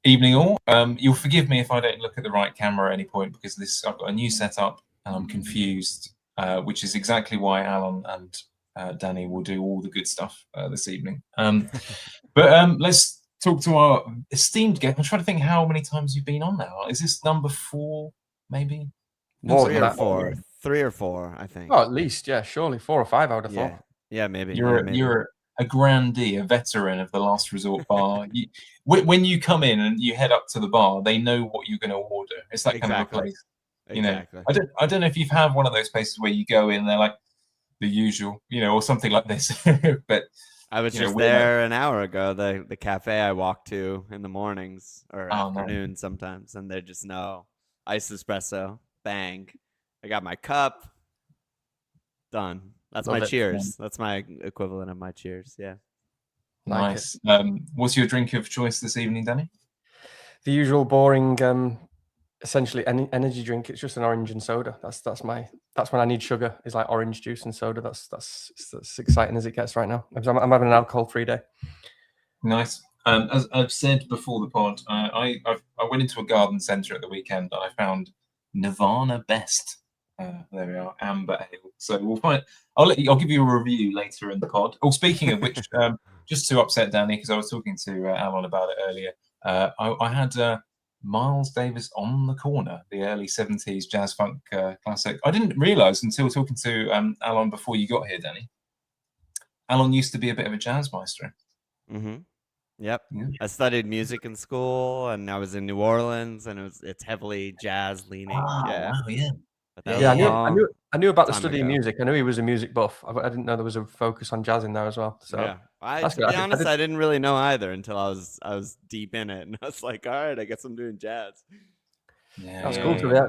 Evening all. You'll forgive me if I don't look at the right camera at any point because I've got a new setup and I'm confused, which is exactly why Alon and Danny will do all the good stuff this evening. But let's talk to our esteemed guest. I'm trying to think how many times you've been on now. Is this number 4, maybe? More than than that. that. 3 or 4, I think. Oh, at least, yeah, surely 4 or 5 I would have thought. Yeah, maybe. You're a grandee, a veteran of the Last Resort bar. When you come in and you head up to the bar, they know what you're going to order. It's that kind of a place. You know, I don't know if you've had one of those places where you go in, they're like the usual, or something like this. But I was just there an hour ago. The cafe I walk to in the mornings or afternoon sometimes, and they just know iced espresso, bang. I got my cup, done. That's my cheers. That's my equivalent of my cheers. Yeah. Nice. What's your drink of choice this evening, Danny? The usual boring, essentially energy drink. It's just an orange and soda. That's when I need sugar. Is like orange juice and soda. That's exciting as it gets right now. I'm having an alcohol-free day. Nice. As I've said before the pod, I went into a garden centre at the weekend and I found Nirvana Best. There we are, amber ale. So we'll find. I'll give you a review later in the pod. Oh, speaking of which, just to upset Danny, because I was talking to Alon about it earlier. I had Miles Davis on the Corner, the early 70s jazz funk classic. I didn't realise until talking to Alon before you got here, Danny. Alon used to be a bit of a jazz maestro. Mm-hmm. Yep. Yeah. I studied music in school, and I was in New Orleans, and it's heavily jazz leaning. Wow, yeah. I knew about the study of music. I knew he was a music buff. I didn't know there was a focus on jazz in there as well. So yeah, to be honest, I didn't really know either until I was deep in it, and I was like, all right, I guess I'm doing jazz. Yeah, that's cool. Yeah.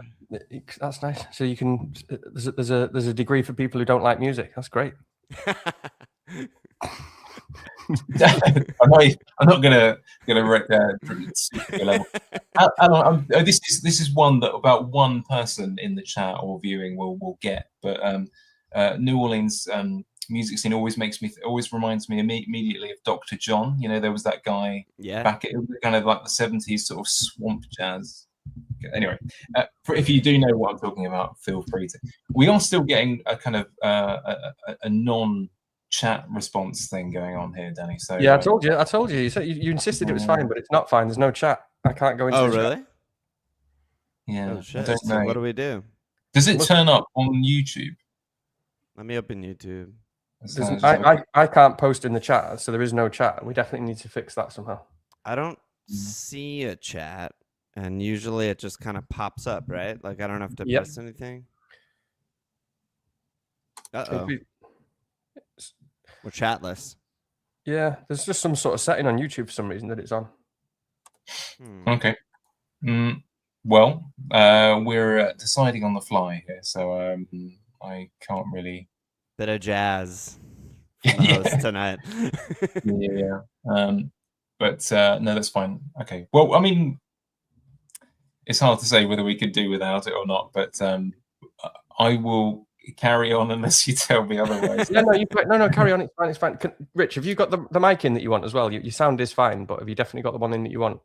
That's nice. So you can there's a degree for people who don't like music. That's great. I'm not gonna wreck level. This is one that about one person in the chat or viewing will get. But New Orleans music scene always reminds me immediately of Dr. John. There was that guy back at kind of like the 70s sort of swamp jazz. Anyway, if you do know what I'm talking about, feel free to. We are still getting a kind of a non-chat response thing going on here, Danny. So yeah, I told you. You said you insisted it was fine, but it's not fine. There's no chat. I can't go into. Oh, really? Chat. Yeah. Oh, shit. So what do we do? Does it turn up on YouTube? Let me open YouTube. I can't post in the chat, so there is no chat. We definitely need to fix that somehow. I don't see a chat, and usually it just kind of pops up, right? Like I don't have to press anything. Uh-oh. We're chatless. Yeah, there's just some sort of setting on YouTube for some reason that it's on. Okay. Well, we're deciding on the fly here, so I can't really. Bit of jazz tonight. Yeah. But no, that's fine. Okay. Well, I mean, it's hard to say whether we could do without it or not, but I will carry on unless you tell me otherwise. No, carry on. It's fine. Rich, have you got the mic in that you want as well? Your sound is fine, but have you definitely got the one in that you want?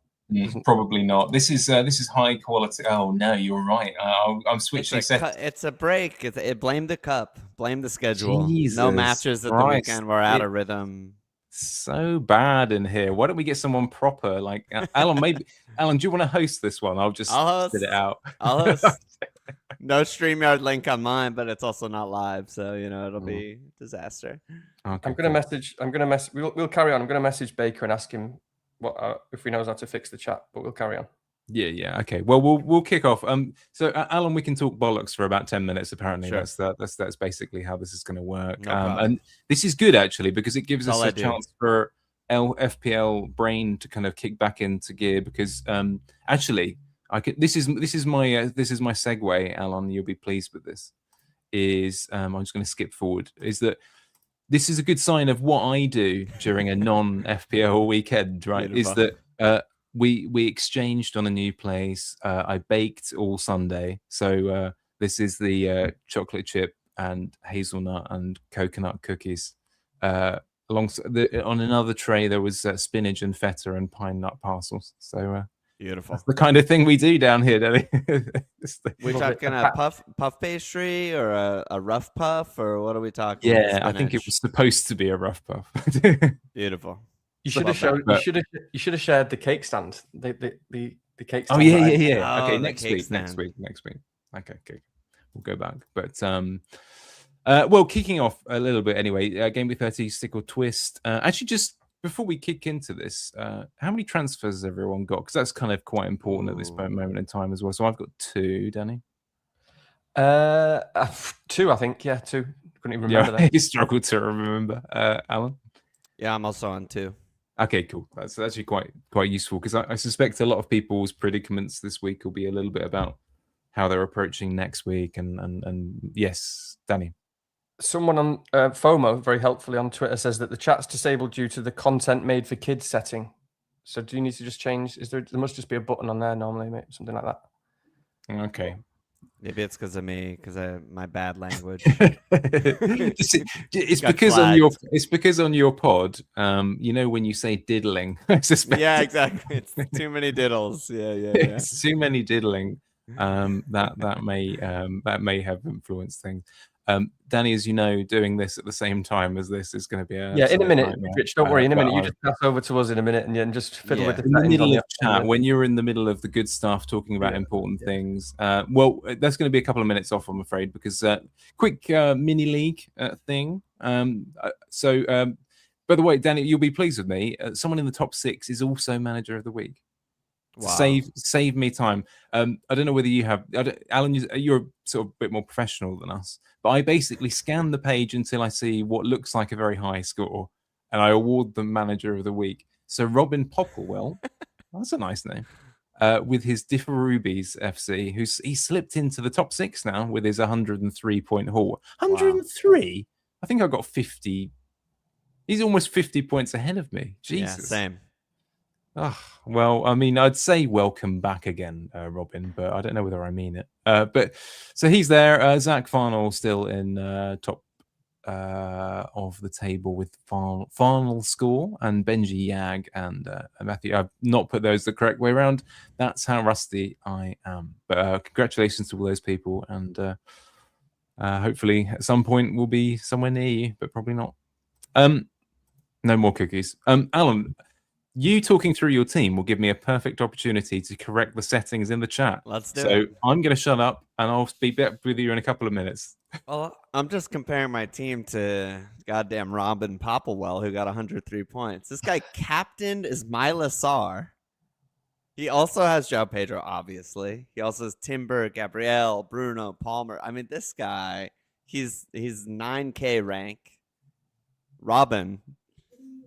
Probably not. This is high quality. Oh no, you're right. I'm switching. It's a break. Blame the cup. Blame the schedule. Jesus no matches at the weekend. We're out of rhythm. So bad in here. Why don't we get someone proper? Like Alon, maybe. Alon, do you want to host this one? I'll spit it out. I'll host. No StreamYard link on mine, but it's also not live, so it'll be a disaster. Okay, I'm gonna message. We'll carry on. I'm gonna message Baker and ask him what if he knows how to fix the chat, but we'll carry on. Yeah. Okay. Well, we'll kick off. So Alon, we can talk bollocks for about 10 minutes. Apparently, sure. That's basically how this is going to work. No and this is good actually because it gives us a chance for FPL brain to kind of kick back into gear. Because actually, this is my segue, Alon. You'll be pleased with this. I'm just going to skip forward. Is that this is a good sign of what I do during a non-FPL weekend, right? Beautiful. Is that we exchanged on a new place. I baked all Sunday. So this is the chocolate chip and hazelnut and coconut cookies. On another tray, there was spinach and feta and pine nut parcels. So Beautiful. That's the kind of thing we do down here, don't we? We're talking a puff pastry or a rough puff, or what are we talking? Yeah, I think it was supposed to be a rough puff. Beautiful. You should have showed. You should have shared the cake stand. The cake stand. Oh yeah. Okay, Oh, next week. Okay, good. We'll go back. But well, kicking off a little bit anyway. Gameweek 30, stick or twist. Actually, just before we kick into this, how many transfers has everyone got? Because that's kind of quite important at this moment in time as well. So I've got 2, Danny. 2, I think. Yeah, 2. Couldn't even remember that. You struggled to remember, Alan. Yeah, I'm also on 2. Okay, cool. That's actually quite useful because I suspect a lot of people's predicaments this week will be a little bit about how they're approaching next week. And yes, Danny. Someone on FOMO very helpfully on Twitter says that the chat's disabled due to the content made for kids setting. So do you need to just change? There must just be a button on there normally, mate, something like that. Okay. Maybe it's because of me, my bad language. It's because on your pod, when you say diddling, I suspect. Yeah, exactly. It's too many diddles. Yeah. It's too many diddling. That may have influenced things. Danny, as you know, doing this at the same time as this is going to be in a minute, nightmare. Rich. Don't worry. In a minute, you just pass over to us in a minute and just fiddle with the middle of chat when you're in the middle of the good stuff, talking about important things. Well, that's going to be a couple of minutes off, I'm afraid, because quick mini league thing. So, by the way, Danny, you'll be pleased with me. Someone in the top 6 is also manager of the week. Wow. Save me time. I don't know whether you have, Alan. You're sort of a bit more professional than us, but I basically scan the page until I see what looks like a very high score, and I award them manager of the week. So Robin Popplewell, that's a nice name, with his Differubies FC, he slipped into the top 6 now with his 103-point haul. 103. Wow. I think I got 50. He's almost 50 points ahead of me. Jesus. Yeah, same. Oh, well, I mean, I'd say welcome back again, Robin, but I don't know whether I mean it. But so he's there. Zach Farnell still in top of the table with Farnell score, and Benji Yag and Matthew. I've not put those the correct way around. That's how rusty I am. But congratulations to all those people, and hopefully at some point we'll be somewhere near you, but probably not. No more cookies. Alan, you talking through your team will give me a perfect opportunity to correct the settings in the chat. Let's do it. So I'm going to shut up and I'll be back with you in a couple of minutes. Well, I'm just comparing my team to goddamn Robin Popplewell, who got 103 points. This guy captained Ismaila Sarr. He also has Joao Pedro, obviously. He also has Timber, Gabriel, Bruno, Palmer. I mean, this guy, he's 9K rank. Robin,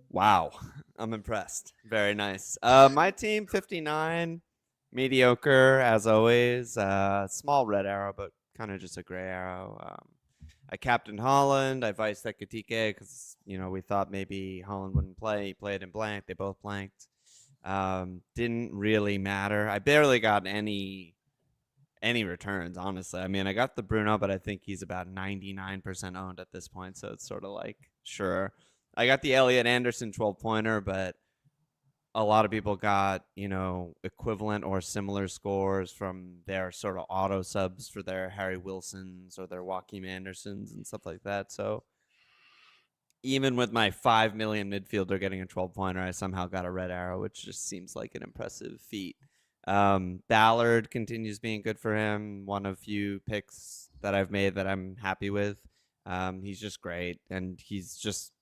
wow. I'm impressed. Very nice. My team, 59, mediocre as always. Small red arrow, but kind of just a gray arrow. I captained Haaland. I viced Ekatike because we thought maybe Haaland wouldn't play. He played in blank. They both blanked. Didn't really matter. I barely got any returns, honestly. I mean, I got the Bruno, but I think he's about 99% owned at this point, so it's sort of like sure. I got the Elliot Anderson 12-pointer, but a lot of people got, equivalent or similar scores from their sort of auto subs for their Harry Wilsons or their Joachim Andersons and stuff like that. So even with my 5 million midfielder getting a 12-pointer, I somehow got a red arrow, which just seems like an impressive feat. Ballard continues being good for him. One of few picks that I've made that I'm happy with. He's just great, and he's just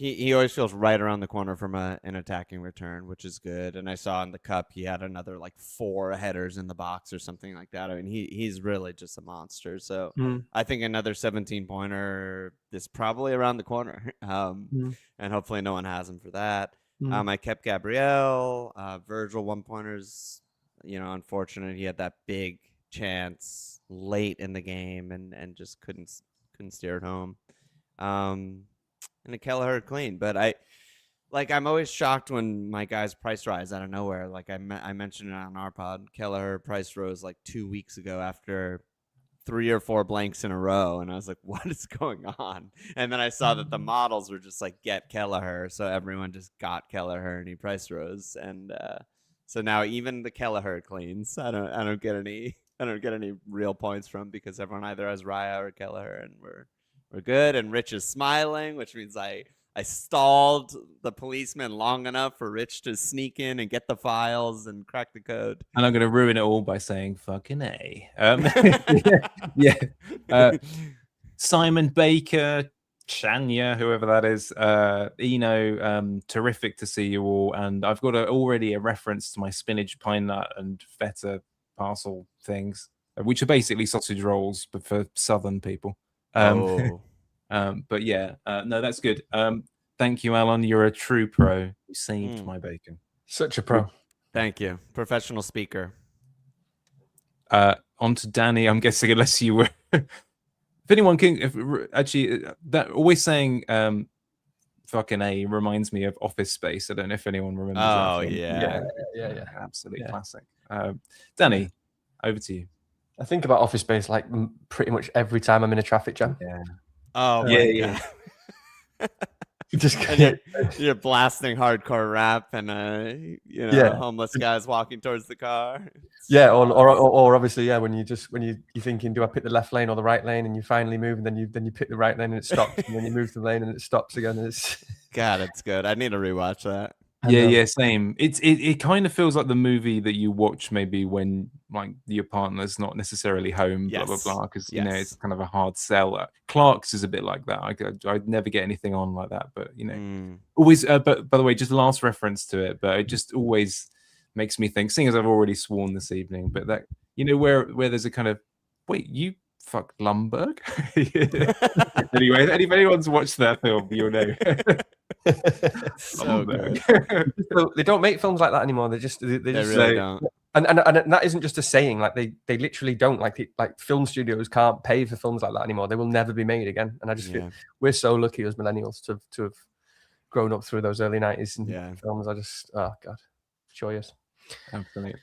he always feels right around the corner from an attacking return, which is good. And I saw in the cup he had another like 4 headers in the box or something like that. I mean, he's really just a monster. So I think another 17-pointer is probably around the corner, and hopefully no one has him for that. I kept Gabriel. Virgil 1-pointers, unfortunate. He had that big chance late in the game and just couldn't steer it home. And the Kelleher clean, but I'm always shocked when my guys price rise out of nowhere. Like I mentioned it on our pod, Kelleher price rose like 2 weeks ago after 3 or 4 blanks in a row, and I was like, what is going on? And then I saw that the models were just like get Kelleher, so everyone just got Kelleher and he price rose, and So now even the Kelleher cleans. I don't get any real points from, because everyone either has Raya or Kelleher, and we're good. And Rich is smiling, which means I stalled the policeman long enough for Rich to sneak in and get the files and crack the code. And I'm going to ruin it all by saying fucking A. Yeah. Simon Baker, Chanya, whoever that is, Eno, terrific to see you all. And I've got already a reference to my spinach, pine nut, and feta parcel things, which are basically sausage rolls, but for southern people. But yeah, no, that's good. Thank you, Alon. You're a true pro. You saved my bacon. Such a pro. Thank you. Professional speaker. On to Danny. I'm guessing, unless you were... If anyone can... actually, that always saying fucking A reminds me of Office Space. I don't know if anyone remembers that. Oh, yeah. Yeah. Absolutely classic. Danny, over to you. I think about Office Space like pretty much every time I'm in a traffic jam. Yeah. Oh, yeah. Just you're blasting hardcore rap, and homeless guys walking towards the car. Yeah, or obviously, yeah, when you're thinking, do I pick the left lane or the right lane, and you finally move, and then you pick the right lane and it stops, and then you move the lane and it stops again. And it's God, it's good. I need to rewatch that. Yeah, same. It kind of feels like the movie that you watch maybe when like your partner's not necessarily home, blah blah blah, because you know it's kind of a hard sell. Clark's is a bit like that. I'd never get anything on like that, but you know, always. But by the way, just last reference to it, but it just always makes me think. Seeing as I've already sworn this evening, but that where there's a kind of wait, you fuck Lumberg. Anyway, if anyone's watched that film, you'll know. So good. They don't make films like that anymore. They really don't. And that isn't just a saying. Like they literally don't. Like film studios can't pay for films like that anymore. They will never be made again. And I just feel we're so lucky as millennials to have grown up through those early 90s films. I just joyous. Absolutely.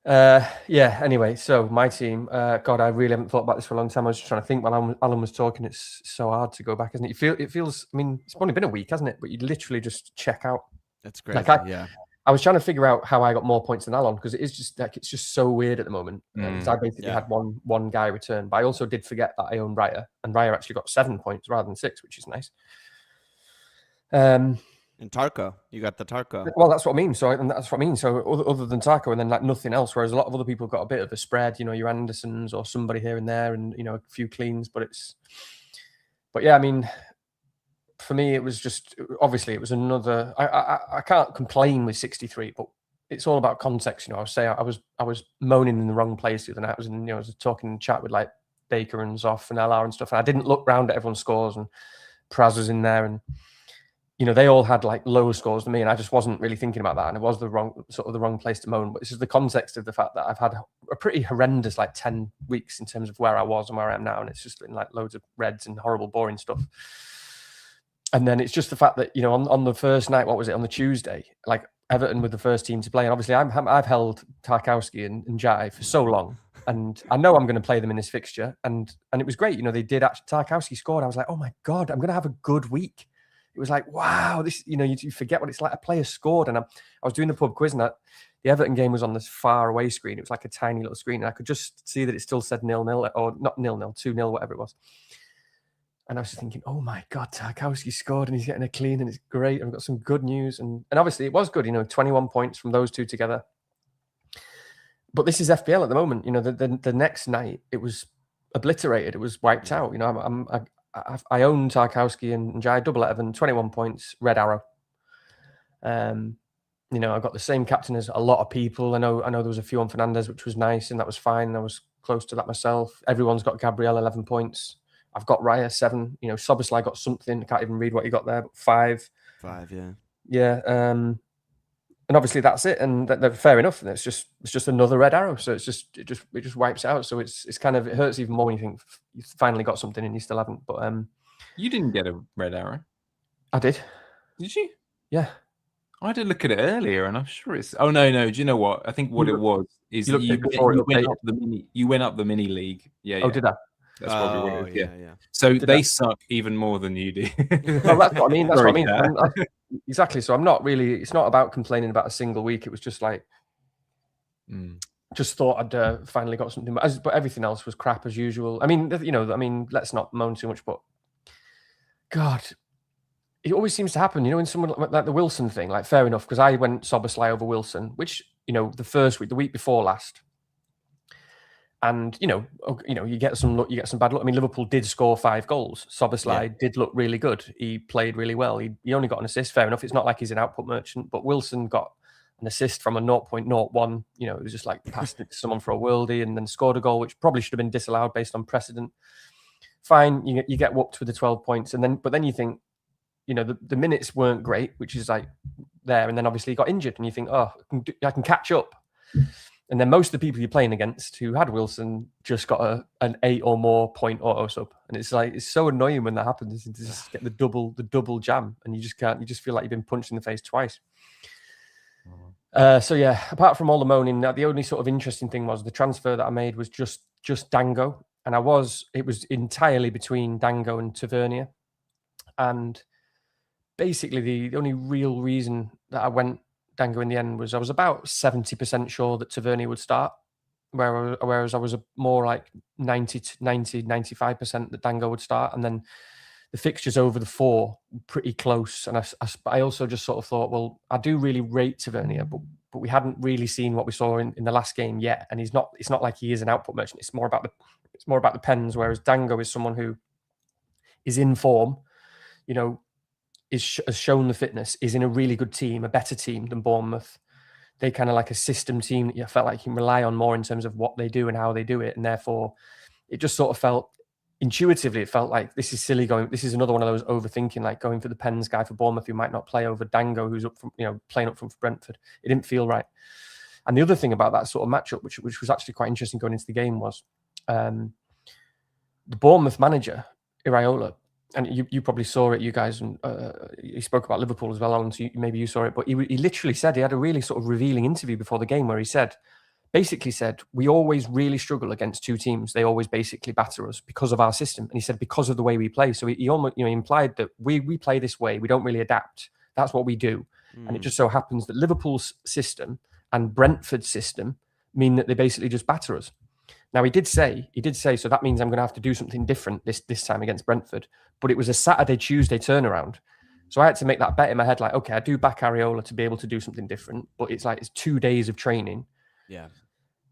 Anyway, so my team, God, I really haven't thought about this for a long time. I was just trying to think while Alan was talking. It's so hard to go back, isn't it? It feels, I mean, it's only been a week, hasn't it? But you literally just check out. That's great. I was trying to figure out how I got more points than Alon, because it's just so weird at the moment. Because I basically had one guy return, but I also did forget that I own Raya, and Raya actually got 7 points rather than 6, which is nice. And Tarko, you got the Tarko. Well, that's what I mean. So other than Tarko, and then like nothing else. Whereas a lot of other people got a bit of a spread. You know, your Andersons or somebody here and there, and a few cleans. But yeah, I mean, for me, it was just obviously it was another. I can't complain with 63, but it's all about context. I was saying I was moaning in the wrong place the other night. I was talking in chat with like Baker and Zoff and LR and stuff, and I didn't look round at everyone's scores, and Praz was in there, and they all had like lower scores than me, and I just wasn't really thinking about that, and it was the wrong place to moan. But this is the context of the fact that I've had a pretty horrendous like 10 weeks in terms of where I was and where I am now, and it's just been like loads of reds and horrible, boring stuff. And then it's just the fact that on the first night, what was it, on the Tuesday, like Everton with the first team to play, and obviously I've held Tarkowski and Jai for so long, and I know I'm going to play them in this fixture, and it was great. They did actually. Tarkowski scored. I was like, oh my God, I'm going to have a good week. It was like, wow, this, you forget what it's like. A player scored, and I was doing the pub quiz, and the Everton game was on this far away screen. It was like a tiny little screen, and I could just see that it still said 0-0, or not 0-0, 2-0, whatever it was. And I was just thinking, oh my God, Tarkowski scored, and he's getting a clean, and it's great. And I've got some good news, and obviously it was good. 21 points from those two together. But this is FPL at the moment. The next night it was obliterated. It was wiped out. I own Tarkowski and Jai double Evan, 21 points, red arrow. I got the same captain as a lot of people. I know there was a few on Fernandez, which was nice, and that was fine. I was close to that myself. Everyone's got Gabriel, 11 points. I've got Raya, 7. Soboslai got something. I can't even read what he got there, but 5. 5, yeah. Yeah. And obviously that's it, and they're fair enough. And it's just another red arrow. So it just wipes out. So it's kind of, it hurts even more when you think you finally got something and you still haven't. But you didn't get a red arrow. I did. Did you? Yeah. I did look at it earlier, and I'm sure it's. Oh no! Do you know what? I think what it was is you went up the mini league. Yeah. Oh, did I? That's probably what it is. Yeah. So they suck even more than you do. Well, that's what I mean. Exactly. So I'm not really. It's not about complaining about a single week. It was just like Just thought I'd finally got something, but everything else was crap as usual. I mean, let's not moan too much, but God, it always seems to happen. When someone like the Wilson thing, like fair enough, because I went Szoboszlai over Wilson, which the week before last, and you get some luck, you get some bad luck. I mean, Liverpool did score 5 goals. Szoboszlai did look really good. He played really well. He only got an assist. Fair enough. It's not like he's an output merchant, but Wilson got an assist from a 0.01. It was just like passed it to someone for a worldie and then scored a goal, which probably should have been disallowed based on precedent. Fine, you get whooped with the 12 points, but then you think, the minutes weren't great, which is like there, and then obviously he got injured, and you think, oh, I can catch up. And then most of the people you're playing against who had Wilson just got an 8 or more point auto sub, and it's so annoying when that happens. You just get the double jam, and you just feel like you've been punched in the face twice. So yeah, apart from all the moaning, the only sort of interesting thing was the transfer that I made was just Dango, and it was entirely between Dango and Tavernier, and basically the only real reason that I went Dango in the end was I was about 70% sure that Tavernier would start, whereas I was more like 95% that Dango would start, and then the fixtures over the 4 pretty close. And I also just sort of thought, well, I do really rate Tavernier, but we hadn't really seen what we saw in the last game yet, and it's not like he is an output merchant. It's more about the pens, whereas Dango is someone who is in form, has shown the fitness, is in a really good team, a better team than Bournemouth. They kind of like a system team that you felt like you can rely on more in terms of what they do and how they do it. And therefore, it just sort of felt, intuitively, it felt like this is silly this is another one of those overthinking, like going for the pens guy for Bournemouth who might not play over Dango, who's up from, playing up from Brentford. It didn't feel right. And the other thing about that sort of matchup, which was actually quite interesting going into the game, was the Bournemouth manager, Iraola, and you probably saw it, you guys, and he spoke about Liverpool as well, Alon, so maybe you saw it, but he literally said, he had a really sort of revealing interview before the game where he basically said, we always really struggle against 2 teams. They always basically batter us because of our system. And he said, because of the way we play. So he almost, implied that we play this way. We don't really adapt. That's what we do. And it just so happens that Liverpool's system and Brentford's system mean that they basically just batter us. Now, he did say, so that means I'm going to have to do something different this time against Brentford. But it was a Saturday, Tuesday turnaround. So I had to make that bet in my head, like, okay, I do back Areola to be able to do something different. But it's 2 days of training. Yeah.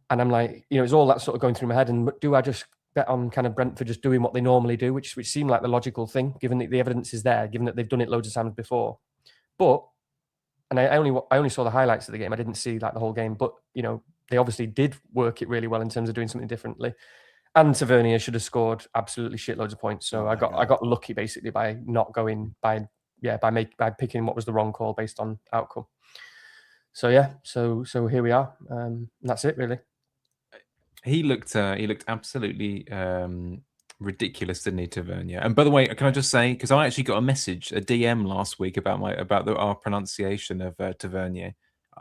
And I'm like, it's all that sort of going through my head. And do I just bet on kind of Brentford just doing what they normally do, which seemed like the logical thing, given that the evidence is there, given that they've done it loads of times before. But, and I only saw the highlights of the game. I didn't see like the whole game. But, they obviously did work it really well in terms of doing something differently. And Tavernier should have scored absolutely shitloads of points. So I got lucky basically by not going by picking what was the wrong call based on outcome. So yeah, so here we are. That's it really. He looked absolutely ridiculous, didn't he, Tavernier? And by the way, can I just say, because I actually got a DM last week about our pronunciation of Tavernier.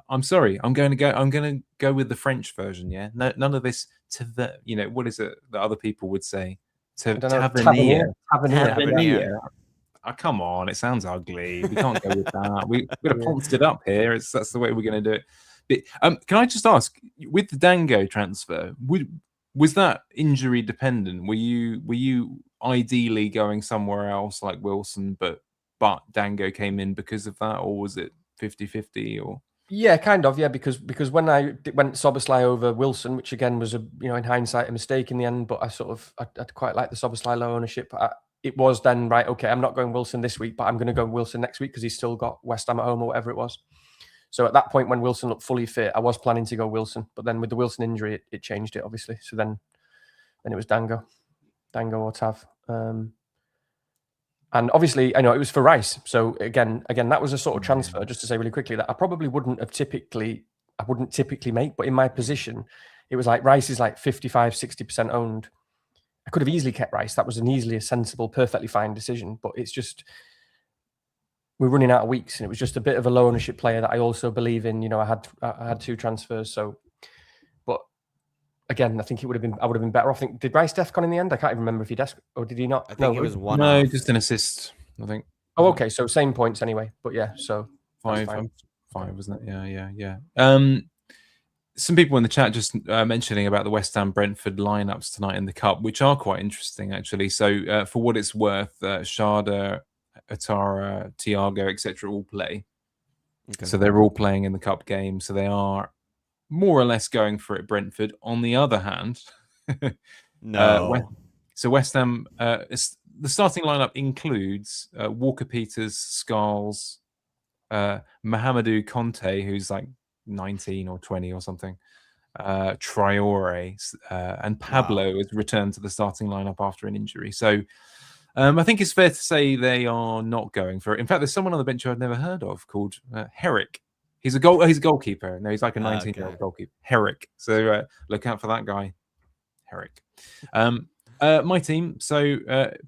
I'm sorry. I'm going to go with the French version. Yeah, no, none of this what is it that other people would say? Tavernier. Oh, come on, it sounds ugly. We can't go with that. We're going to ponce it up here. That's the way we're going to do it. But, can I just ask, with the Dango transfer, was that injury dependent? Were you ideally going somewhere else like Wilson, but Dango came in because of that, or was it 50-50 or? Yeah, kind of. Yeah, because when I went Szoboszlai over Wilson, which again was in hindsight a mistake in the end, but I'd quite like the Szoboszlai low ownership. It was then right. Okay, I'm not going Wilson this week, but I'm going to go Wilson next week because he's still got West Ham at home or whatever it was. So at that point, when Wilson looked fully fit, I was planning to go Wilson, but then with the Wilson injury, it changed it obviously. So then it was Dango or Tav. And obviously, I know it was for Rice. So again, that was a sort of transfer, just to say really quickly, that I probably wouldn't typically make. But in my position, it was like Rice is like 55-60% owned. I could have easily kept Rice. That was a sensible, perfectly fine decision. But it's just, we're running out of weeks. And it was just a bit of a low ownership player that I also believe in. I had 2 transfers. So, but again, I think I would have been better off. Did Rice DEFCON in the end? I can't even remember if he or did he not? I think it was one. No, just an assist, I think. Oh, okay. So same points anyway. But yeah, so 5, wasn't it? Yeah. some people in the chat just mentioning about the West Ham Brentford lineups tonight in the Cup, which are quite interesting actually. So for what it's worth, Sharda, Atara, Thiago, etc. all play. Okay. So they're all playing in the Cup game. So they are more or less going for it. Brentford. On the other hand, so West Ham, the starting lineup includes Walker Peters, Scarles, Mahamadou Conte, who's like 19 or 20 or something, Traore, and Pablo has returned to the starting lineup after an injury. So I think it's fair to say they are not going for it. In fact, there's someone on the bench I've never heard of called Herrick. He's a goalkeeper. No, he's like a 19-year-old goalkeeper. Herrick. So look out for that guy, Herrick. My team. So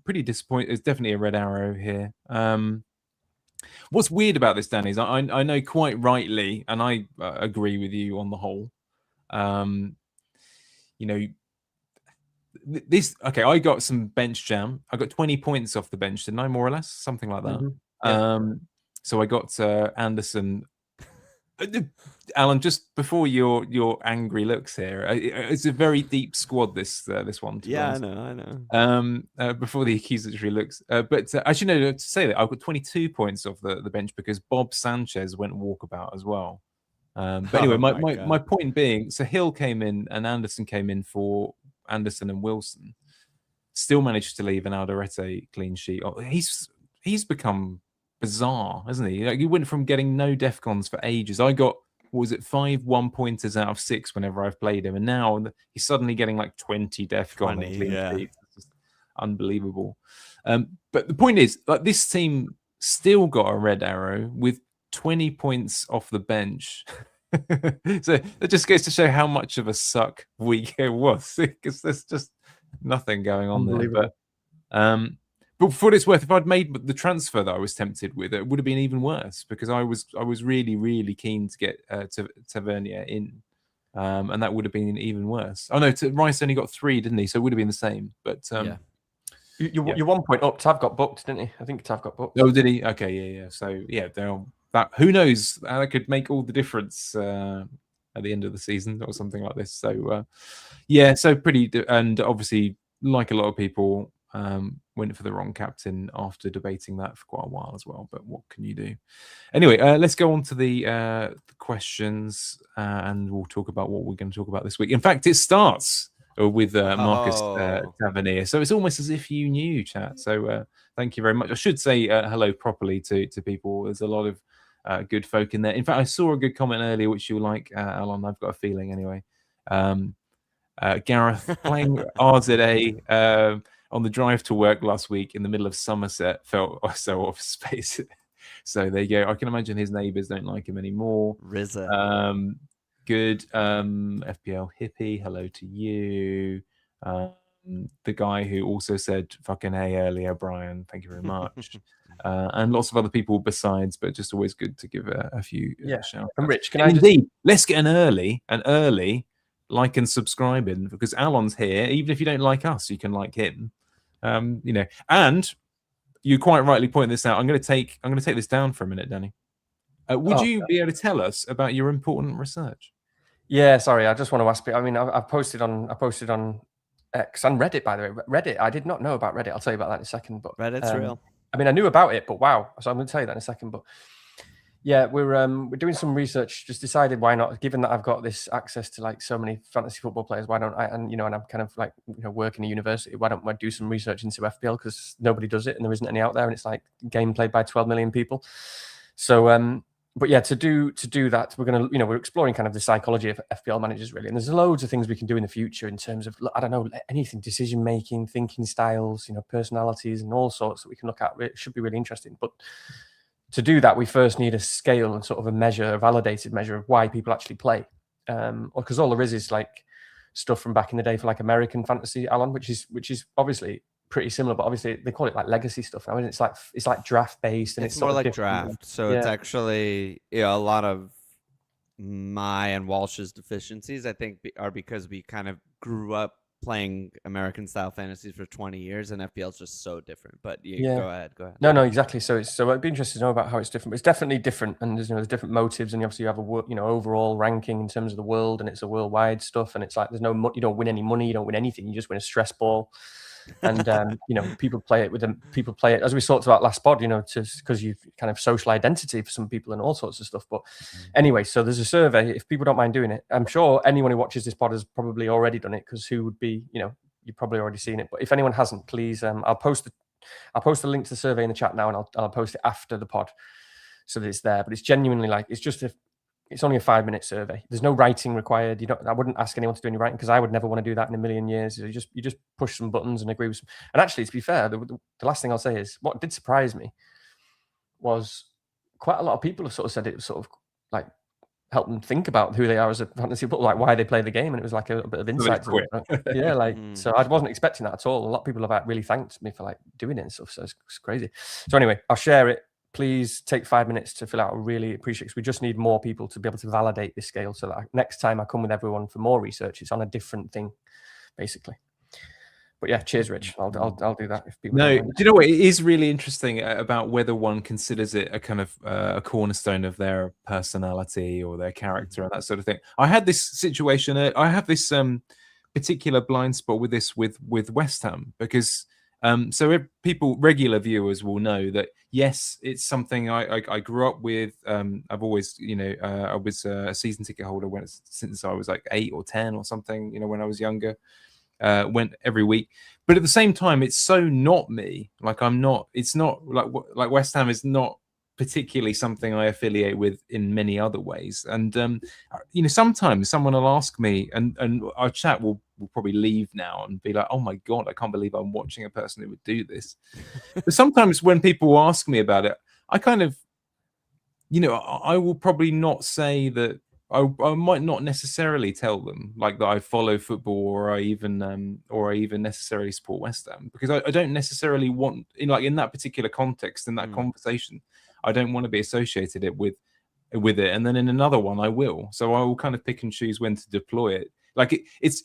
pretty disappointed. It's definitely a red arrow here. What's weird about this, Danny, is I know quite rightly, and I agree with you on the whole. You know, this I got some bench jam. I got 20 points off the bench, didn't I? More or less, something like that. Mm-hmm. Yeah. So I got Anderson. Alon, just before your angry looks here, it's a very deep squad. This one. Yeah, I know. Before the accusatory looks, but actually no. To say that, I've got 22 points off the bench because Bob Sanchez went walkabout as well. But anyway, my point being, so Hill came in and Anderson came in for Anderson and Wilson. Still managed to leave an Alderete clean sheet. Oh, he's become bizarre, hasn't he? Like, he went from getting no defcons for ages. I got, what was it, 5 1-pointers out of 6 whenever I've played him, and now he's suddenly getting like 20 defcon and clean sheets. It's just unbelievable. But the point is, like, this team still got a red arrow with 20 points off the bench. So that just goes to show how much of a suck week it was, because there's just nothing going on there. But for what it's worth, if I'd made the transfer that I was tempted with, it would have been even worse, because I was really, really keen to get Tavernier in, and that would have been even worse. Oh no, Rice only got 3, didn't he? So it would have been the same. But you're 1 point up. Tav got booked, didn't he? I think Tav got booked. Oh, did he? Okay, yeah. So yeah, that who knows? That could make all the difference at the end of the season or something like this. So so pretty, and obviously, like a lot of people, went for the wrong captain after debating that for quite a while as well. But what can you do? Anyway, let's go on to the questions, and we'll talk about what we're going to talk about this week. In fact, it starts with Marcus Tavernier, so it's almost as if you knew, chat. So thank you very much. I should say hello properly to people. There's a lot of good folk in there. In fact, I saw a good comment earlier, which you'll like, Alon. I've got a feeling anyway. Gareth playing RZA on the drive to work last week in the middle of Somerset felt so off space. So there you go. I can imagine his neighbours don't like him anymore. Rizza. Good. FPL hippie, hello to you. The guy who also said fucking hey earlier, Brian, thank you very much. And lots of other people besides, but just always good to give a few shout-outs. And Rich, let's get an early like and subscribe in, because Alon's here. Even if you don't like us, you can like him. And you quite rightly point this out. I'm going to take this down for a minute, Danny. Would you be able to tell us about your important research? Yeah, sorry. I just want to ask. I mean, I posted on X and Reddit, by the way. Reddit. I did not know about Reddit. I'll tell you about that in a second. But Reddit's real. I mean, I knew about it, but wow. So I'm going to tell you that in a second. But yeah, we're doing some research. Just decided why not, given that I've got this access to like so many fantasy football players. Why don't I? And I'm kind of like working at university. Why don't I do some research into FPL, because nobody does it and there isn't any out there, and it's like game played by 12 million people. So but yeah, to do that, we're going to, we're exploring kind of the psychology of FPL managers, really. And there's loads of things we can do in the future in terms of, I don't know, anything, decision making, thinking styles, personalities, and all sorts that we can look at. It should be really interesting. But to do that, we first need a scale and sort of a validated measure of why people actually play. Because all there is like stuff from back in the day for like American fantasy, Alon, which is obviously pretty similar, but obviously they call it like legacy stuff now. I mean, it's like draft based, and it's more like draft. So it's actually a lot of my and Walsh's deficiencies, I think, are because we kind of grew up playing American style fantasies for 20 years, and FPL is just so different. But go ahead. No, exactly. So I'd be interested to know about how it's different. But it's definitely different, and there's different motives, and obviously you have a overall ranking in terms of the world, and it's a worldwide stuff, and it's like there's no you don't win any money, you don't win anything, you just win a stress ball. And people play it with them. People play it, as we talked about last pod, because you kind of social identity for some people and all sorts of stuff. But anyway, so there's a survey. If people don't mind doing it, I'm sure anyone who watches this pod has probably already done it, because who would be, you've probably already seen it. But if anyone hasn't, please, I'll post the link to the survey in the chat now, and I'll post it after the pod so that it's there. But it's genuinely like it's only a 5-minute survey. There's no writing required. I wouldn't ask anyone to do any writing, because I would never want to do that in a million years. You just push some buttons and agree with some. And actually, to be fair, the last thing I'll say is what did surprise me was quite a lot of people have sort of said it was sort of like help them think about who they are as a fantasy football, like why they play the game, and it was like a bit of insight. So I wasn't expecting that at all. A lot of people have really thanked me for like doing it and stuff. So it's crazy. So anyway, I'll share it. Please take 5 minutes to fill out. I really appreciate it, because we just need more people to be able to validate this scale, so that next time I come with everyone for more research, it's on a different thing, basically. But yeah, cheers, Rich. I'll do that if people. No, do you know what? It is really interesting about whether one considers it a kind of a cornerstone of their personality or their character and that sort of thing. I had this situation. I have this particular blind spot with this with West Ham, because. People, regular viewers will know that, yes, it's something I grew up with. I've always, I was a season ticket holder since I was like 8 or 10 or something, when I was younger, went every week. But at the same time, it's so not me. Like it's not like West Ham is not particularly something I affiliate with in many other ways. And, sometimes someone will ask me, and our chat will probably leave now and be like, oh my God, I can't believe I'm watching a person who would do this. But sometimes when people ask me about it, I kind of, I will probably not say that. I might not necessarily tell them like that I follow football, or I even necessarily support West Ham, because I don't necessarily want in that particular context, in that conversation, I don't want to be associated with it. And then in another one, I will. So I will kind of pick and choose when to deploy it. Like it's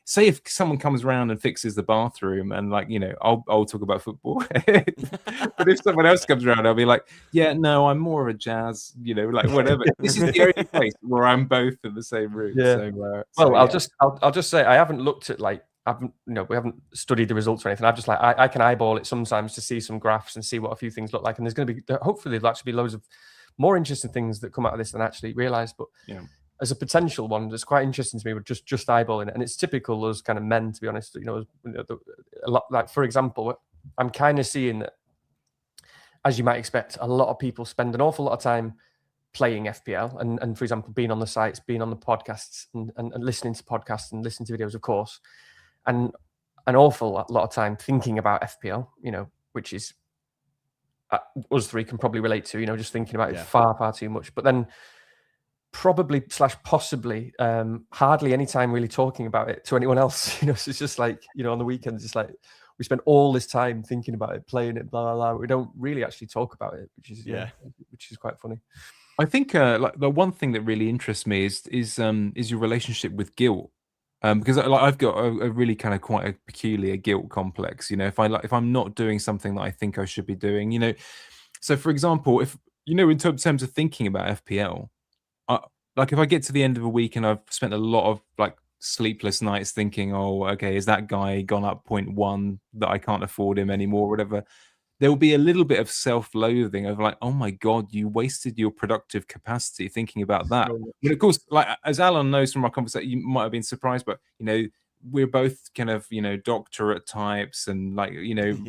say if someone comes around and fixes the bathroom, and I'll talk about football. But if someone else comes around, I'll be like, yeah, no, I'm more of a jazz, like whatever. This is the only place where I'm both in the same room. Yeah. I'll just say I haven't looked at we haven't studied the results or anything. I've just I can eyeball it sometimes to see some graphs and see what a few things look like. And there's going to be, hopefully there'll actually be loads of more interesting things that come out of this than I actually realize. But yeah. As a potential one, that's quite interesting to me, with just eyeballing it, and it's typical as kind of men, to be honest. A lot, like for example, I'm kind of seeing that, as you might expect, a lot of people spend an awful lot of time playing FPL, and for example, being on the sites, being on the podcasts, and listening to podcasts and listening to videos, of course, and an awful lot of time thinking about FPL, which is us three can probably relate to, just thinking about it far too much, but then probably / possibly hardly any time really talking about it to anyone else. So it's just like, on the weekends, it's like we spend all this time thinking about it, playing it, blah blah blah. We don't really actually talk about it, which is quite funny. I think like the one thing that really interests me is your relationship with guilt, because I've got a really kind of quite a peculiar guilt complex. If I'm not doing something that I think I should be doing, so for example, if in terms of thinking about FPL. Like if I get to the end of a week and I've spent a lot of like sleepless nights thinking, oh, okay, is that guy gone up 0.1 that I can't afford him anymore, or whatever, there will be a little bit of self-loathing of like, oh my God, you wasted your productive capacity thinking about that. But of course, like as Alon knows from our conversation, you might have been surprised, but we're both kind of doctorate types, and like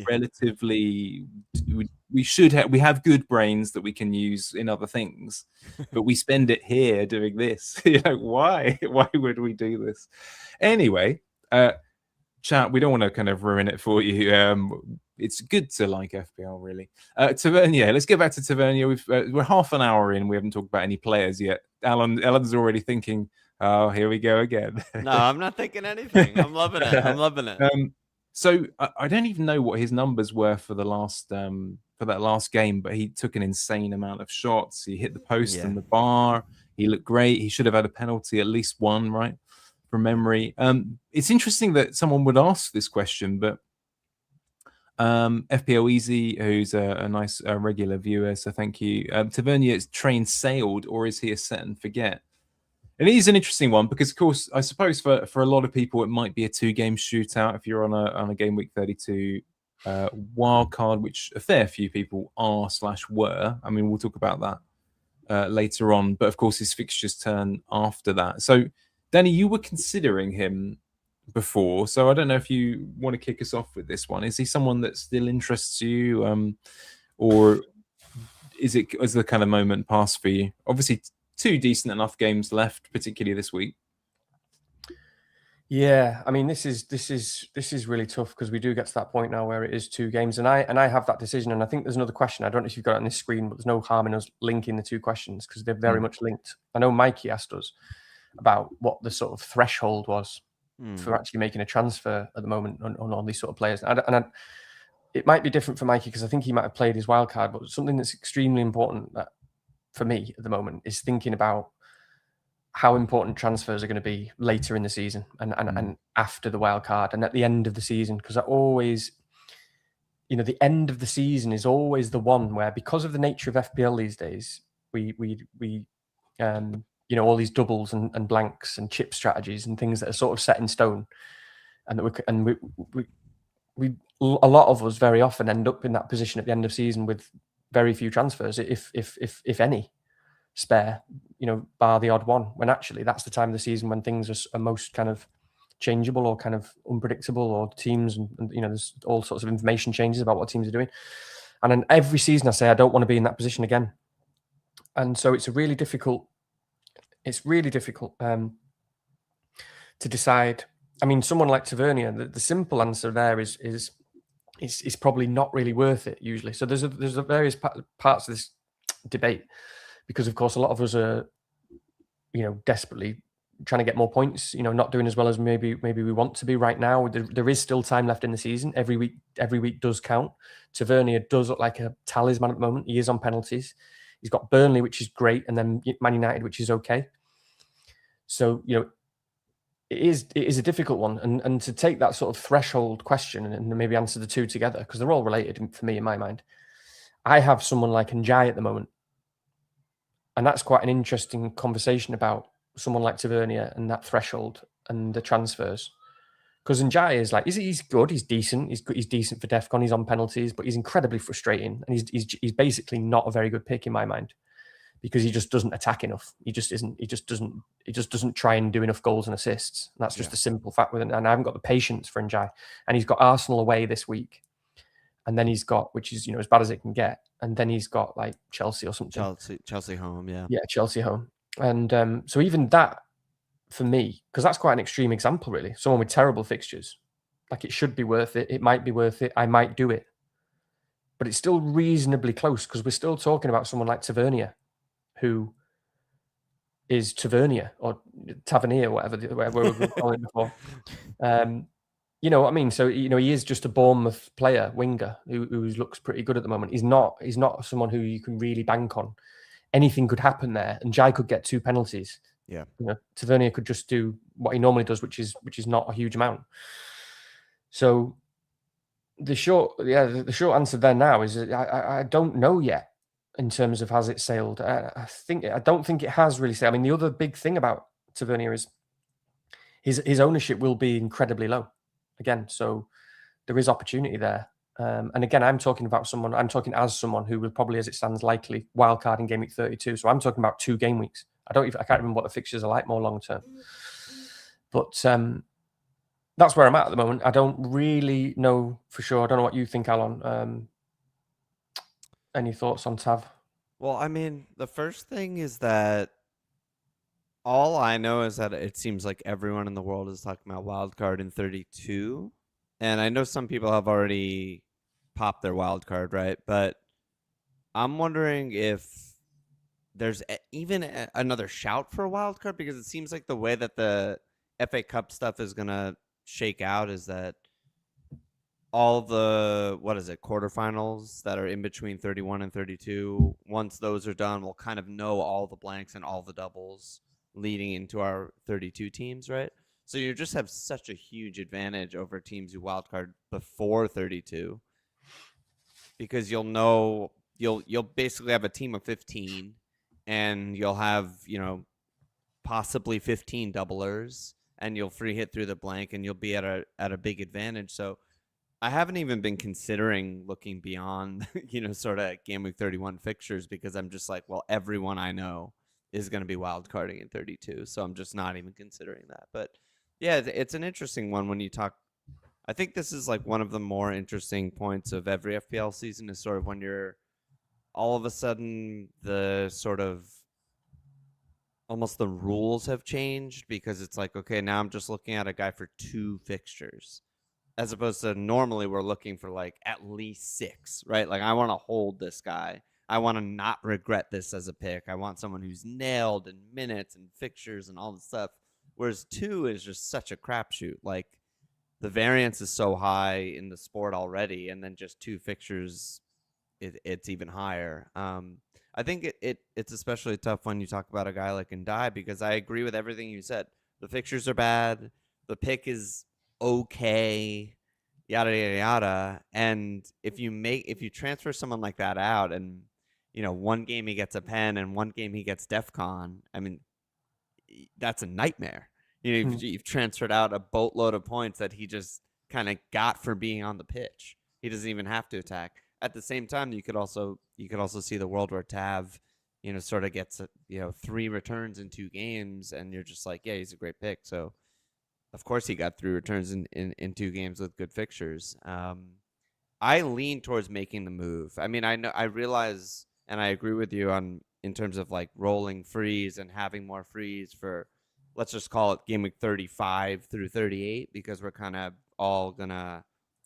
relatively we have good brains that we can use in other things, but we spend it here doing this. Why would we do this anyway? Chat, we don't want to kind of ruin it for you. It's good to like FPL, really. Tavernier, let's get back to Tavernier. We're half an hour in, we haven't talked about any players yet. Alon's already thinking, oh, here we go again. No, I'm not thinking anything. I'm loving it. I'm loving it. So I don't even know what his numbers were for the last for that last game, but he took an insane amount of shots. He hit the post and the bar. He looked great. He should have had a penalty, at least one, right? from memory. It's interesting that someone would ask this question, but FPL Easy, who's a nice regular viewer, so thank you. Tavernier, is train sailed, or is he a set and forget? And it is an interesting one because, of course, I suppose for a lot of people, it might be a 2-game shootout if you're on a game week 32 wild card, which a fair few people are/were. I mean, we'll talk about that later on, but of course, his fixtures turn after that. So, Danny, you were considering him before, so I don't know if you want to kick us off with this one. Is he someone that still interests you, or is the kind of moment passed for you? Obviously, 2 decent enough games left, particularly this week. Yeah, I mean, this is really tough because we do get to that point now where it is 2 games, and I have that decision. And I think there's another question. I don't know if you've got it on this screen, but there's no harm in us linking the 2 questions because they're very much linked. I know Mikey asked us about what the sort of threshold was for actually making a transfer at the moment on all these sort of players. It might be different for Mikey because I think he might have played his wild card, but something that's extremely important for me at the moment is thinking about how important transfers are going to be later in the season and after the wild card and at the end of the season, because I always, the end of the season is always the one where, because of the nature of FPL these days, we all these doubles and blanks and chip strategies and things that are sort of set in stone, and that we a lot of us very often end up in that position at the end of season with very few transfers, if any, spare, bar the odd one, when actually that's the time of the season when things are most kind of changeable or kind of unpredictable, or teams and there's all sorts of information changes about what teams are doing. And then every season I say I don't want to be in that position again, and so it's really difficult to decide. I mean, someone like Tavernier, the simple answer there is probably not really worth it usually. So there's various parts of this debate, because of course a lot of us are, desperately trying to get more points, not doing as well as maybe we want to be right now. There is still time left in the season. Every week does count. Tavernier does look like a talisman at the moment. He is on penalties. He's got Burnley, which is great, and then Man United, which is okay. So, it is a difficult one. And to take that sort of threshold question and maybe answer the 2 together, because they're all related for me in my mind. I have someone like Njai at the moment. And that's quite an interesting conversation about someone like Tavernier and that threshold and the transfers. Because Njai is like, he's good, he's decent, he's decent for DEFCON, he's on penalties, but he's incredibly frustrating, and he's basically not a very good pick in my mind, because he just doesn't attack enough. He just doesn't try and do enough goals and assists. And that's just a simple fact with him. And I haven't got the patience for Njai. And he's got Arsenal away this week, and then he's got, which is as bad as it can get, and then he's got like Chelsea or something. Chelsea home, yeah, Chelsea home. And so even that, for me, because that's quite an extreme example, really. Someone with terrible fixtures, like, it should be worth it. It might be worth it. I might do it, but it's still reasonably close, because we're still talking about someone like Tavernier, who is Tavernier or Tavernier, whatever we were calling it before. You know what I mean? So, he is just a Bournemouth player, winger, who looks pretty good at the moment. He's not someone who you can really bank on. Anything could happen there, and Jai could get 2 penalties. Yeah. Tavernier could just do what he normally does, which is not a huge amount. So the short answer there now is I don't know yet in terms of has it sailed. I don't think it has really sailed. I mean, the other big thing about Tavernier is his ownership will be incredibly low again. So there is opportunity there. And again, I'm talking as someone who will probably, as it stands, likely wildcard in game week 32. So I'm talking about 2 game weeks. I can't remember what the fixtures are like more long term. But that's where I'm at the moment. I don't really know for sure. I don't know what you think, Alon. Any thoughts on Tav? Well, I mean, the first thing is that all I know is that it seems like everyone in the world is talking about wildcard in 32. And I know some people have already popped their wildcard, right? But I'm wondering if there's even another shout for a wildcard, because it seems like the way that the FA Cup stuff is going to shake out is that all the, quarterfinals that are in between 31 and 32, once those are done, we'll kind of know all the blanks and all the doubles leading into our 32 teams, right? So you just have such a huge advantage over teams who wildcard before 32, because you'll know you'll basically have a team of 15, and you'll have possibly 15 doublers, and you'll free hit through the blank, and you'll be at a big advantage. So I haven't even been considering looking beyond sort of game week 31 fixtures, because I'm just like, well, everyone I know is going to be wildcarding in 32, so I'm just not even considering that. But yeah, it's an interesting one when you talk. I think this is like one of the more interesting points of every FPL season, is sort of when you're all of a sudden the sort of almost the rules have changed, because it's like, okay, now I'm just looking at a guy for 2 fixtures, as opposed to normally we're looking for like at least 6, right? Like, I want to hold this guy. I want to not regret this as a pick. I want someone who's nailed in minutes and fixtures and all this stuff. Whereas 2 is just such a crapshoot. Like, the variance is so high in the sport already, and then just 2 fixtures, it's even higher. I think it's especially tough when you talk about a guy like Ndai, because I agree with everything you said. The fixtures are bad. The pick is okay, yada yada yada. And if you transfer someone like that out, and one game he gets a pen and one game he gets DEFCON, I mean, that's a nightmare. You've transferred out a boatload of points that he just kind of got for being on the pitch. He doesn't even have to attack. At the same time, you could also see the world where Tav, sort of gets 3 returns in 2 games, and you're just like, yeah, he's a great pick. So of course he got 3 returns in 2 games with good fixtures. I lean towards making the move. I mean, I realize, and I agree with you in terms of like rolling freeze and having more freeze for, let's just call it game week 35 through 38, because we're kind of all gonna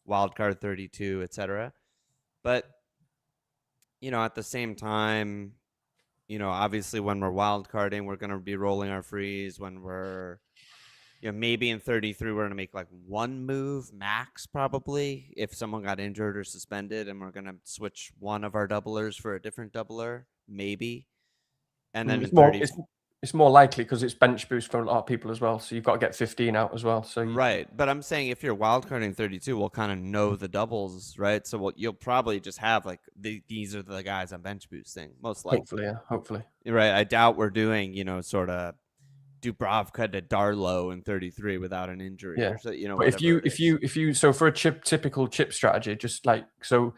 wildcard 32, etc. But at the same time, obviously when we're wildcarding, we're gonna be rolling our freeze. When we're maybe in 33, we're gonna make like 1 move max, probably, if someone got injured or suspended, and we're gonna switch one of our doublers for a different doubler, maybe. And then it's more likely because it's bench boost for a lot of people as well. So you've got to get 15 out as well. So right. But I'm saying if you're wildcarding 32, we'll kind of know the doubles, right? So you'll probably just have like these are the guys I'm bench boosting, most likely. Hopefully. Right. I doubt we're doing, sort of Dubravka to Darlow in 33 without an injury. Yeah. Or so, but if you so for a typical chip strategy, just like so.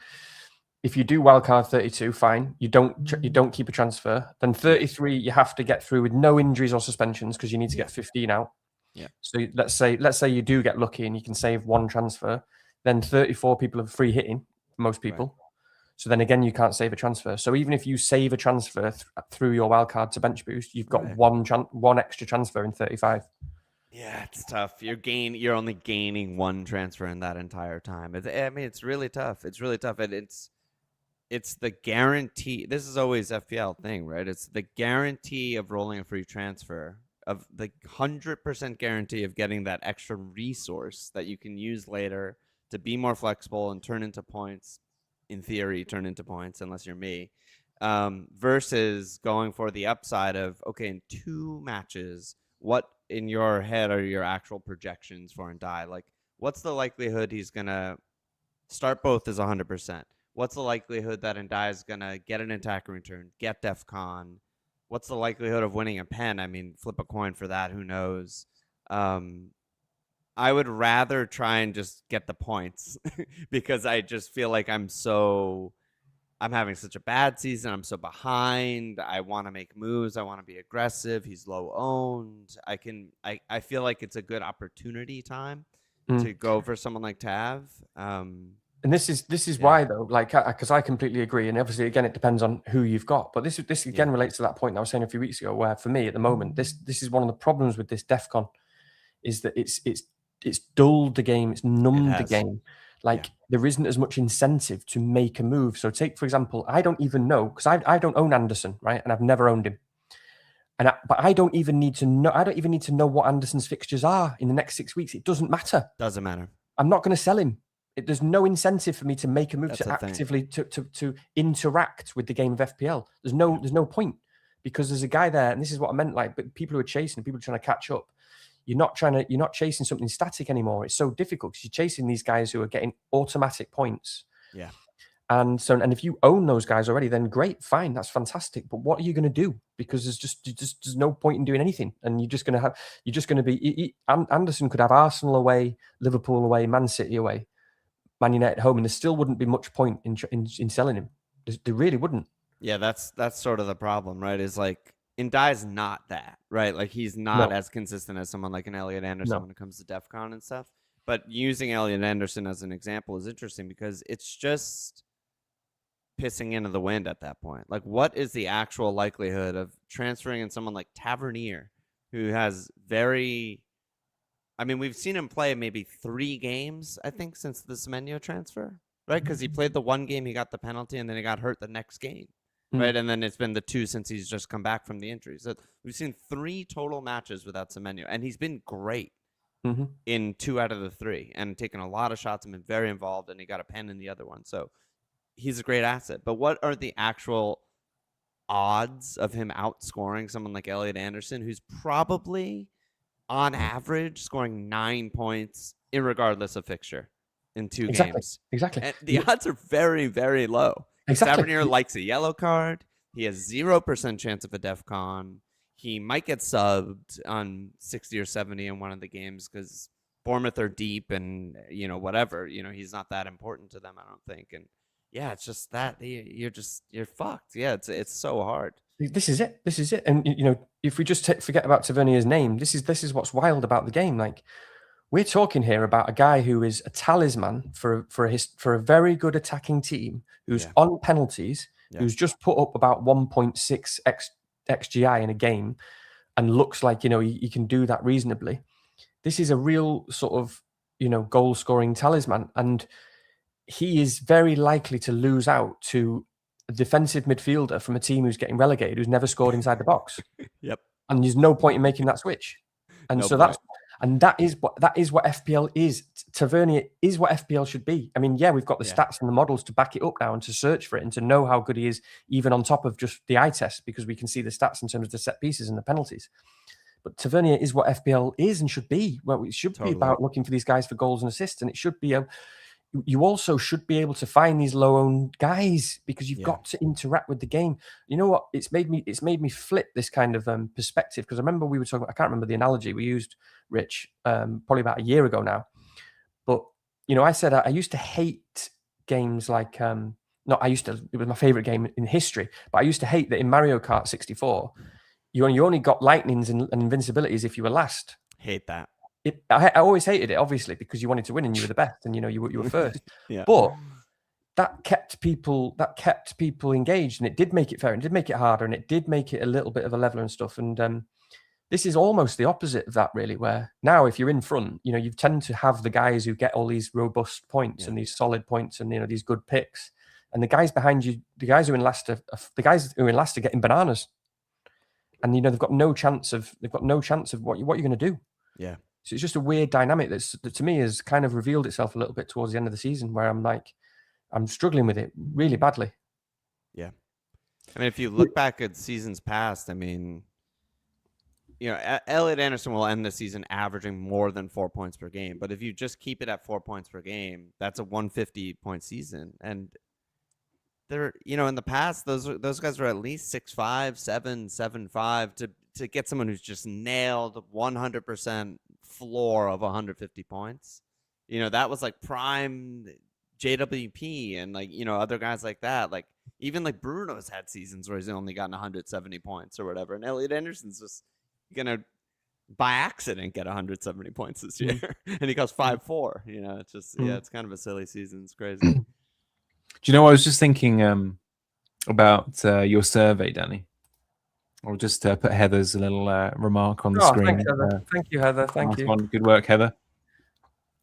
If you do wildcard 32, fine. You don't keep a transfer. Then 33, you have to get through with no injuries or suspensions, because you need to get 15 out. Yeah. So let's say you do get lucky and you can save 1 transfer. Then 34 people are free hitting, most people. Right. So then again, you can't save a transfer. So even if you save a transfer through your wildcard to bench boost, you've got one extra transfer in 35. Yeah, it's tough. You're only gaining 1 transfer in that entire time. It's really tough. It's really tough, and it's the guarantee. This is always FPL thing, right? It's the guarantee of rolling a free transfer, of the 100% guarantee of getting that extra resource that you can use later to be more flexible and turn into points. In theory, turn into points, unless you're me. Versus going for the upside of, okay, in 2 matches, what in your head are your actual projections for Ndai? Like, what's the likelihood he's gonna start both as 100%? What's the likelihood that Ndai is going to get an attack return, get DEFCON? What's the likelihood of winning a pen? I mean, flip a coin for that. Who knows? I would rather try and just get the points because I just feel like I'm having such a bad season. I'm so behind. I want to make moves. I want to be aggressive. He's low owned. I feel like it's a good opportunity time to go for someone like Tav. And this is why, though, like, because I completely agree. And obviously, again, it depends on who you've got. But this again relates to that point I was saying a few weeks ago, where for me at the moment, this is one of the problems with this DEFCON, is that it's dulled the game, it's numbed the game. Like, there isn't as much incentive to make a move. So take, for example, I don't even know, because I don't own Anderson, right? And I've never owned him. But I don't even need to know. I don't even need to know what Anderson's fixtures are in the next 6 weeks. It doesn't matter. Doesn't matter. I'm not going to sell him. There's no incentive for me to make a move to actively to interact with the game of FPL. There's no point, because there's a guy there, and this is what I meant. Like, but people who are chasing, people trying to catch up. you're not chasing something static anymore. It's so difficult because you're chasing these guys who are getting automatic points. Yeah. And if you own those guys already, then great, fine, that's fantastic. But what are you going to do? Because there's no point in doing anything, and you're just going to be. Anderson could have Arsenal away, Liverpool away, Man City away, Man United home, and there still wouldn't be much point in selling him. There really wouldn't. Yeah, that's sort of the problem, right? Is like Ndye's not that, right? Like he's not as consistent as someone like an Elliot Anderson when it comes to DEFCON and stuff. But using Elliot Anderson as an example is interesting because it's just pissing into the wind at that point. Like, what is the actual likelihood of transferring in someone like Tavernier, who has we've seen him play maybe 3 games, I think, since the Semenyo transfer, right? Because he played the 1 game, he got the penalty, and then he got hurt the next game, right? And then it's been the 2 since he's just come back from the injury. So we've seen 3 total matches without Semenyo, and he's been great in 2 out of the 3 and taken a lot of shots and been very involved, and he got a pen in the other one. So he's a great asset. But what are the actual odds of him outscoring someone like Elliot Anderson, who's probably on average scoring 9 points irregardless of fixture in 2 games? Exactly. And the odds are very, very low. Exactly. Tavernier likes a yellow card. He has 0% chance of a DEFCON. He might get subbed on 60 or 70 in one of the games because Bournemouth are deep and, whatever. He's not that important to them, I don't think. And yeah, it's just that you're fucked. Yeah, it's so hard. This is it. And if we just forget about Tavernier's name, this is what's wild about the game. Like, we're talking here about a guy who is a talisman for a very good attacking team, who's on penalties, who's just put up about 1.6 xGI in a game, and looks like he can do that reasonably. This is a real sort of goal scoring talisman, and he is very likely to lose out to a defensive midfielder from a team who's getting relegated, who's never scored inside the box. Yep. And there's no point in making that switch. And that is what FPL is. Tavernier is what FPL should be. I mean, we've got the stats and the models to back it up now and to search for it and to know how good he is, even on top of just the eye test, because we can see the stats in terms of the set pieces and the penalties. But Tavernier is what FPL is and should be. Well, it should be about looking for these guys for goals and assists, and it should be you also should be able to find these low-owned guys because you've got to interact with the game. You know what? It's made me flip this kind of perspective, because I remember we were talking about, I can't remember the analogy we used, Rich, probably about a year ago now. But, I said I used to hate games like, it was my favorite game in history, but I used to hate that in Mario Kart 64, you only got lightnings and invincibilities if you were last. Hate that. I always hated it, obviously, because you wanted to win and you were the best, and you were first. But that kept people engaged, and it did make it fair, and it did make it harder, and it did make it a little bit of a leveler and stuff. And this is almost the opposite of that, really. Where now, if you're in front, you tend to have the guys who get all these robust points and these solid points, and these good picks, and the guys behind you, the guys who are in last are getting bananas, and they've got no chance of what you're going to do. Yeah. So it's just a weird dynamic that to me has kind of revealed itself a little bit towards the end of the season, where I'm struggling with it really badly. Yeah. I mean, if you look back at seasons past, I mean, Elliot Anderson will end the season averaging more than 4 points per game. But if you just keep it at 4 points per game, that's a 150-point season. And they're, in the past, those guys were at least 6'5", 7, 7'5", to get someone who's just nailed 100% floor of 150 points. That was like prime JWP and other guys like that. Like even like Bruno's had seasons where he's only gotten 170 points or whatever. And Elliot Anderson's just gonna by accident get 170 points this year. And he goes 5'4". It's just it's kind of a silly season. It's crazy. Do you know, I was just thinking about your survey, Danny. I'll just put Heather's little remark on the screen. Thank you, Heather. Thank you. Good work, Heather.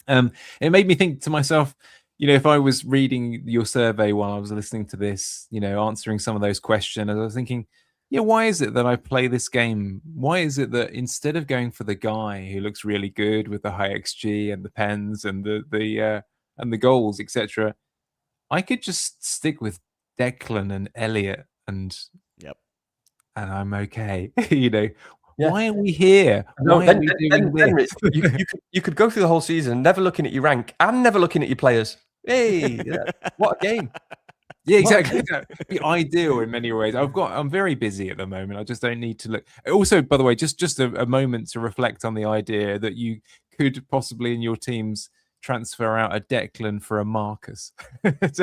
It made me think to myself, if I was reading your survey while I was listening to this, answering some of those questions, I was thinking, why is it that I play this game? Why is it that instead of going for the guy who looks really good with the high XG and the pens and the goals, etc., I could just stick with Declan and Elliot and I'm okay. Why are we here? No, Why are we doing this? You could go through the whole season never looking at your rank and never looking at your players. Hey, what a game! Yeah, exactly. It'd be ideal in many ways. I'm very busy at the moment. I just don't need to look. Also, by the way, just a moment to reflect on the idea that you could possibly in your teams transfer out a Declan for a Marcus. It's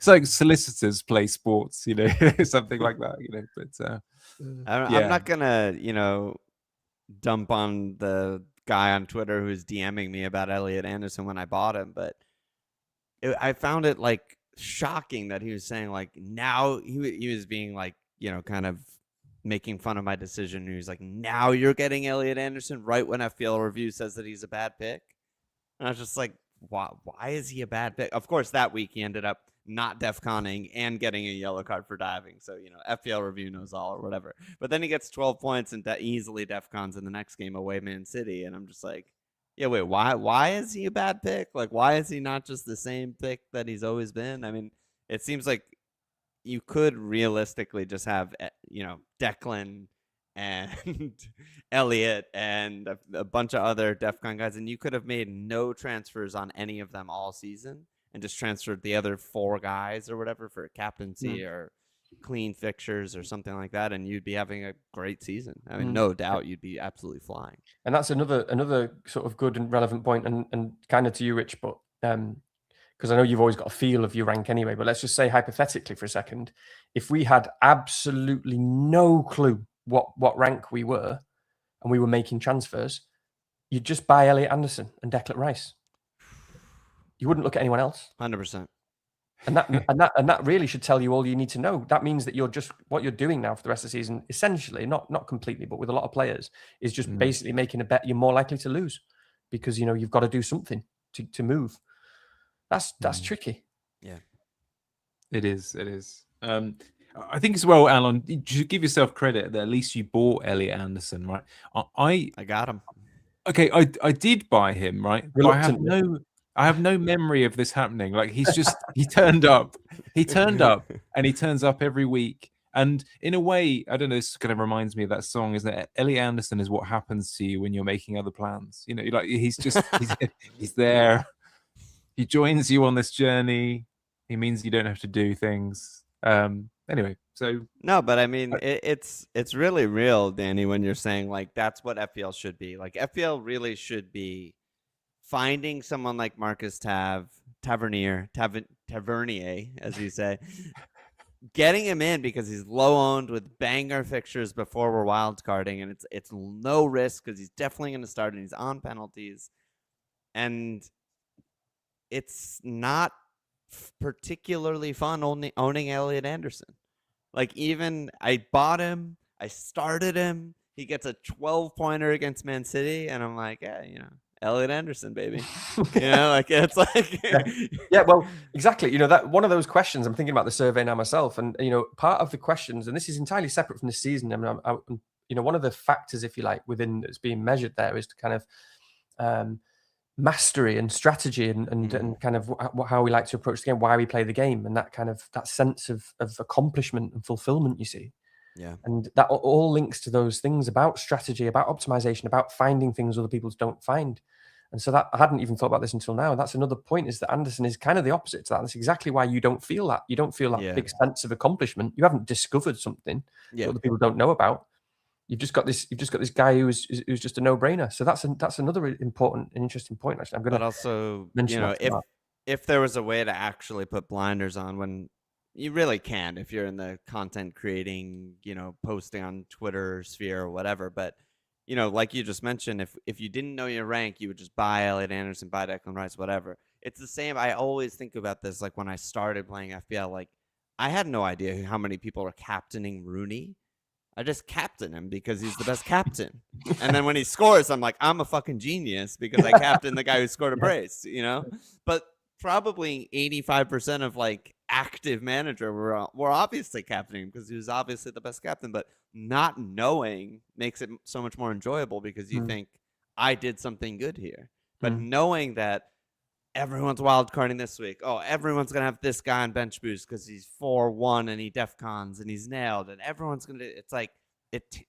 like solicitors play sports, something like that, But I'm not gonna, dump on the guy on Twitter who's DMing me about Elliot Anderson when I bought him, but I found it like shocking that he was saying like now he was being like, kind of making fun of my decision. He was like, now you're getting Elliot Anderson right when FPL Review says that he's a bad pick. And I was just like, why is he a bad pick? Of course, that week he ended up not defconning and getting a yellow card for diving. So, FPL Review knows all or whatever. But then he gets 12 points and easily defcons in the next game away Man City. And I'm just like, yeah, wait, why is he a bad pick? Like, why is he not just the same pick that he's always been? I mean, it seems like you could realistically just have, Declan and Elliot and a bunch of other DEFCON guys, and you could have made no transfers on any of them all season and just transferred the other 4 guys or whatever for captaincy or clean fixtures or something like that, and you'd be having a great season. I mean, no doubt you'd be absolutely flying. And that's another sort of good and relevant point, and kind of to you, Rich, but because I know you've always got a feel of your rank anyway, but let's just say hypothetically for a second, if we had absolutely no clue what rank we were and we were making transfers, you'd just buy Elliot Anderson and Declan Rice. You wouldn't look at anyone else. 100%. And that really should tell you all you need to know. That means that you're just what you're doing now for the rest of the season, essentially, not completely, but with a lot of players, is just basically making a bet you're more likely to lose because you've got to do something to move. That's tricky. Yeah, it is. I think as well, Alon, you should give yourself credit that at least you bought Elliot Anderson, right? I got him. Okay, I did buy him, right? But I have no memory of this happening. Like he turned up and he turns up every week. And in a way, I don't know, this kind of reminds me of that song, is that Elliot Anderson is what happens to you when you're making other plans. Like he's there. He joins you on this journey. He means you don't have to do things. Anyway, so no, but I mean, it's really real, Danny, when you're saying like that's what FPL should be. Like FPL really should be finding someone like Marcus Tavernier, as you say, getting him in because he's low owned with banger fixtures before we're wild carding, and it's no risk because he's definitely going to start and he's on penalties, and it's not particularly fun owning Elliot Anderson. Like even I bought him, I started him, he gets a 12-pointer against Man City, and I'm like, yeah, Elliot Anderson, baby. Like it's like yeah, well, exactly. That one of those questions. I'm thinking about the survey now myself, and part of the questions, and this is entirely separate from this season. I mean, one of the factors, if you like, within that's being measured there is to kind of mastery and strategy and kind of how we like to approach the game, why we play the game, and that sense of accomplishment and fulfillment. You see. Yeah. And that all links to those things about strategy, about optimization, about finding things other people don't find. And so that I hadn't even thought about this until now. And that's another point, is that Anderson is kind of the opposite to that. That's exactly why you don't feel that. You don't feel that big sense of accomplishment. You haven't discovered something that other people don't know about. You've just got this guy who's just a no-brainer. So that's another important and interesting point, actually. I'm going to also mention if there was a way to actually put blinders on, when you really can, if you're in the content creating, posting on Twitter sphere or whatever. But, like you just mentioned, if you didn't know your rank, you would just buy Elliot Anderson, buy Declan Rice, whatever. It's the same. I always think about this, like when I started playing FPL, like I had no idea how many people are captaining Rooney. I just captain him because he's the best captain. And then when he scores, I'm like, I'm a fucking genius because I captain the guy who scored a brace, But probably 85% of like active manager were obviously captaining because he was obviously the best captain, but not knowing makes it so much more enjoyable because you think I did something good here. But knowing that everyone's wild carding this week, everyone's gonna have this guy on bench boost because he's 4-1 and he defcons and he's nailed, and everyone's gonna, it's like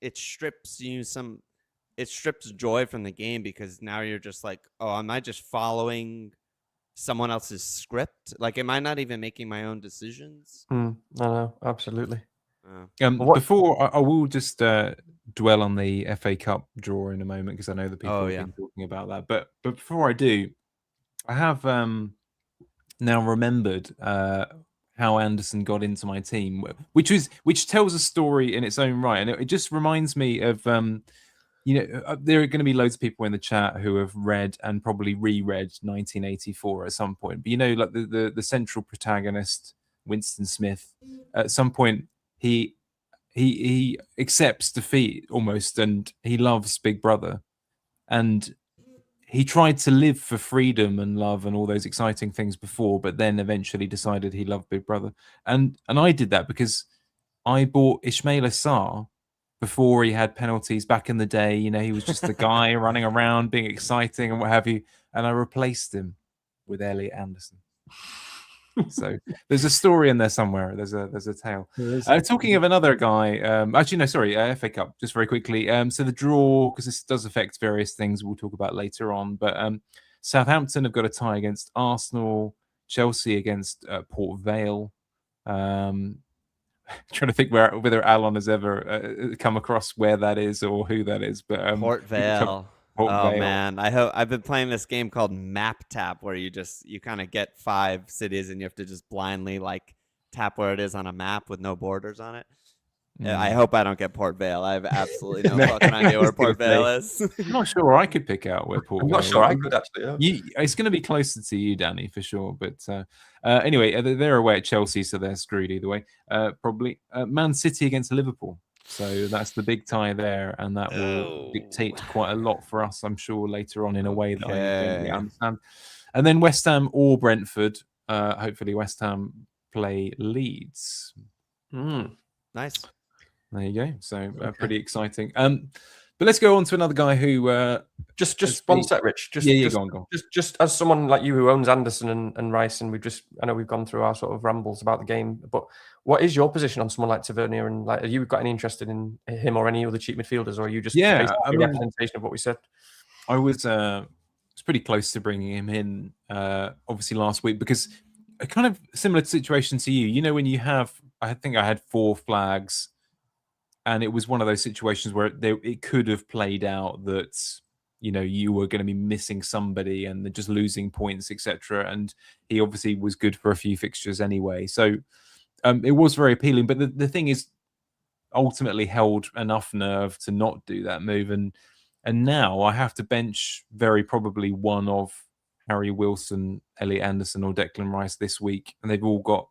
it strips joy from the game, because now you're just like, oh, am I just following someone else's script? Like, am I not even making my own decisions? No, absolutely. Before I will just dwell on the FA Cup draw in a moment, because I know that people have been talking about that. But before I do, I have now remembered how Anderson got into my team, which tells a story in its own right, and it just reminds me of there are going to be loads of people in the chat who have read and probably reread 1984 at some point. But like the central protagonist, Winston Smith, at some point he accepts defeat almost, and he loves Big Brother, and he tried to live for freedom and love and all those exciting things before, but then eventually decided he loved Big Brother. And I did that because I bought Ismail Assar before he had penalties back in the day. He was just a guy running around being exciting and what have you. And I replaced him with Elliot Anderson. So there's a story in there somewhere. There's a tale. Talking of another guy, FA Cup, just very quickly. So the draw, because this does affect various things we'll talk about later on. But Southampton have got a tie against Arsenal, Chelsea against Port Vale. Trying to think whether Alon has ever come across where that is or who that is. But Port Vale. Vale. Man, I've been playing this game called Map Tap, where you kind of get 5 cities and you have to just blindly tap where it is on a map with no borders on it. I hope I don't get Port Vale. I have absolutely no fucking idea where Port Vale is. I'm not sure I could pick out where Port Vale is. I'm not sure I could actually. It's going to be closer to you, Danny, for sure. But anyway, they're away at Chelsea, so they're screwed either way. Probably Man City against Liverpool. So that's the big tie there, and that will dictate quite a lot for us, I'm sure, later on in a way that I don't really understand. And then West Ham or Brentford. Hopefully West Ham play Leeds. Nice. There you go. So pretty exciting. But let's go on to another guy who just one sec, Rich. Go on. Just as someone like you who owns Anderson and Rice, and I know we've gone through our sort of rambles about the game, but what is your position on someone like Tavernier? And have you got any interest in him or any other cheap midfielders, or are you just a representation of what we said? I was pretty close to bringing him in, obviously last week, because a kind of similar situation to you. When you have, I think I had 4 flags. And it was one of those situations where it could have played out that, you were going to be missing somebody and just losing points, etc. And he obviously was good for a few fixtures anyway. So it was very appealing. But the thing is, ultimately held enough nerve to not do that move. And now I have to bench very probably one of Harry Wilson, Elliot Anderson or Declan Rice this week. And they've all got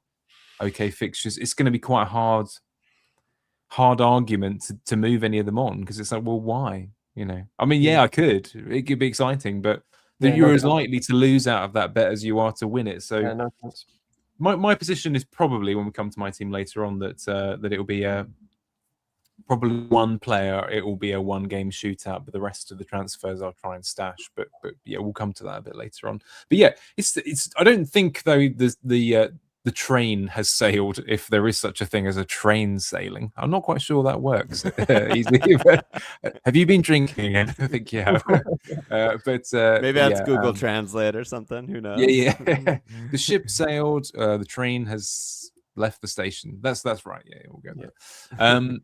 okay fixtures. It's going to be quite a hard argument to move any of them on, because it's like, well, why? I could. It could be exciting, but you're as likely to lose out of that bet as you are to win it. So my position is probably, when we come to my team later on, that it will be probably one player. It will be a 1-game shootout, but the rest of the transfers I'll try and stash. But yeah, we'll come to that a bit later on. But yeah, it's. I don't think though the train has sailed, if there is such a thing as a train sailing. I'm not quite sure that works easily. But have you been drinking? I don't think you have. Maybe that's Google Translate or something. Who knows? Yeah. The ship sailed. The train has left the station. That's right. Yeah, we'll go there.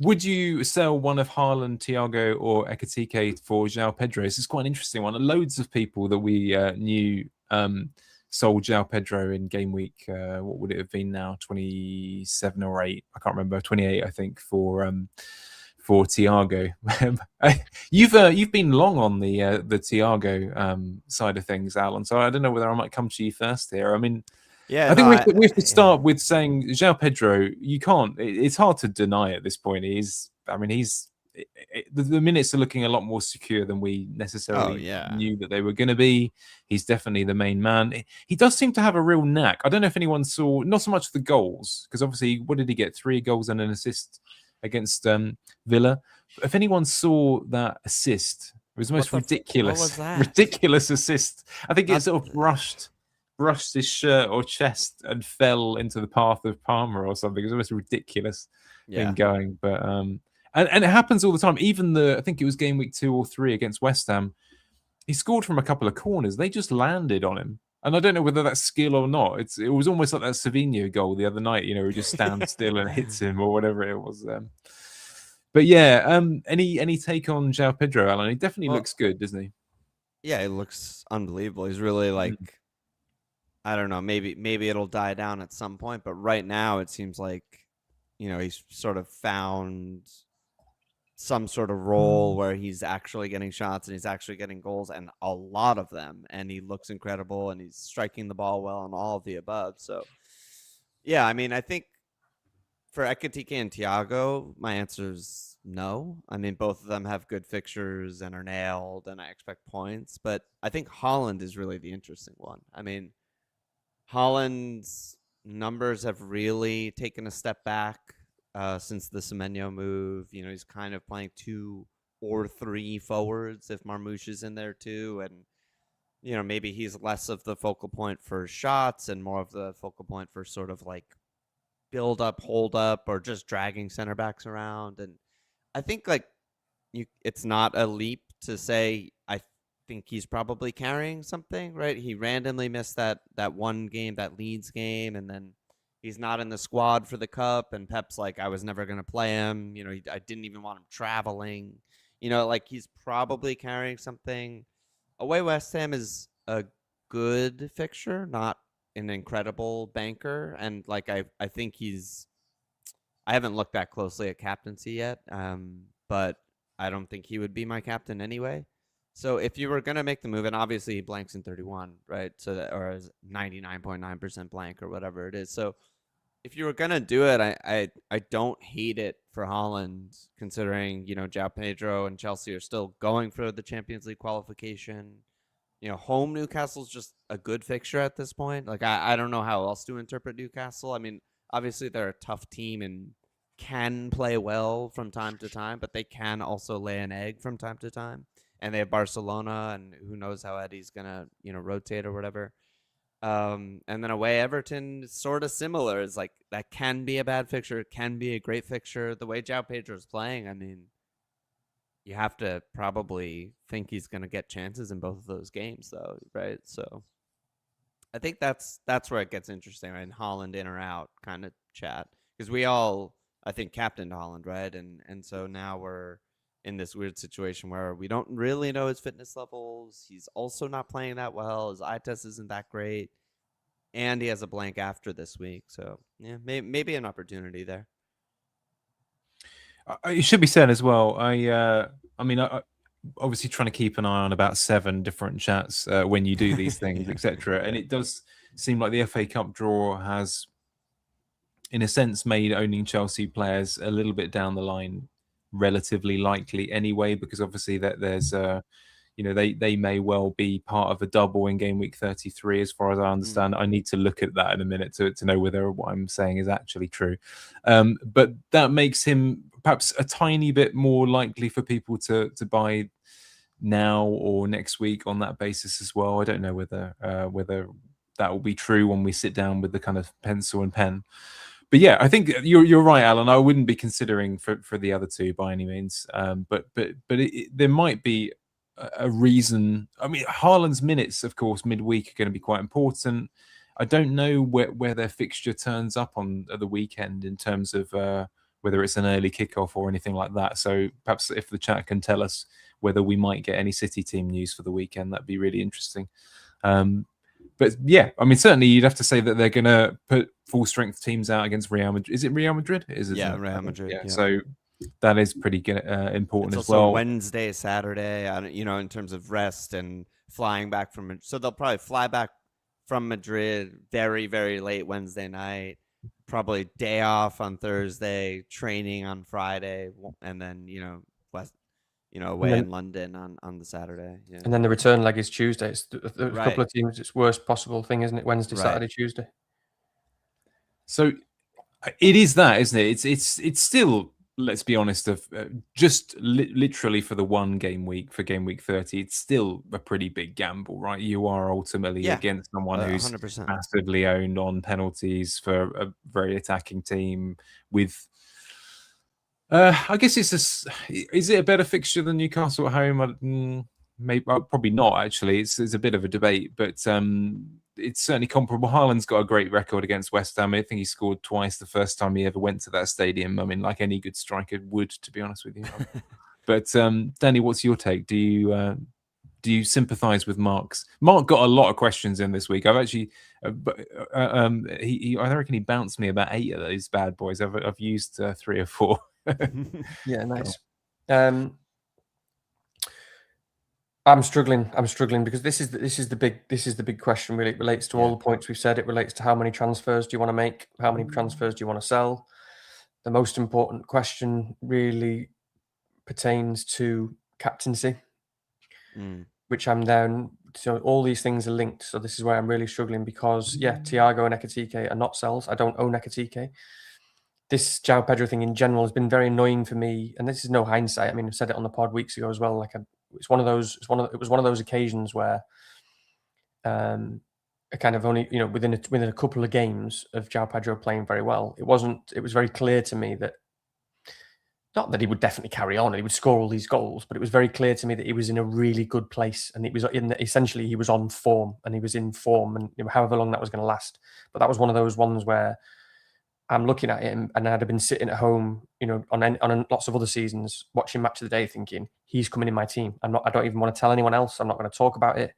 Would you sell one of Haaland, Thiago, or Ekitike for Joao Pedro? This is quite an interesting one. Loads of people that we knew sold Joao Pedro in game week. What would it have been now? 27 or 8? I can't remember. 28, I think, for Thiago. You've been long on the Thiago side of things, Alon. So I don't know whether I might come to you first here. I mean, I think we have to start with saying Joao Pedro. You can't. It's hard to deny at this point. The minutes are looking a lot more secure than we necessarily knew that they were going to be. He's definitely the main man. He does seem to have a real knack. I don't know if anyone saw, not so much the goals, because obviously, what did he get? 3 goals and an assist against Villa. If anyone saw that assist, it was the most ridiculous assist. I think it sort of brushed his shirt or chest and fell into the path of Palmer or something. It was the most ridiculous thing going. But And it happens all the time. Even I think it was game week 2 or 3 against West Ham. He scored from a couple of corners. They just landed on him. And I don't know whether that's skill or not. It was almost like that Savinho goal the other night, he just stands still and hits him or whatever it was. But yeah, any take on Joao Pedro, Alon? He definitely looks good, doesn't he? Yeah, he looks unbelievable. He's really like, I don't know, maybe it'll die down at some point, but right now it seems like, he's sort of found some sort of role where he's actually getting shots and he's actually getting goals, and a lot of them, and he looks incredible and he's striking the ball well and all of the above. So yeah, I mean, I think for Ekitike and Thiago, my answer is no. I mean, both of them have good fixtures and are nailed, and I expect points, but I think Haaland is really the interesting one. I mean, Haaland's numbers have really taken a step back since the Semenyo move. He's kind of playing 2 or 3 forwards if Marmoush is in there too. And, maybe he's less of the focal point for shots and more of the focal point for sort of like build up, hold up, or just dragging center backs around. And I think it's not a leap to say, I think he's probably carrying something, right? He randomly missed that one game, that Leeds game, and then he's not in the squad for the cup, and Pep's like, I was never going to play him. I didn't even want him traveling. He's probably carrying something. Away West Ham is a good fixture, not an incredible banker. And I think I haven't looked that closely at captaincy yet, but I don't think he would be my captain anyway. So if you were going to make the move, and obviously he blanks in 31, right? Or is 99.9% blank or whatever it is. So if you were going to do it, I don't hate it for Haaland, considering, Joao Pedro and Chelsea are still going for the Champions League qualification. Home Newcastle's just a good fixture at this point. I don't know how else to interpret Newcastle. I mean, obviously they're a tough team and can play well from time to time, but they can also lay an egg from time to time. And they have Barcelona, and who knows how Eddie's gonna, rotate or whatever. And then away Everton is sort of similar. It's like that can be a bad fixture, it can be a great fixture. The way Joao Pedro is playing, I mean, you have to probably think he's gonna get chances in both of those games, though, right? So I think that's where it gets interesting, right? And Haaland in or out kind of chat, because we all, I think, captained Haaland, right? And so now we're in this weird situation where we don't really know his fitness levels. He's also not playing that well. His eye test isn't that great. And he has a blank after this week. So, yeah, maybe an opportunity there. It should be said as well. I mean, obviously trying to keep an eye on about 7 different chats when you do these things, etc. And it does seem like the FA Cup draw has, in a sense, made owning Chelsea players a little bit down the line relatively likely anyway, because obviously that there's they may well be part of a double in game week 33 as far as I understand. I need to look at that in a minute to know whether what I'm saying is actually true, but that makes him perhaps a tiny bit more likely for people to buy now or next week on that basis as well. I don't know whether that will be true when we sit down with the kind of pencil and pen. But yeah, I think you're right, Alon. I wouldn't be considering for the other two by any means. But there might be a reason. I mean, Haaland's minutes, of course, midweek are going to be quite important. I don't know where their fixture turns up on the weekend in terms of whether it's an early kickoff or anything like that. So perhaps if the chat can tell us whether we might get any City team news for the weekend, that'd be really interesting. But yeah, I mean, certainly you'd have to say that they're going to put full strength teams out against Real Madrid. Is it Real Madrid? Yeah, Real Madrid. Yeah. So that is pretty important it's as well. Wednesday, Saturday, in terms of rest and flying back from. So they'll probably fly back from Madrid very, very late Wednesday night. Probably day off on Thursday, training on Friday, and then away in London on the Saturday. Yeah. And then the return leg is Tuesday. It's a couple of teams. It's worst possible thing, isn't it? Wednesday, Saturday, Tuesday. So it is that, isn't it? It's still, let's be honest, of just literally for the one game week, for game week 30, it's still a pretty big gamble, right? You are ultimately against someone who's 100%. massively owned on penalties for a very attacking team with I guess is it a better fixture than Newcastle at home? Maybe, probably not. Actually, it's a bit of a debate, but it's certainly comparable. Haaland's got a great record against West Ham. I think he scored twice the first time he ever went to that stadium. I mean, like any good striker would, to be honest with you. But Danny, what's your take? Do you sympathise with Mark's? Mark got a lot of questions in this week. I've actually, I reckon he bounced me about 8 of those bad boys. I've used 3 or 4. Yeah, nice. I'm struggling because this is the big question. Really, it relates to all the points we've said. It relates to how many transfers do you want to make, how many transfers do you want to sell. The most important question really pertains to captaincy, which I'm down. So all these things are linked. So this is where I'm really struggling because Thiago and Ekitike are not sells. I don't own Ekitike. This Joao Pedro thing in general has been very annoying for me, and this is no hindsight. I mean, I said it on the pod weeks ago as well. Like, it was one of those occasions where, I kind of only, within a couple of games of Joao Pedro playing very well, it was very clear to me that, not that he would definitely carry on and he would score all these goals, but it was very clear to me that he was in a really good place, and it was essentially he was on form, and he was in form, and however long that was going to last. But that was one of those ones where I'm looking at him, and I'd have been sitting at home, on lots of other seasons, watching Match of the Day, thinking he's coming in my team. I don't even want to tell anyone else. I'm not going to talk about it.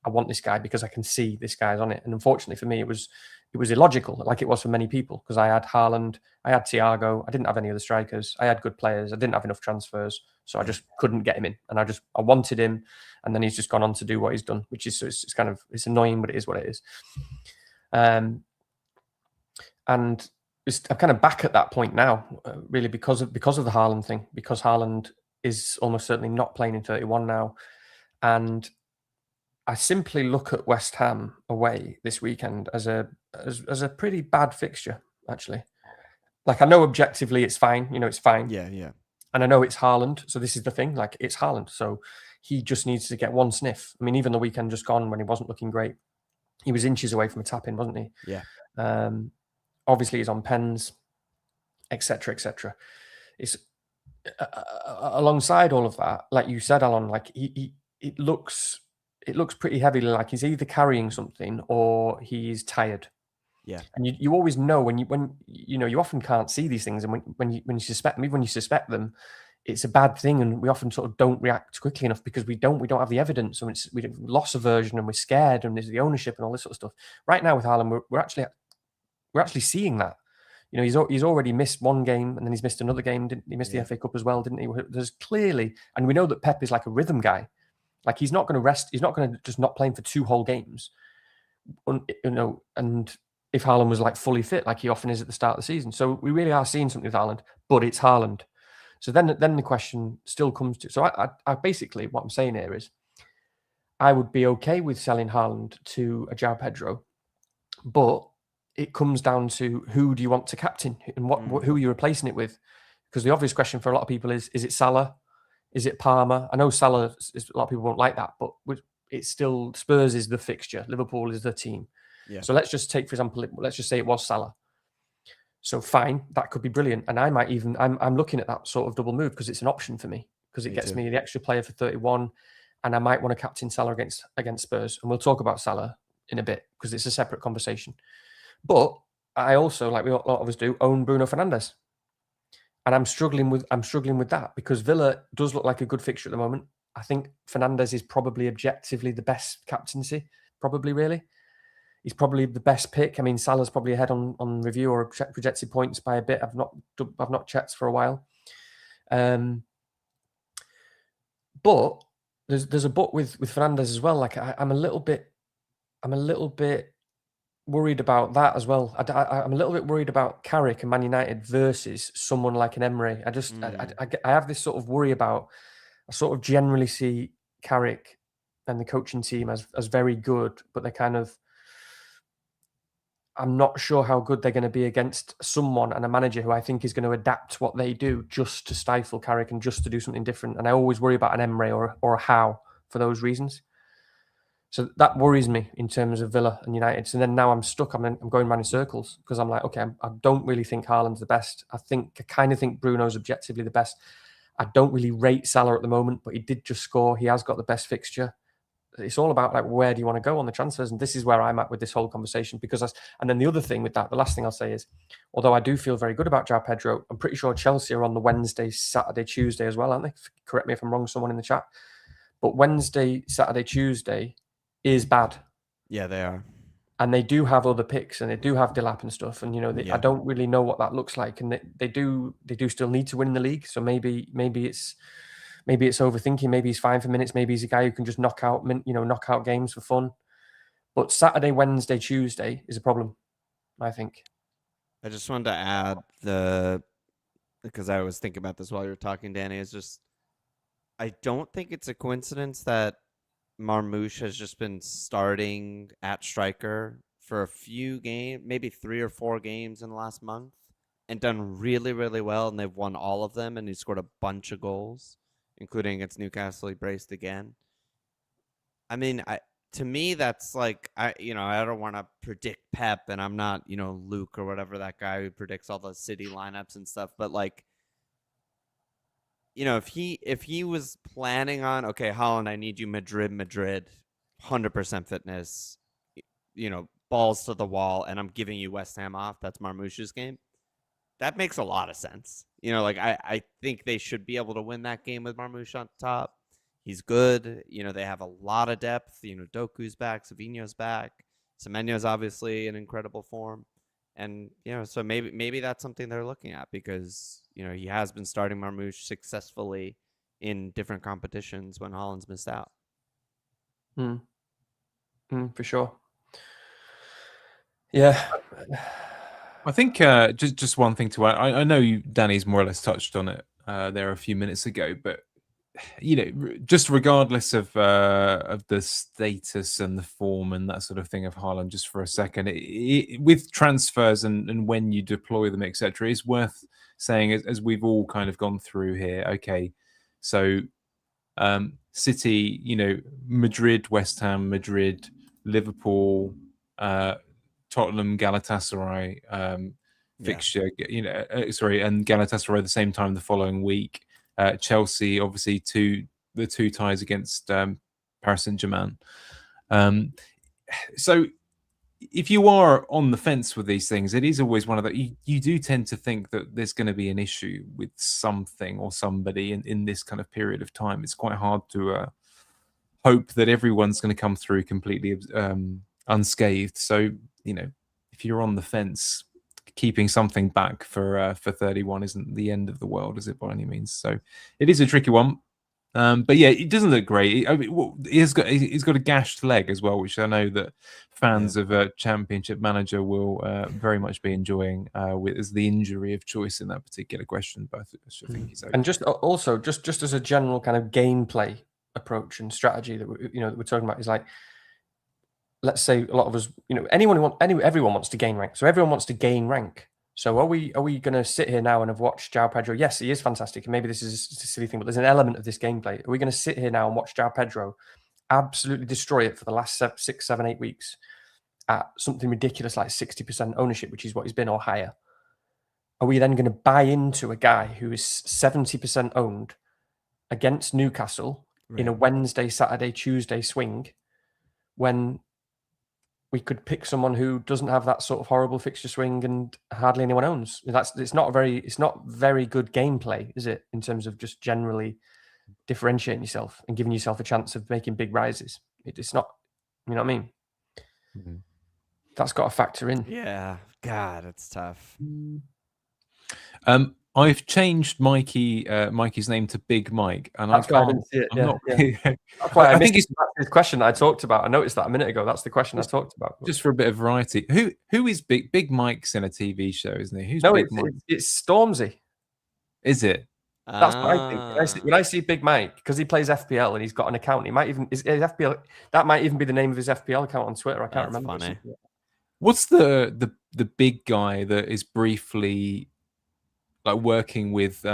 I want this guy because I can see this guy's on it. And unfortunately for me, it was illogical, like it was for many people, because I had Haaland, I had Thiago, I didn't have any other strikers, I had good players, I didn't have enough transfers, so I just couldn't get him in, and I wanted him, and then he's just gone on to do what he's done, which is it's annoying, but it is what it is. And I'm kind of back at that point now, really, because of the Haaland thing, because Haaland is almost certainly not playing in 31 now, and I simply look at West Ham away this weekend as a pretty bad fixture, actually. Like, I know objectively it's fine, it's fine. Yeah. And I know it's Haaland, so this is the thing, like, it's Haaland, so he just needs to get one sniff. I mean, even the weekend just gone when he wasn't looking great, he was inches away from a tap-in, wasn't he? Yeah. Obviously, he's on pens, etc., etc. It's alongside all of that, like you said, Alon, like it looks pretty heavy, like he's either carrying something or he's tired. Yeah. And you always know when you often can't see these things, and when you suspect them, even when you suspect them, it's a bad thing, and we often sort of don't react quickly enough because we don't have the evidence, and we have loss aversion, and we're scared, and there's the ownership and all this sort of stuff. Right now with Haaland, we're actually seeing that. He's already missed one game, and then he's missed another game. He missed the FA Cup as well, didn't he? There's clearly, and we know that Pep is like a rhythm guy. Like, he's not going to rest. He's not going to just not playing for 2 whole games. And if Haaland was like fully fit, like he often is at the start of the season, so we really are seeing something with Haaland. But it's Haaland. So then the question still comes to. So I basically, what I'm saying here is, I would be okay with selling Haaland to a Joao Pedro, but it comes down to who do you want to captain and who are you replacing it with? Because the obvious question for a lot of people is it Salah? Is it Palmer? I know Salah, a lot of people won't like that, but it's still, Spurs is the fixture. Liverpool is the team. Yeah. So let's just take, for example, let's just say it was Salah. So fine, that could be brilliant. And I might even, I'm looking at that sort of double move because it's an option for me, because it gets me the extra player for 31. And I might want to captain Salah against Spurs. And we'll talk about Salah in a bit because it's a separate conversation. But I also, like a lot of us do, own Bruno Fernandes. And I'm struggling with that because Villa does look like a good fixture at the moment. I think Fernandes is probably objectively the best captaincy, probably really. He's probably the best pick. I mean, Salah's probably ahead on review or projected points by a bit. I've not checked for a while. But there's a but with Fernandes as well. Like, I'm a little bit worried about that as well. I'm a little bit worried about Carrick and Man United versus someone like an Emery. I have this sort of worry about. I sort of generally see Carrick and the coaching team as very good, but they're kind of. I'm not sure how good they're going to be against someone and a manager who I think is going to adapt what they do just to stifle Carrick and just to do something different. And I always worry about an Emery or a Howe for those reasons. So that worries me in terms of Villa and United. So then now I'm stuck. I'm going around in circles because I'm like, okay, I don't really think Haaland's the best. I kind of think Bruno's objectively the best. I don't really rate Salah at the moment, but he did just score. He has got the best fixture. It's all about like, where do you want to go on the transfers? And this is where I'm at with this whole conversation. And then the other thing with that, the last thing I'll say is, although I do feel very good about Joao Pedro, I'm pretty sure Chelsea are on the Wednesday, Saturday, Tuesday as well, aren't they? Correct me if I'm wrong, someone in the chat. But Wednesday, Saturday, Tuesday is bad. Yeah, they are. And they do have other picks, and they do have Delap and stuff. And I don't really know what that looks like. And they do still need to win in the league. So maybe it's overthinking. Maybe he's fine for minutes. Maybe he's a guy who can just knock out games for fun. But Saturday, Wednesday, Tuesday is a problem, I think. I just wanted to add because I was thinking about this while you were talking, Danny. Is just I don't think it's a coincidence that Marmoush has just been starting at striker for a few games, maybe 3 or 4 games in the last month, and done really, really well. And they've won all of them, and he scored a bunch of goals, including against Newcastle. He braced again. I mean, to me, that's like, I don't want to predict Pep, and I'm not, Luke or whatever, that guy who predicts all the City lineups and stuff. But like, if he was planning on, okay, Haaland, I need you Madrid, 100% fitness, balls to the wall, and I'm giving you West Ham off, that's Marmoush's game. That makes a lot of sense. I think they should be able to win that game with Marmoush on top. He's good. They have a lot of depth. Doku's back, Savinho's back. Semenyo's obviously in incredible form. And, so maybe that's something they're looking at because, he has been starting Marmoush successfully in different competitions when Haaland's missed out. For sure. Yeah. I think just one thing to add. I know Danny's more or less touched on it there a few minutes ago, but just regardless of the status and the form and that sort of thing of Haaland, just for a second, with transfers and when you deploy them, etc., it's worth saying, as we've all kind of gone through here. Okay, so City, Madrid, West Ham, Madrid, Liverpool, Tottenham, Galatasaray fixture, and Galatasaray at the same time the following week. Chelsea, obviously, the two ties against Paris Saint-Germain. So if you are on the fence with these things, it is always one of the... You do tend to think that there's going to be an issue with something or somebody in this kind of period of time. It's quite hard to hope that everyone's going to come through completely unscathed. So, if you're on the fence, keeping something back for 31 isn't the end of the world, is it, by any means? So it is a tricky one. But yeah, it doesn't look great. He's got a gashed leg as well, which I know that fans of Championship Manager will very much be enjoying as the injury of choice in that particular question. But I think he's okay. And just as a general kind of gameplay approach and strategy that we're talking about is like, let's say a lot of us, everyone wants to gain rank. So everyone wants to gain rank. So are we going to sit here now and have watched Joao Pedro? Yes, he is fantastic. And maybe this is a silly thing, but there's an element of this gameplay. Are we going to sit here now and watch Joao Pedro absolutely destroy it for the last 6, 7, 8 weeks at something ridiculous like 60% ownership, which is what he's been, or higher? Are we then going to buy into a guy who is 70% owned against Newcastle in a Wednesday, Saturday, Tuesday swing when we could pick someone who doesn't have that sort of horrible fixture swing and hardly anyone owns? It's not very good gameplay, is it, in terms of just generally differentiating yourself and giving yourself a chance of making big rises? It's not, you know what I mean? Mm-hmm. That's got to factor in. Yeah, God, it's tough. I've changed Mikey's name to Big Mike, and that's why I didn't see it. That's why I think it's the question I talked about. I noticed that a minute ago. That's the question I talked about. Just for a bit of variety, who is Big Mike's in a TV show, isn't he? Who's Big Mike? It's Stormzy. Is it? That's what I think. When I see Big Mike, because he plays FPL and he's got an account, he might even his FPL. That might even be the name of his FPL account on Twitter. I can't remember. Funny. What's the big guy that is briefly like working with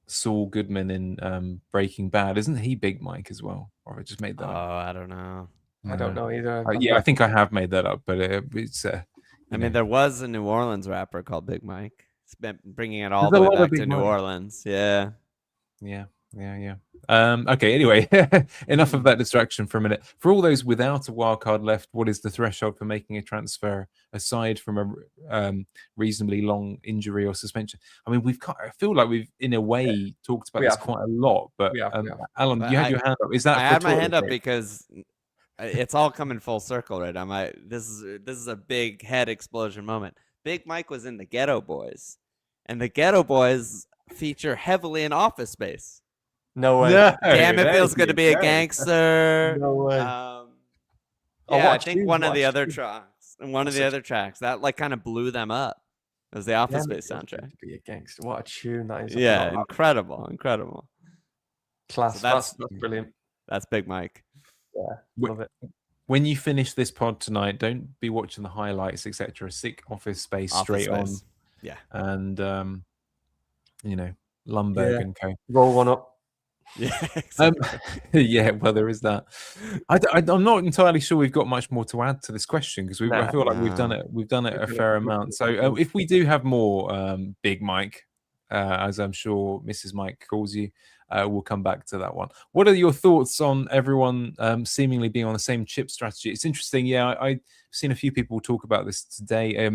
Saul Goodman in Breaking Bad? Isn't he Big Mike as well? Or I just made that up? I don't know. I don't know either. I think I have made that up, but it's. I mean, there was a New Orleans rapper called Big Mike. It's been bringing it all There's the a way lot of back to Big New Mike. Orleans. Yeah. Okay, anyway, enough of that distraction for a minute. For all those without a wildcard left, what is the threshold for making a transfer aside from a reasonably long injury or suspension? I mean, I feel like we've, in a way, talked about this quite a lot, but Alon, you had your hand up. Is that I had my hand up because it's all coming full circle right now. This is a big head explosion moment. Big Mike was in the Ghetto Boys, and the Ghetto Boys feature heavily in Office Space. No way. Damn, it feels good to be a gangster. No way. I think one of the other tracks that like kind of blew them up. It was the Office Space soundtrack. To be a gangster. What a tune that is. Yeah, incredible. Class. So that's brilliant. That's Big Mike. Yeah, love it. When you finish this pod tonight, don't be watching the highlights, etc. Stick Office Space straight on. Yeah. And Lumberg and co. Roll one up. Yeah, exactly. Well, there is that. I'm not entirely sure we've got much more to add to this question because I feel like we've done it a fair amount. So if we do have more Big Mike, as I'm sure Mrs. Mike calls you, we'll come back to that one. What are your thoughts on everyone seemingly being on the same chip strategy? It's interesting. Yeah, I've seen a few people talk about this today.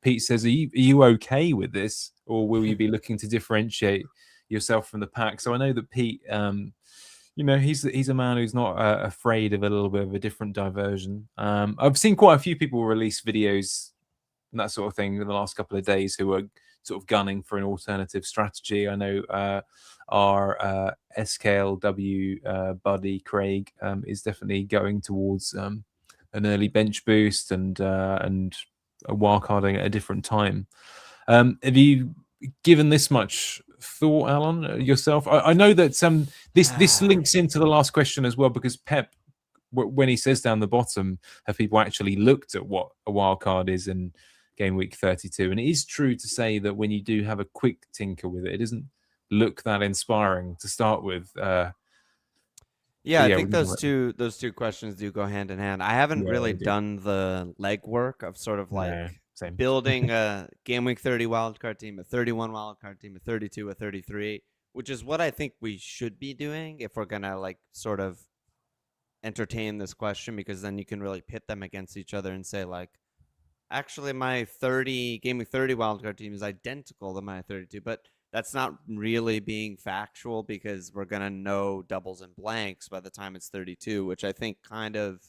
Pete says, are you okay with this, or will you be looking to differentiate yourself from the pack? So I know that Pete, he's a man who's not afraid of a little bit of a different diversion. I've seen quite a few people release videos and that sort of thing in the last couple of days who are sort of gunning for an alternative strategy. I know our SKLW buddy Craig is definitely going towards an early bench boost and a wildcarding at a different time. Have you given this much thought, Alon, yourself? I know that this links into the last question as well, because Pep, when he says down the bottom, have people actually looked at what a wild card is in game week 32? And it is true to say that when you do have a quick tinker with it, it doesn't look that inspiring to start with. I think those two questions do go hand in hand. I haven't really done the legwork of sort of like building a game week 30 wildcard team, a 31 wildcard team, a 32, a 33, which is what I think we should be doing if we're gonna like sort of entertain this question, because then you can really pit them against each other and say like, actually my game week 30 wildcard team is identical to my 32, but that's not really being factual because we're gonna know doubles and blanks by the time it's 32, which I think kind of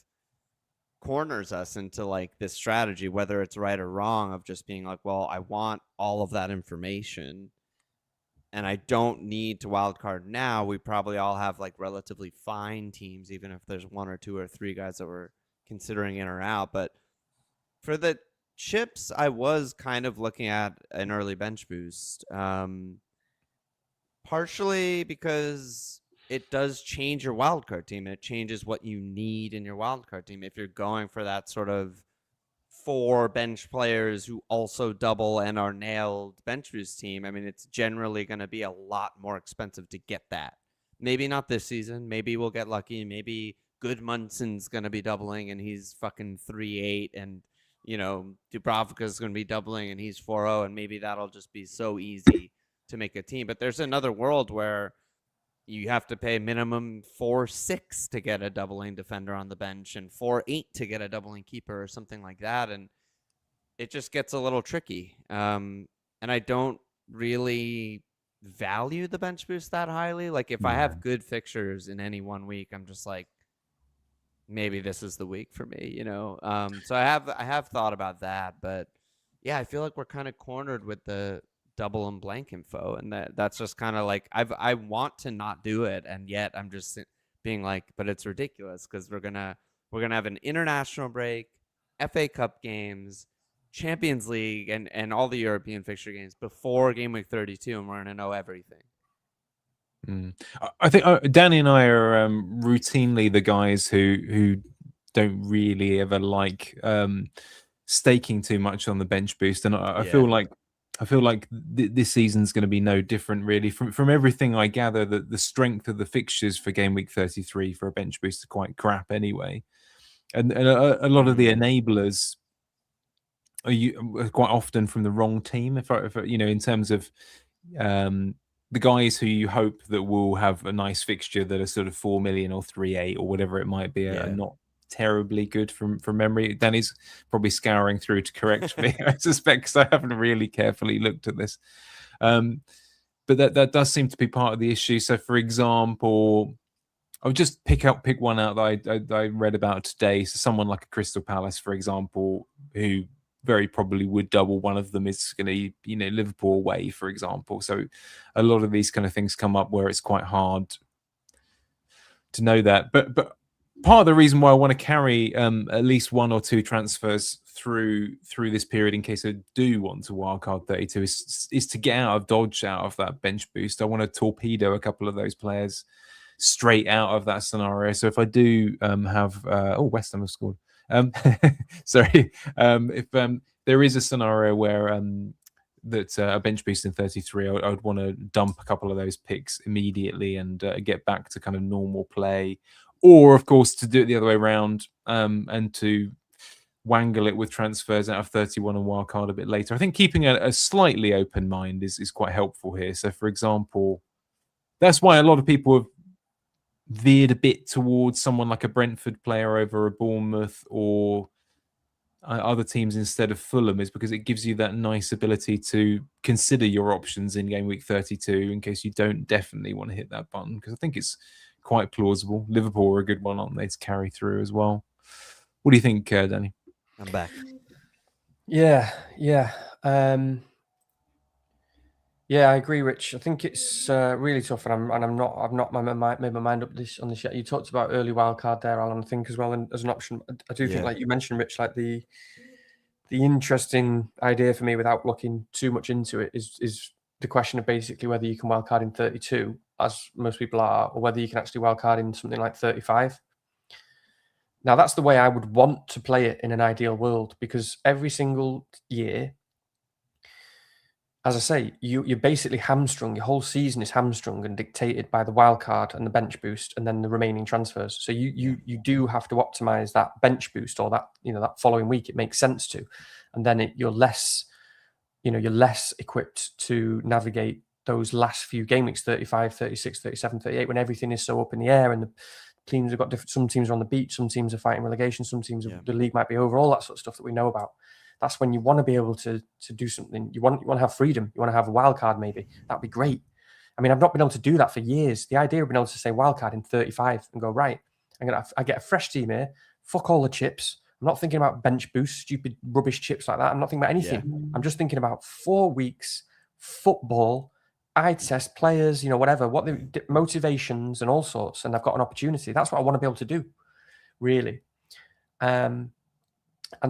corners us into like this strategy, whether it's right or wrong, of just being like, well, I want all of that information and I don't need to wildcard now. We probably all have like relatively fine teams, even if there's one or two or three guys that we're considering in or out. But for the chips, I was kind of looking at an early bench boost, partially because it does change your wildcard team. It changes what you need in your wildcard team. If you're going for that sort of 4 bench players who also double and are nailed bench boost team, I mean, it's generally going to be a lot more expensive to get that. Maybe not this season. Maybe we'll get lucky. Maybe Goodmunson's going to be doubling and he's fucking 3-8, and Dubravka's going to be doubling and he's 4-0, and maybe that'll just be so easy to make a team. But there's another world where you have to pay minimum 4-6 to get a doubling defender on the bench and 4-8 to get a doubling keeper or something like that. And it just gets a little tricky. And I don't really value the bench boost that highly. Like if I have good fixtures in any one week, I'm just like, maybe this is the week for me, So I have thought about that, but yeah, I feel like we're kind of cornered with the double and blank info, and that's just kind of like I want to not do it, and yet I'm just being like, but it's ridiculous because we're gonna have an international break, FA Cup games, Champions League, and all the European fixture games before game week 32, and we're gonna know everything. I think Danny and I are routinely the guys who don't really ever like staking too much on the bench boost, and I feel like this season's going to be no different, really. From everything I gather, that the strength of the fixtures for game week 33 for a bench boost are quite crap anyway. and a lot of the enablers are quite often from the wrong team. If in terms of the guys who you hope that will have a nice fixture that are sort of 4 million or 3.8 or whatever it might be are not terribly good from memory. Danny's probably scouring through to correct me, I suspect, because I haven't really carefully looked at this. But that does seem to be part of the issue. So, for example, I'll just pick one out that I read about today. So, someone like a Crystal Palace, for example, who very probably would double one of them is going to, Liverpool away, for example. So, a lot of these kind of things come up where it's quite hard to know that. But part of the reason why I want to carry at least one or two transfers through this period in case I do want to wildcard 32 is to get out of that bench boost. I want to torpedo a couple of those players straight out of that scenario. So if I do have West Ham have scored. Sorry, if there is a scenario where that a bench boost in 33, I would want to dump a couple of those picks immediately and get back to kind of normal play. Or, of course, to do it the other way around and to wangle it with transfers out of 31 and wildcard a bit later. I think keeping a slightly open mind is quite helpful here. So, for example, that's why a lot of people have veered a bit towards someone like a Brentford player over a Bournemouth or other teams instead of Fulham, is because it gives you that nice ability to consider your options in game week 32 in case you don't definitely want to hit that button, because I think it's quite plausible. Liverpool are a good one, aren't they, to carry through as well? What do you think, Danny? I'm back. Yeah. I agree, Rich. I think it's really tough, and I've not made my mind up on this yet. You talked about early wildcard there, Alon, I think, as well, and as an option. I do think, like you mentioned, Rich, like the interesting idea for me, without looking too much into it, is the question of basically whether you can wildcard in 32, as most people are, or whether you can actually wildcard in something like 35. Now, that's the way I would want to play it in an ideal world, because every single year, as I say, you're basically hamstrung. Your whole season is hamstrung and dictated by the wildcard and the bench boost and then the remaining transfers. So you do have to optimize that bench boost, or that that following week. It makes sense to, and then you're less equipped to navigate those last few game weeks, 35, 36, 37, 38, when everything is so up in the air and the teams have got different. Some teams are on the beach, some teams are fighting relegation, some teams the league might be over, all that sort of stuff that we know about. That's when you want to be able to do something. You want to have freedom. You want to have a wild card, maybe. That'd be great. I mean, I've not been able to do that for years. The idea of being able to say wild card in 35 and go, right, I get a fresh team here. Fuck all the chips. I'm not thinking about bench boost, stupid rubbish chips like that. I'm not thinking about anything. Yeah. I'm just thinking about 4 weeks, football, eye test players, whatever, what the motivations and all sorts. And I've got an opportunity. That's what I want to be able to do, really. And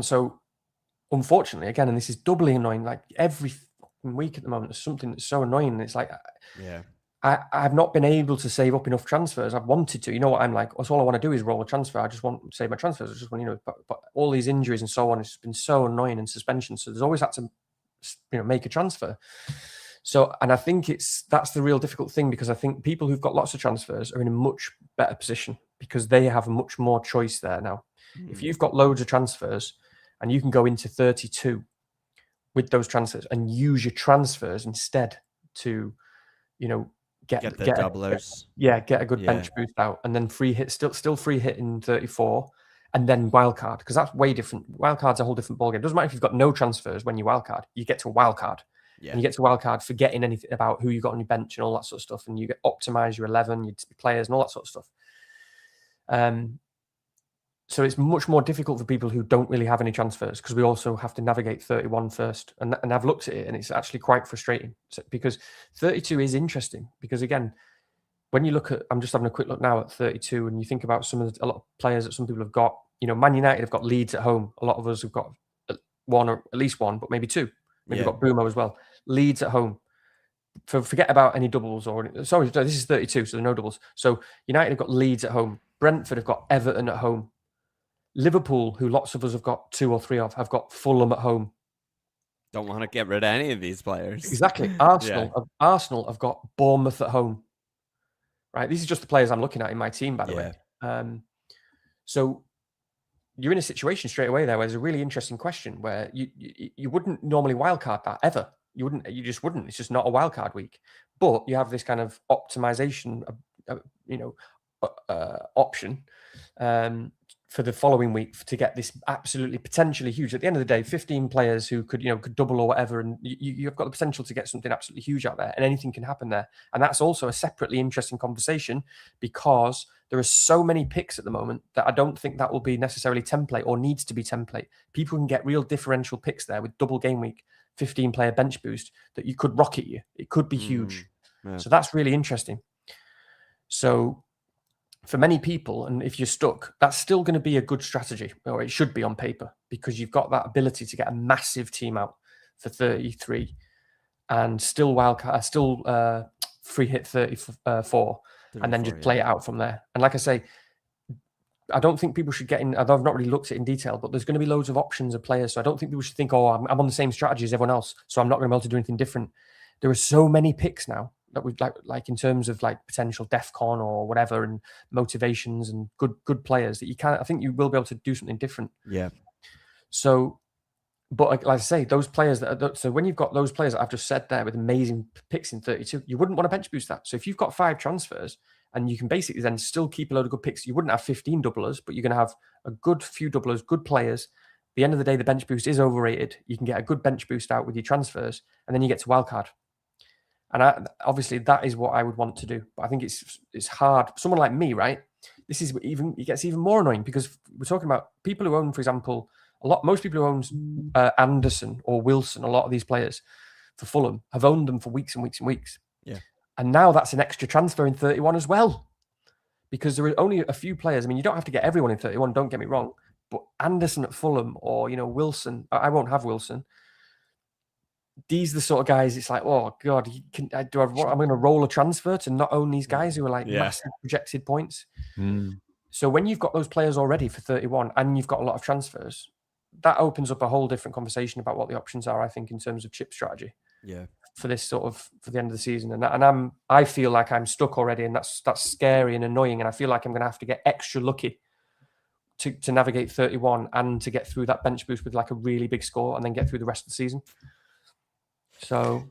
so, unfortunately, again, and this is doubly annoying, like every week at the moment, there's something that's so annoying. And it's like, I've not been able to save up enough transfers. I've wanted to, what I'm like, that's all I want to do is roll a transfer. I just want to save my transfers. I just want, but all these injuries and so on, it's been so annoying, and suspension. So there's always had to, make a transfer. So, and I think that's the real difficult thing, because I think people who've got lots of transfers are in a much better position because they have much more choice there now. If you've got loads of transfers, and you can go into 32 with those transfers and use your transfers instead to, get the doublers. Get a good bench boost out, and then free hit, still free hit in 34, and then wildcard, because that's way different. Wildcard's a whole different ballgame. It doesn't matter if you've got no transfers when you wildcard. You get to a wildcard. Yeah. And you get to wildcard forgetting anything about who you got on your bench and all that sort of stuff, and you get optimize your 11, your players, and all that sort of stuff. So it's much more difficult for people who don't really have any transfers, because we also have to navigate 31 first. And I've looked at it, and it's actually quite frustrating, because 32 is interesting. Because again, when you look at, I'm just having a quick look now at 32, and you think about a lot of players that some people have got. Man United have got Leeds at home. A lot of us have got one, or at least one, but maybe two. Maybe we've got Bumo as well. Leeds at home. Forget about any doubles sorry, this is 32, so there are no doubles. So United have got Leeds at home. Brentford have got Everton at home. Liverpool, who lots of us have got 2 or 3 of, have got Fulham at home. Don't want to get rid of any of these players. Exactly. Arsenal have got Bournemouth at home. Right. These are just the players I'm looking at in my team, by the way. So you're in a situation straight away there where there's a really interesting question where you wouldn't normally wildcard that ever. You just wouldn't. It's just not a wildcard week. But you have this kind of optimization, option for the following week to get this absolutely potentially huge. At the end of the day, 15 players who could double or whatever, and you've got the potential to get something absolutely huge out there, and anything can happen there. And that's also a separately interesting conversation because there are so many picks at the moment that I don't think that will be necessarily template or needs to be template. People can get real differential picks there with double game week, 15 player bench boost that you could rocket you. It could be huge. Yeah. So that's really interesting. So for many people, and if you're stuck, that's still going to be a good strategy, or it should be on paper, because you've got that ability to get a massive team out for 33 and still free hit 34 and then just play it out from there. And like I say, I don't think people should get in. I've not really looked at it in detail, but there's going to be loads of options of players. So I don't think people should think, oh, I'm on the same strategy as everyone else, so I'm not going to be able to do anything different. There are so many picks now that we've like in terms of like potential DEFCON or whatever, and motivations and good players that I think you will be able to do something different. Yeah. So, but like I say, those players so when you've got those players that I've just said there with amazing picks in 32, you wouldn't want to bench boost that. So if you've got 5 transfers and you can basically then still keep a load of good picks, you wouldn't have 15 doublers, but you're going to have a good few doublers, good players. At the end of the day, the bench boost is overrated. You can get a good bench boost out with your transfers, and then you get to wildcard. And obviously that is what I would want to do. But I think it's hard. Someone like me, right? It gets even more annoying because we're talking about people who own, for example, most people who own Anderson or Wilson, a lot of these players for Fulham have owned them for weeks and weeks and weeks. Yeah. And now that's an extra transfer in 31 as well. Because there are only a few players. I mean, you don't have to get everyone in 31, don't get me wrong. But Anderson at Fulham or, Wilson, I won't have Wilson. These are the sort of guys, it's like, oh, God, I'm going to roll a transfer to not own these guys who are like massive projected points. So when you've got those players already for 31 and you've got a lot of transfers, that opens up a whole different conversation about what the options are, I think, in terms of chip strategy. Yeah. For this for the end of the season. I feel like I'm stuck already, and that's scary and annoying. And I feel like I'm going to have to get extra lucky to navigate 31 and to get through that bench boost with like a really big score and then get through the rest of the season. So,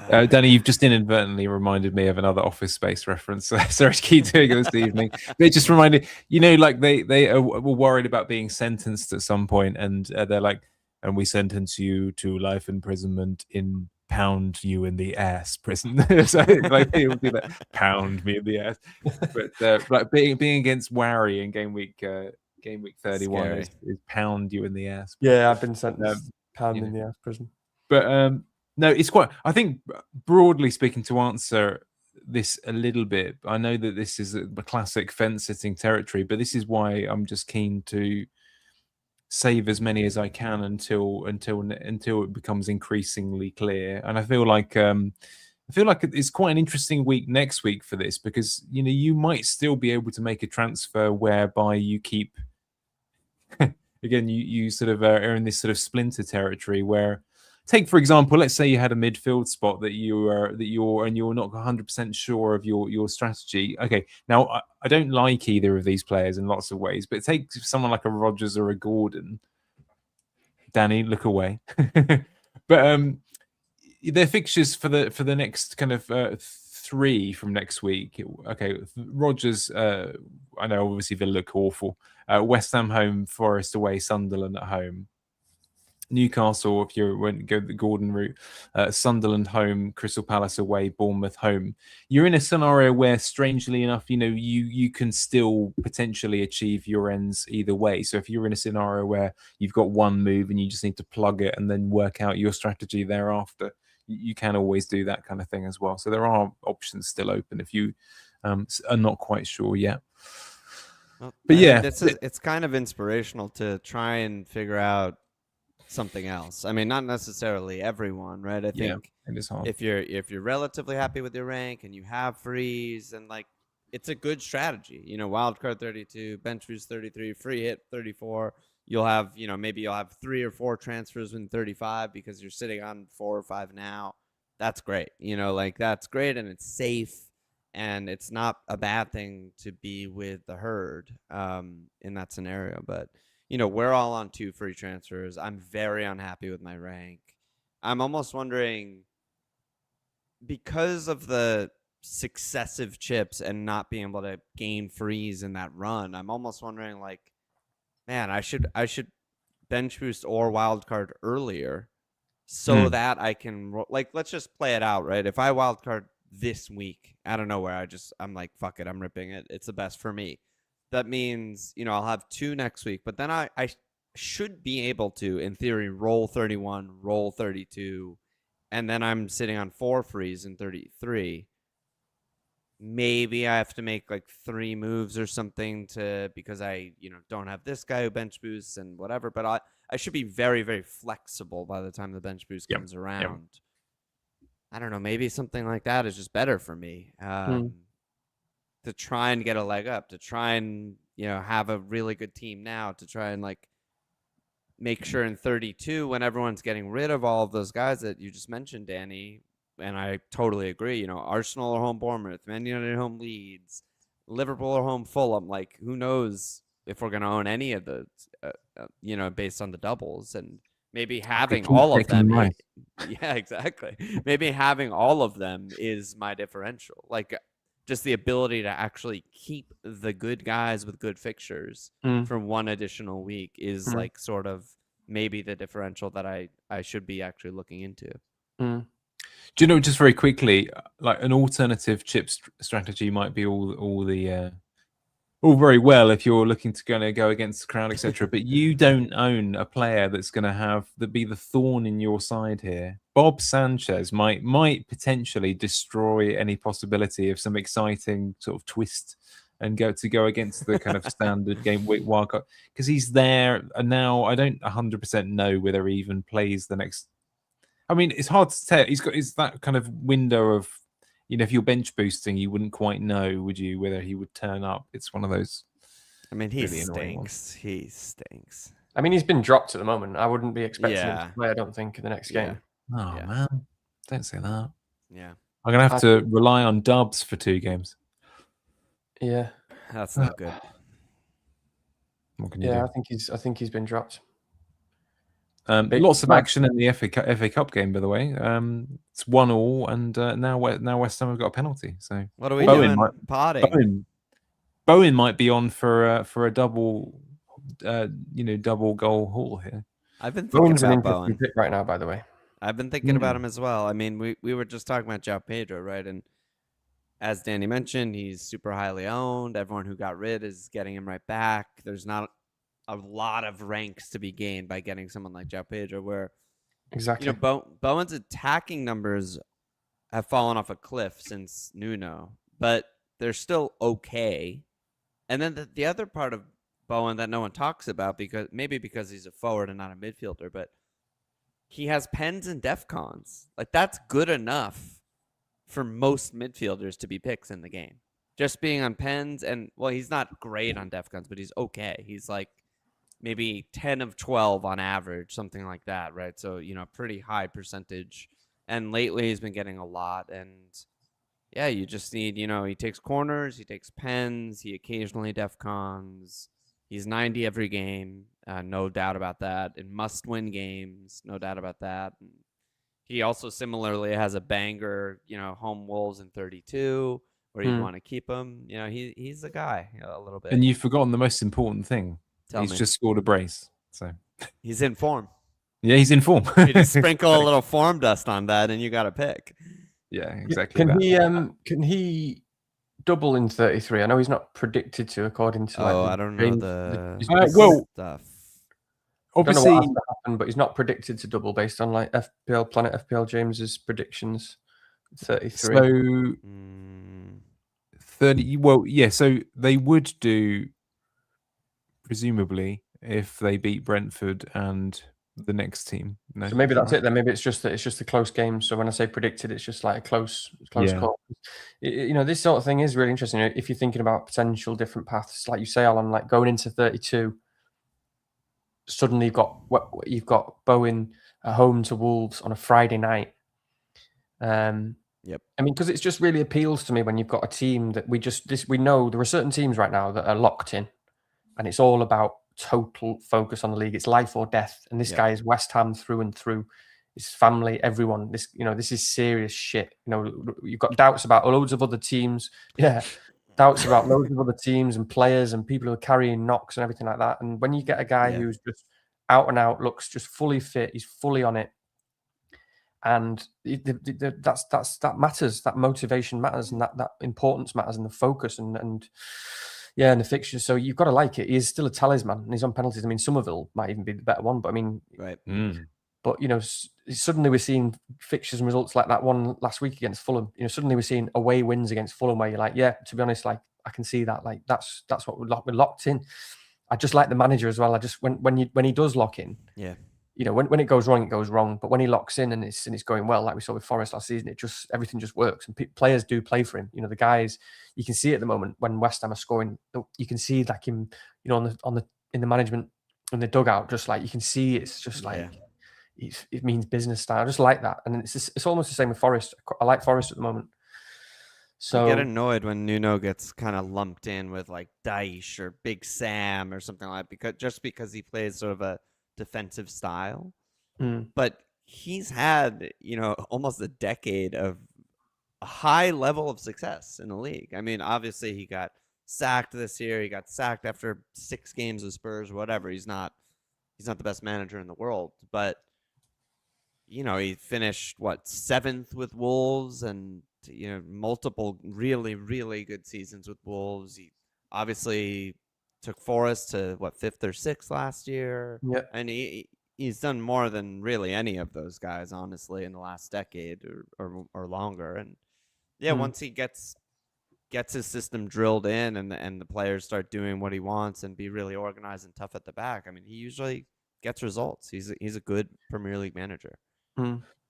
Danny, you've just inadvertently reminded me of another Office Space reference. Sorry to keep doing it this evening. They just reminded, like they were worried about being sentenced at some point, and they're like, and we sentence you to life imprisonment in pound you in the ass prison. So like they would do that, pound me in the ass. But like being against Wary in game week 31 is pound you in the ass. Yeah, I've been sentenced pound in the ass prison. But no, it's quite. I think broadly speaking, to answer this a little bit, I know that this is a classic fence sitting territory, but this is why I'm just keen to save as many as I can until it becomes increasingly clear. And I feel like it's quite an interesting week next week for this, because you might still be able to make a transfer whereby you keep again you sort of are in this sort of splinter territory where, take for example, let's say you had a midfield spot that you're not 100% sure of your strategy. Okay, now I don't like either of these players in lots of ways, but take someone like a Rodgers or a Gordon. Danny, look away. But their fixtures for the next kind of 3 from next week. Okay, Rodgers. I know obviously Villa look awful. West Ham home, Forest away, Sunderland at home. Newcastle, if you went go the Gordon route, Sunderland home, Crystal Palace away, Bournemouth home. You're in a scenario where, strangely enough, you can still potentially achieve your ends either way. So if you're in a scenario where you've got one move and you just need to plug it and then work out your strategy thereafter, you can always do that kind of thing as well. So there are options still open if you are not quite sure yet. Well, but yeah, it's kind of inspirational to try and figure out something else. I mean, not necessarily everyone, right? I think it is hard. If you're relatively happy with your rank and you have freeze, and like, it's a good strategy. Wildcard 32, bench boost 33, free hit 34. You'll have, maybe you'll have 3 or 4 transfers in 35 because you're sitting on 4 or 5 now. That's great. That's great, and it's safe, and it's not a bad thing to be with the herd in that scenario. But we're all on 2 free transfers. I'm very unhappy with my rank. I'm almost wondering, because of the successive chips and not being able to gain frees in that run, I'm almost wondering, like, man, I should bench boost or wildcard earlier so that I can, like, let's just play it out, right? If I wildcard this week out of nowhere, I'm like, fuck it, I'm ripping it. It's the best for me. That means, I'll have 2 next week, but then I should be able to, in theory, roll 31, roll 32, and then I'm sitting on 4 frees in 33. Maybe I have to make like 3 moves or something because I, don't have this guy who bench boosts and whatever, but I should be very, very flexible by the time the bench boost comes around. Yep. I don't know, maybe something like that is just better for me. To try and get a leg up, to try and, have a really good team now, to try and like make sure in 32, when everyone's getting rid of all of those guys that you just mentioned, Danny, and I totally agree, Arsenal or home Bournemouth, Man United home Leeds, Liverpool or home Fulham, like who knows if we're going to own any of those, based on the doubles, and maybe having all of them. Yeah, exactly. Maybe having all of them is my differential. Like, just the ability to actually keep the good guys with good fixtures for 1 additional week is like sort of maybe the differential that I should be actually looking into. Do you know, just very quickly, like an alternative chip strategy might be all very well if you're looking to go against the crowd, etc. But you don't own a player that's going to be the thorn in your side here. Bob Sanchez might potentially destroy any possibility of some exciting sort of twist and go against the kind of standard Gameweek wildcard, because he's there. And now I don't 100% know whether he even plays the next. I mean, it's hard to tell. It's that kind of window of, if you're bench boosting, you wouldn't quite know, would you, whether he would turn up. It's one of those. I mean, he stinks. He stinks. I mean, he's been dropped at the moment. I wouldn't be expecting him to play, I don't think, in the next game. Oh, man. Don't say that. Yeah. I'm going to have to rely on dubs for 2 games. Yeah. That's not good. What can you do? I think he's been dropped. Lots of action in the FA Cup game, by the way. It's 1-1, and now West Ham have got a penalty. So what are we doing? Potting. Bowen might be on for a double, double goal haul here. I've been thinking about Bowen pick right now, by the way. I've been thinking about him as well. I mean, we were just talking about Joao Pedro, right? And as Danny mentioned, he's super highly owned. Everyone who got rid is getting him right back. There's not a lot of ranks to be gained by getting someone like Joao Pedro, where exactly Bowen's attacking numbers have fallen off a cliff since Nuno, but they're still okay. And then the other part of Bowen that no one talks about, because he's a forward and not a midfielder, but he has pens and defcons. Like, that's good enough for most midfielders to be picks in the game. Just being on pens, and he's not great on defcons, but he's okay. He's like maybe 10 of 12 on average, something like that, right? So, pretty high percentage. And lately he's been getting a lot. And yeah, you just need, he takes corners, he takes pens, he occasionally defcons. He's 90 every game, no doubt about that. In must-win games, no doubt about that. And he also similarly has a banger, home Wolves in 32, where you'd want to keep him. He's the guy a little bit. And you've forgotten the most important thing. He's just scored a brace, so he's in form. Yeah, he's in form. You just sprinkle a little form dust on that, and you got a pick. Yeah, exactly. Can he double in 33? I know he's not predicted to, according to. I don't know the stuff. I Obviously, don't know what has to happen, but he's not predicted to double based on like FPL James's predictions. 33. So 30. Well, yeah. So they would do, presumably, if they beat Brentford and the next team. No, so maybe that's it then. Maybe it's just a close game. So when I say predicted, it's just like a close call. This sort of thing is really interesting. If you're thinking about potential different paths, like you say, Alon, like going into 32, suddenly you've got Bowen at home to Wolves on a Friday night. Yep. I mean, because it just really appeals to me when you've got a team that we know there are certain teams right now that are locked in, and it's all about total focus on the league. It's life or death. And this guy is West Ham through and through. His family, everyone. This, this is serious shit. You've got doubts about loads of other teams. Yeah, doubts about loads of other teams and players and people who are carrying knocks and everything like that. And when you get a guy who's just out and out, looks just fully fit, he's fully on it, and that matters. That motivation matters, and that importance matters, and the focus and the fixtures. So you've got to like it. He is still a talisman, and he's on penalties. I mean, Somerville might even be the better one, but I mean, right. But suddenly we're seeing fixtures and results like that one last week against Fulham. Suddenly we're seeing away wins against Fulham where you're like, yeah, to be honest, like I can see that. Like that's what we're locked in. I just like the manager as well. I just when he does lock in, when it goes wrong, it goes wrong. But when he locks in and it's going well, like we saw with Forest last season, everything just works. And players do play for him. The guys, you can see it at the moment when West Ham are scoring. You can see like him, in the management in the dugout, just like you can see it's just like. It means business style. I just like that, and it's almost the same with Forest. I like Forest at the moment. So I get annoyed when Nuno gets kind of lumped in with like Dyche or Big Sam or something like that because he plays sort of a defensive style. But he's had almost a decade of a high level of success in the league. I mean, obviously he got sacked this year. He got sacked after 6 games with Spurs or whatever. He's not the best manager in the world, but he finished 7th with Wolves and multiple really, really good seasons with Wolves. He obviously took Forest to 5th or 6th last year. Yeah. And he's done more than really any of those guys, honestly, in the last decade or longer. And once he gets his system drilled in and the players start doing what he wants and be really organized and tough at the back, I mean, he usually gets results. He's a good Premier League manager.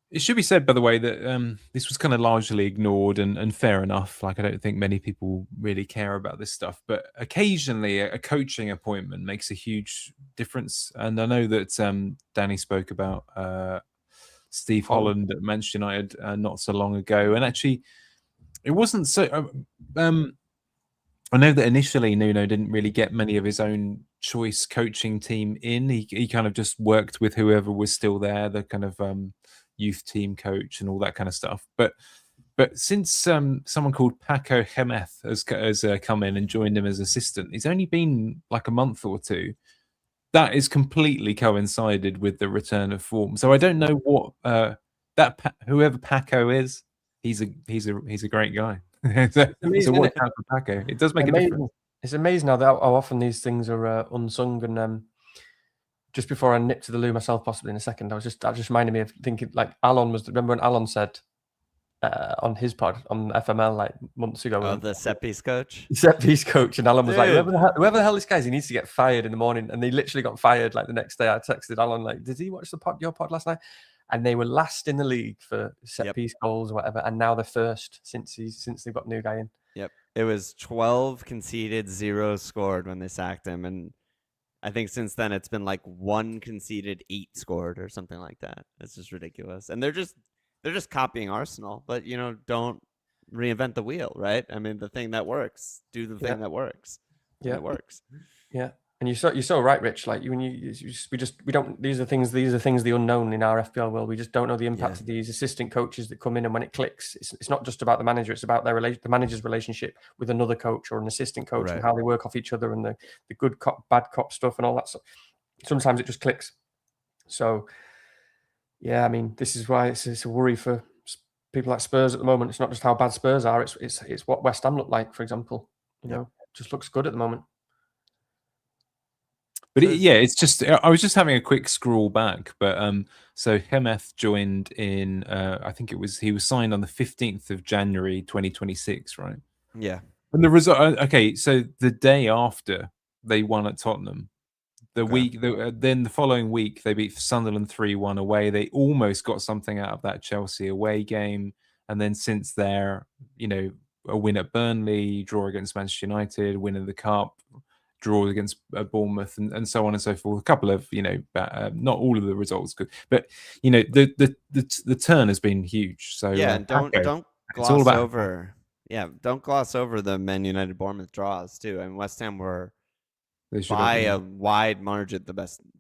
It should be said, by the way, that this was kind of largely ignored and fair enough. Like, I don't think many people really care about this stuff, but occasionally a coaching appointment makes a huge difference. And I know that Danny spoke about Steve Holland at Manchester United not so long ago, and actually, it wasn't so. I know that initially Nuno didn't really get many of his own choice coaching team in. He kind of just worked with whoever was still there, the kind of youth team coach and all that kind of stuff. But since someone called Paco Gémez has come in and joined him as assistant, it's only been like a month or two. That is completely coincided with the return of form. So I don't know what whoever Paco is. He's a great guy. So what for Paco? It does make a difference. It's amazing how often these things are unsung. And just before I nip to the loo myself, possibly in a second, that just reminded me of thinking like Alon remember when Alon said on his pod on FML like months ago, the set piece coach, and Alon was like, whoever the hell this guy is, he needs to get fired in the morning, and they literally got fired like the next day. I texted Alon like, did he watch your pod last night? And they were last in the league for set piece goals or whatever, and now they're first since they've got a new guy in. Yep, it was 12 conceded, 0 scored when they sacked him, and I think since then it's been like 1 conceded, 8 scored or something like that. It's just ridiculous, and they're just copying Arsenal, but don't reinvent the wheel, right? I mean, the thing that works, do the thing that works. Yeah, it works. Yeah. And you're so right, Rich. Like we don't. These are things the unknown in our FPL world. We just don't know the impact of these assistant coaches that come in, and when it clicks, it's not just about the manager. It's about the manager's relationship with another coach or an assistant coach, and how they work off each other, and the good cop, bad cop stuff, and all that stuff. Sometimes it just clicks. So, yeah, I mean, this is why it's a worry for people like Spurs at the moment. It's not just how bad Spurs are. It's what West Ham look like, for example. Just looks good at the moment. But it's just I was just having a quick scroll back. But so Gémez joined in I think he was signed on the 15th of January 2026, right? Yeah. And the result. Okay, so the day after they won at Tottenham, then the following week they beat Sunderland 3-1 away. They almost got something out of that Chelsea away game, and then since there, a win at Burnley, draw against Manchester United, win in the cup, draw against Bournemouth, and so on and so forth. A couple of not all of the results good, but the turn has been huge. So and don't gloss over. Yeah, don't gloss over the Man United Bournemouth draws too. And West Ham were by a wide margin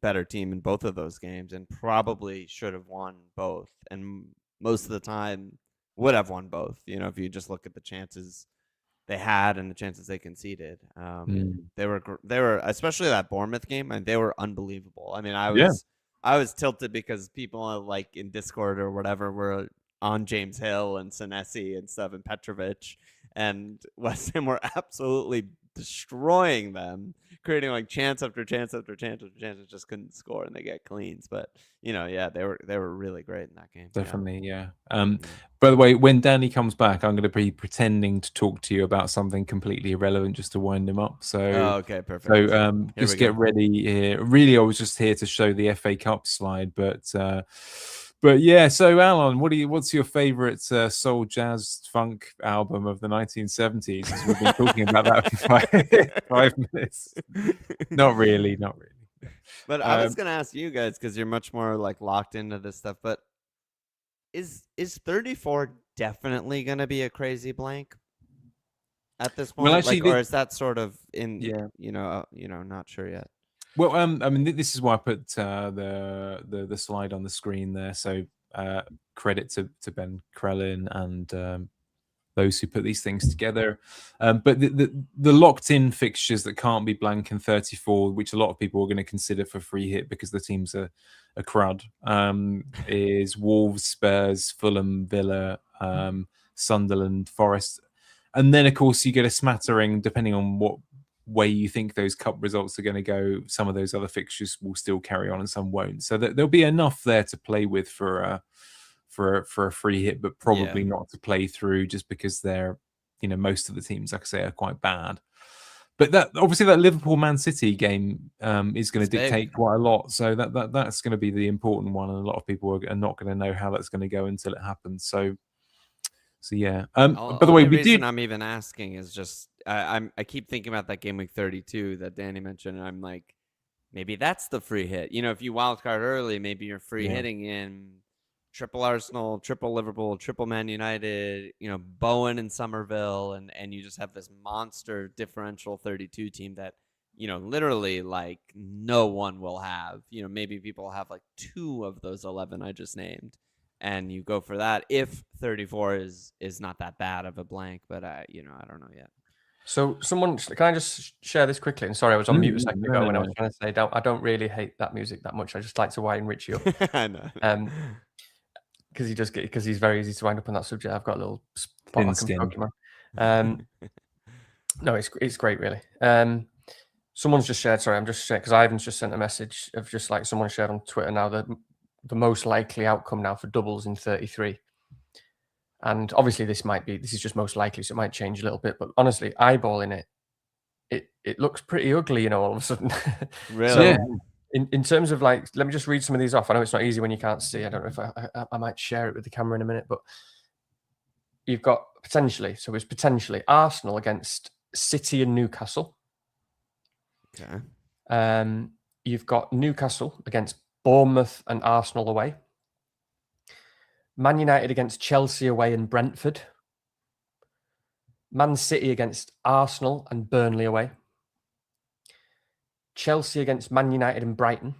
better team in both of those games, and probably should have won both. And most of the time would have won both. If you just look at the chances they had and the chances they conceded. They were especially that Bournemouth game, and they were unbelievable. I mean, I was tilted because people like in Discord or whatever were on James Hill and Senesi and stuff and Petrovic, and West Ham were absolutely destroying them, creating like chance after chance after chance after chance, and just couldn't score, and they get cleans. But they were really great in that game. Definitely, yeah. By the way, when Danny comes back, I'm going to be pretending to talk to you about something completely irrelevant just to wind him up. So, okay, perfect. So, just get ready here. Really, I was just here to show the FA Cup slide, but yeah. So, Alon, what's your favorite soul, jazz, funk album of the 1970s? Because we've been talking about that for 5 minutes. Not really. But I was gonna ask you guys, because you're much more like locked into this stuff. But is 34 definitely gonna be a crazy blank at this point? Well, actually, or is that sort of in? Yeah, not sure yet. Well, I mean, this is why I put the slide on the screen there. So credit to Ben Krellin and those who put these things together. But the locked-in fixtures that can't be blank in 34, which a lot of people are going to consider for free hit because the teams are crud, is Wolves, Spurs, Fulham, Villa, Sunderland, Forest. And then, of course, you get a smattering, depending on what way you think those cup results are going to go. Some of those other fixtures will still carry on and some won't. So there'll be enough there to play with for a free hit, but probably not to play through, just because they're, most of the teams, like I say, are quite bad. But that obviously that Liverpool Man City game is going to dictate quite a lot. So that's going to be the important one, and a lot of people are not going to know how that's going to go until it happens. So yeah. By the way, the reason I'm even asking is just I keep thinking about that game week 32 that Danny mentioned, and I'm like, maybe that's the free hit. If you wildcard early, maybe you're free hitting in triple Arsenal, triple Liverpool, triple Man United, Bowen and Somerville, and you just have this monster differential 32 team that, literally like no one will have. Maybe people have like 2 of those 11 I just named, and you go for that if 34 is not that bad of a blank. But I don't know yet. So can I just share this quickly? And sorry, I was on mute a second ago when I was trying to say I don't really hate that music that much. I just like to wind Richie up. I know. Because he's very easy to wind up on that subject. I've got a little spot I can poke him. No, it's great, really. Someone's just shared. Sorry, I'm just sharing because Ivan's just sent a message of just like someone shared on Twitter now that the most likely outcome now for doubles in 33. And obviously this is just most likely, so it might change a little bit. But honestly, eyeballing it looks pretty ugly, all of a sudden. Really? So, in terms of like, let me just read some of these off. I know it's not easy when you can't see. I don't know if I might share it with the camera in a minute, but you've got potentially Arsenal against City and Newcastle. Okay. You've got Newcastle against Bournemouth and Arsenal away. Man United against Chelsea away and Brentford. Man City against Arsenal and Burnley away. Chelsea against Man United and Brighton.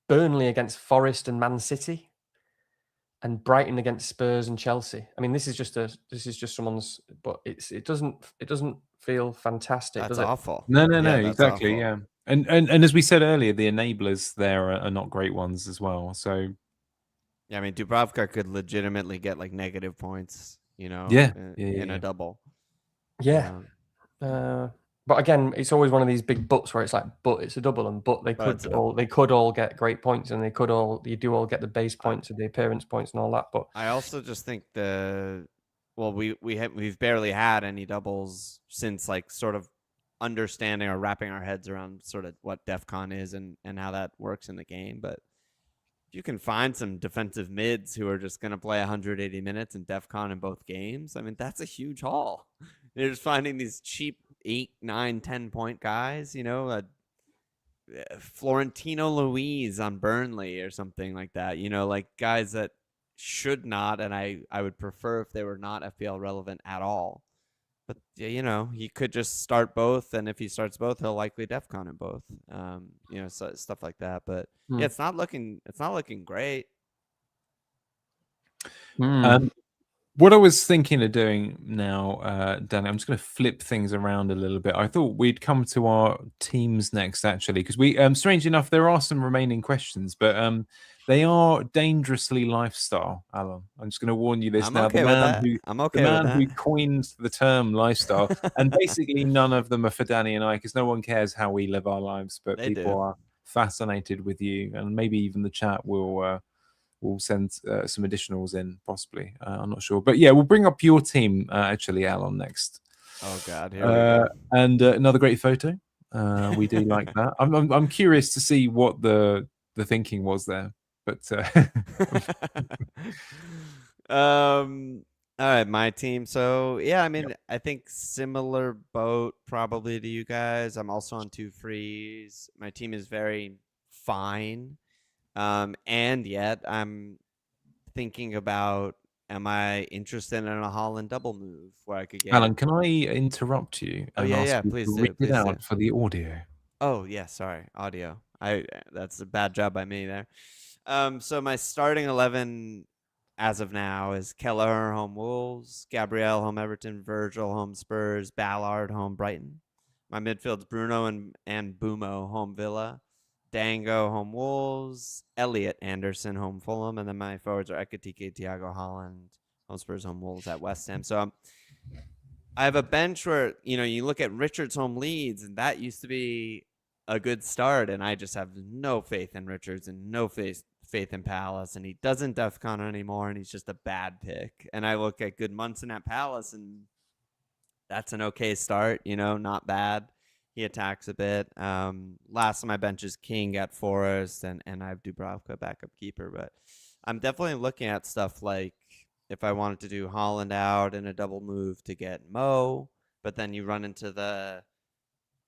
Burnley against Forest and Man City. And Brighton against Spurs and Chelsea. I mean, this is just someone's, but it doesn't feel fantastic. That's does it? awful. No, exactly, awful. Yeah. And as we said earlier, the enablers there are not great ones as well. So yeah, I mean, Dubravka could legitimately get like negative points, in a double. Yeah. But again, it's always one of these big buts where it's like, but it's a double, and but they could all get great points, and you do all get the base points and the appearance points and all that. But I also just think we've barely had any doubles since like sort of understanding or wrapping our heads around sort of what DEFCON is and how that works in the game. But if you can find some defensive mids who are just going to play 180 minutes in DEFCON in both games, I mean, that's a huge haul. You're just finding these cheap 8, 9, 10 point guys, Florentino Luis on Burnley or something like that, like guys that should not, and I would prefer if they were not FPL relevant at all. But he could just start both, and if he starts both, he'll likely defcon in both. So, stuff like that. But yeah, it's not looking great. What I was thinking of doing now, Danny, I'm just going to flip things around a little bit. I thought we'd come to our teams next, actually, because we, strange enough, there are some remaining questions, but they are dangerously lifestyle, Alon. I'm just going to warn you this I'm now. Okay with that. I'm okay with that. Who coined the term lifestyle, and basically none of them are for Danny and I, because no one cares how we live our lives, but people are fascinated with you, and maybe even the chat will. We'll send some additionals in, possibly. I'm not sure. But yeah, we'll bring up your team, actually, Alon, next. Oh, God. Here we go. And another great photo. We do like that. I'm curious to see what the thinking was there. But all right, my team. So yeah, I mean, I think similar boat probably to you guys. I'm also on 2 frees. My team is very fine. And yet I'm thinking about, am I interested in a Haaland double move where I could get... Alon, can I interrupt you? Oh, yeah, please do. Read it out for the audio. Oh, yeah, sorry. Audio. That's a bad job by me there. So my starting 11 as of now is Keller, home Wolves, Gabriel, home Everton, Virgil, home Spurs, Ballard, home Brighton. My midfield's Bruno and Bumo, home Villa. Dango, home Wolves, Elliot Anderson, home Fulham, and then my forwards are Ekitike, Thiago Haaland, home Spurs, home Wolves at West Ham. So I have a bench where, you look at Richards, home Leeds, and that used to be a good start, and I just have no faith in Richards and no faith in Palace, and he doesn't defcon anymore, and he's just a bad pick. And I look at good Munson at Palace, and that's an okay start, not bad. He attacks a bit. Last on my bench is King at Forest, and I have Dubravka backup keeper. But I'm definitely looking at stuff like if I wanted to do Haaland out in a double move to get Mo, but then you run into the,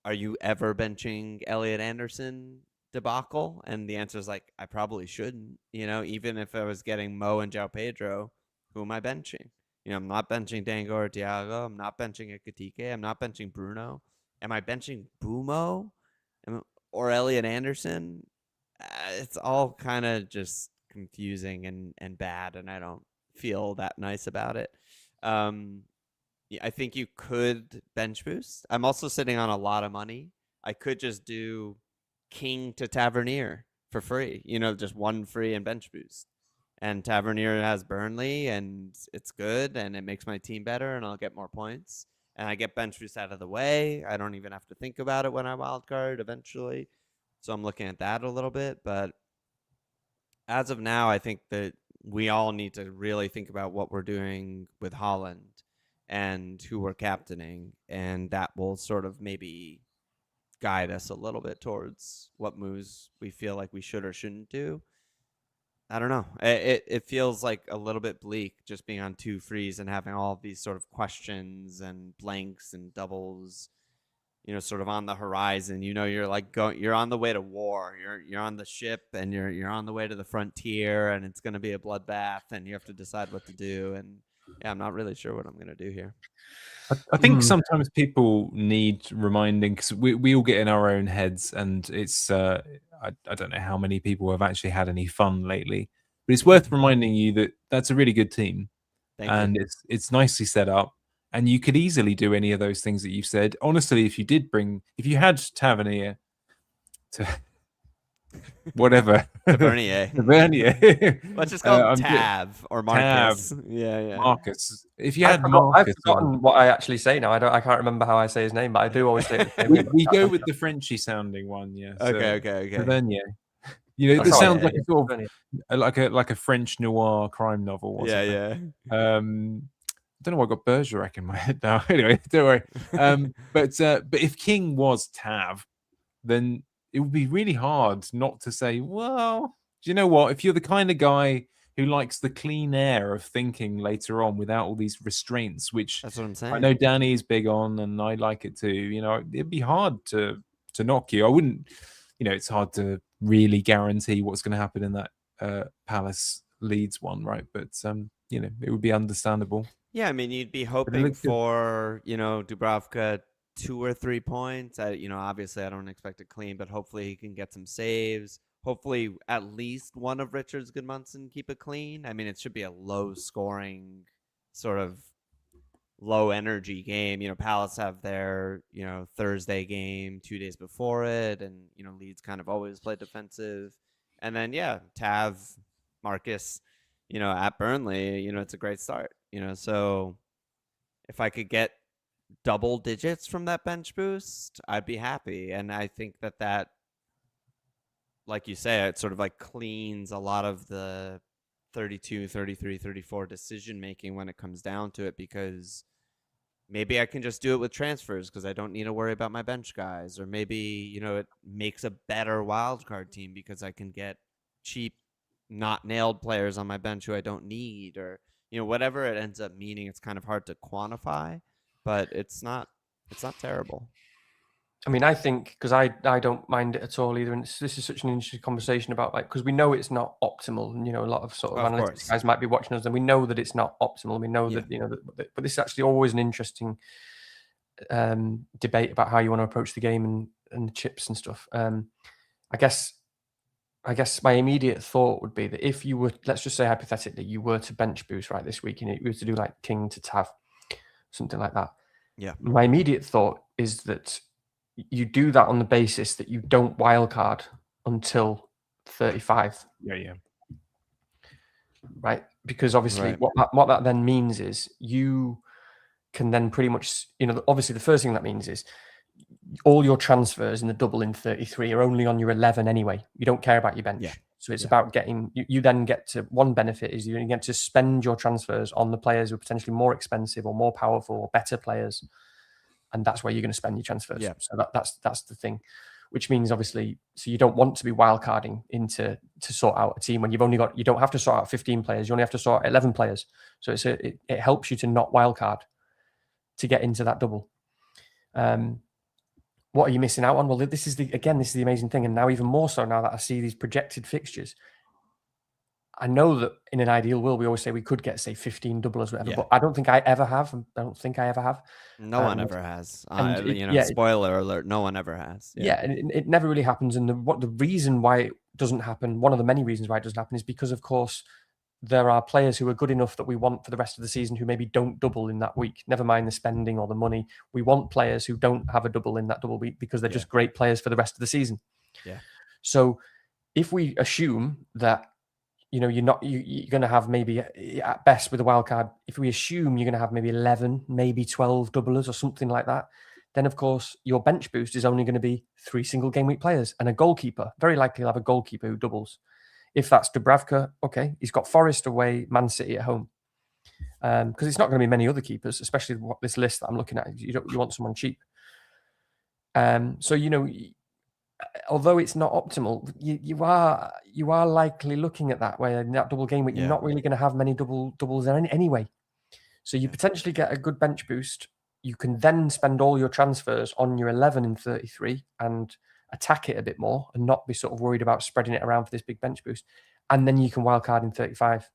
are you ever benching Elliot Anderson debacle? And the answer is like, I probably shouldn't. Even if I was getting Mo and Joao Pedro, who am I benching? I'm not benching Dango or Thiago. I'm not benching Ekitike. I'm not benching Bruno. Am I benching Bumo or Elliot Anderson? It's all kind of just confusing and bad, and I don't feel that nice about it. I think you could bench boost. I'm also sitting on a lot of money. I could just do King to Tavernier for free, just 1 free and bench boost. And Tavernier has Burnley, and it's good, and it makes my team better, and I'll get more points. And I get bench boost out of the way. I don't even have to think about it when I wildcard eventually. So I'm looking at that a little bit. But as of now, I think that we all need to really think about what we're doing with Haaland and who we're captaining. And that will sort of maybe guide us a little bit towards what moves we feel like we should or shouldn't do. I don't know. It feels like a little bit bleak just being on 2 frees and having all of these sort of questions and blanks and doubles, sort of on the horizon. You're like you're on the way to war. You're on the ship and you're on the way to the frontier, and it's going to be a bloodbath, and you have to decide what to do. And yeah, I'm not really sure what I'm going to do here. I think sometimes people need reminding, because we all get in our own heads, and it's I don't know how many people have actually had any fun lately, but it's worth reminding you that that's a really good team. Thank you. It's nicely set up, and you could easily do any of those things that you've said. Honestly, if you had Tavernier to whatever Tavernier. Let's just call him Tav or Marcus. Tav. Yeah. Marcus. If you had Marcus, I've forgotten what I actually say now. I can't remember how I say his name, but I do always say it. we go with the Frenchy sounding one, yeah. Okay. Tavernier. It sounds like a sort of like a French noir crime novel. Yeah. I don't know why I got Bergerac in my head now. Anyway, don't worry. But if King was Tav, then it would be really hard not to say, well, do you know what? If you're the kind of guy who likes the clean air of thinking later on without all these restraints, which that's what I'm saying. I know Danny's big on, and I like it too. It'd be hard to knock you. I wouldn't. It's hard to really guarantee what's going to happen in that Palace Leeds one, right? But it would be understandable. Yeah, I mean, you'd be hoping for, Dubravka 2 or 3 points. Obviously I don't expect it clean, but hopefully he can get some saves. Hopefully at least one of Richards, Goodmanson keep it clean. I mean, it should be a low scoring, sort of low energy game. Palace have their, Thursday game 2 days before it, and, Leeds kind of always play defensive. And then, Tav, Marcus, at Burnley, it's a great start, so if I could get double digits from that bench boost, I'd be happy. And I think that, like you say, it sort of like cleans a lot of the 32, 33, 34 decision making when it comes down to it, because maybe I can just do it with transfers because I don't need to worry about my bench guys. Or maybe, it makes a better wildcard team because I can get cheap, not nailed players on my bench who I don't need, or, whatever it ends up meaning. It's kind of hard to quantify, but it's not terrible. I mean, I think, because I don't mind it at all either, and this is such an interesting conversation about, like, because we know it's not optimal, and a lot of sort of analytics guys might be watching us, and we know that it's not optimal. We know that but this is actually always an interesting debate about how you want to approach the game and the chips and stuff. I guess my immediate thought would be that if you were, let's just say hypothetically, you were to bench boost right this week, and you were to do like King to Tav, something like that. Yeah. My immediate thought is that you do that on the basis that you don't wildcard until 35. Yeah. Right? Because obviously what that then means is you can then pretty much, obviously the first thing that means is all your transfers in the double in 33 are only on your 11 anyway. You don't care about your bench. Yeah. So it's about getting, you then get to, one benefit is you get to spend your transfers on the players who are potentially more expensive or more powerful or better players. And that's where you're going to spend your transfers. Yeah. So that's the thing, which means obviously, so you don't want to be wildcarding to sort out a team when you don't have to sort out 15 players. You only have to sort out 11 players. So it helps you to not wildcard to get into that double. What are you missing out on? Well, this is the amazing thing. And now even more so now that I see these projected fixtures, I know that in an ideal world, we always say we could get, say, 15 doublers, whatever, but I don't think I ever have. No one ever has. Spoiler alert, no one ever has. Yeah, and it never really happens. And the reason why it doesn't happen, one of the many reasons why it doesn't happen, is because, of course, there are players who are good enough that we want for the rest of the season who maybe don't double in that week. Never mind the spending or the money. We want players who don't have a double in that double week because they're just great players for the rest of the season. Yeah. So if we assume that, you're going to have maybe at best with a wild card, if we assume you're going to have maybe 11, maybe 12 doublers or something like that, then of course your bench boost is only going to be 3 single game week players and a goalkeeper. Very likely you'll have a goalkeeper who doubles. If that's Dubravka, okay, he's got Forest away, Man City at home. Because it's not going to be many other keepers, especially this list that I'm looking at. You want someone cheap. So, although it's not optimal, you are likely looking at that where in that double game week, you're not really going to have many doubles there anyway. So you potentially get a good bench boost. You can then spend all your transfers on your 11 in 33 and attack it a bit more and not be sort of worried about spreading it around for this big bench boost. And then you can wildcard in 35.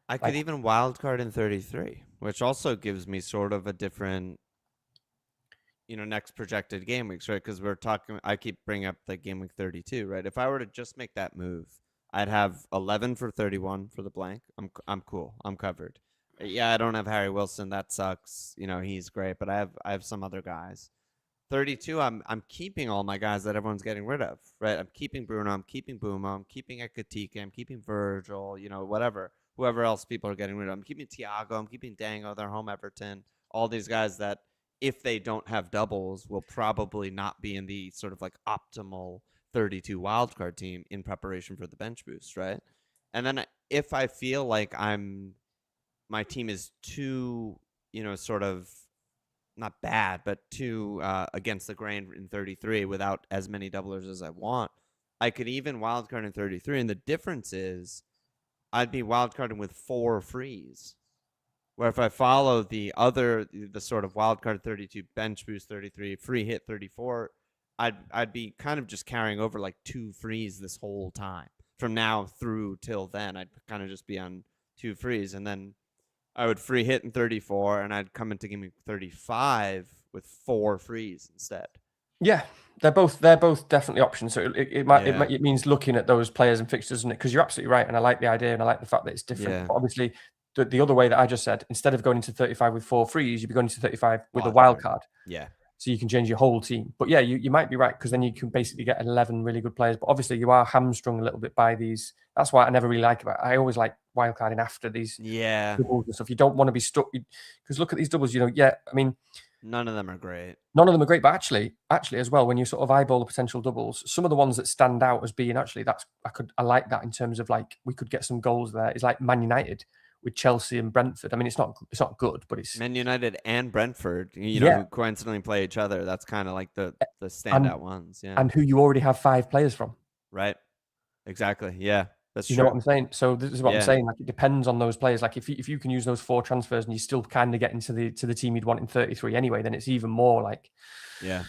I could even wildcard in 33, which also gives me sort of a different, next projected game weeks, right? Because I keep bringing up the game week 32, right? If I were to just make that move, I'd have 11 for 31 for the blank. I'm cool. I'm covered. Yeah, I don't have Harry Wilson. That sucks. He's great, but I have some other guys. 32, I'm keeping all my guys that everyone's getting rid of, right? I'm keeping Bruno, I'm keeping Buma, I'm keeping Ekatike, I'm keeping Virgil, whoever else people are getting rid of. I'm keeping Thiago, I'm keeping Dango, they're home Everton. All these guys that, if they don't have doubles, will probably not be in the sort of like optimal 32 wildcard team in preparation for the bench boost, right? And then if I feel like my team is too, sort of not bad, but too against the grain in 33 without as many doublers as I want, I could even wildcard in 33. And the difference is I'd be wildcarding with 4 frees. Where if I follow the sort of wildcard 32, bench boost 33, free hit 34, I'd be kind of just carrying over like 2 frees this whole time. From now through till then, I'd kind of just be on 2 frees. And then I would free hit in 34, and I'd come into game week 35 with 4 frees instead. Yeah, they're both definitely options. So it means looking at those players and fixtures, doesn't it? Because you're absolutely right, and I like the idea, and I like the fact that it's different. Yeah. But obviously, the other way that I just said, instead of going into 35 with 4 frees, you'd be going into 35 with a wild card. Yeah. So you can change your whole team. But yeah, you might be right, because then you can basically get 11 really good players. But obviously, you are hamstrung a little bit by these. That's why I never really like it. I always like wildcarding after these doubles and stuff. You don't want to be stuck, because look at these doubles. I mean, none of them are great. None of them are great, but actually as well, when you sort of eyeball the potential doubles, some of the ones that stand out as being actually I like that in terms of like we could get some goals there. It's like Man United with Chelsea and Brentford. I mean, it's not good, but it's Man United and Brentford, who coincidentally play each other. That's kind of like the standout ones. Yeah. And who you already have 5 players from. Right. Exactly. Yeah. That's true. You know what I'm saying? So this is what I'm saying. Like, it depends on those players. Like if you can use those 4 transfers and you still kind of get into the team you'd want in 33 anyway, then it's even more like, it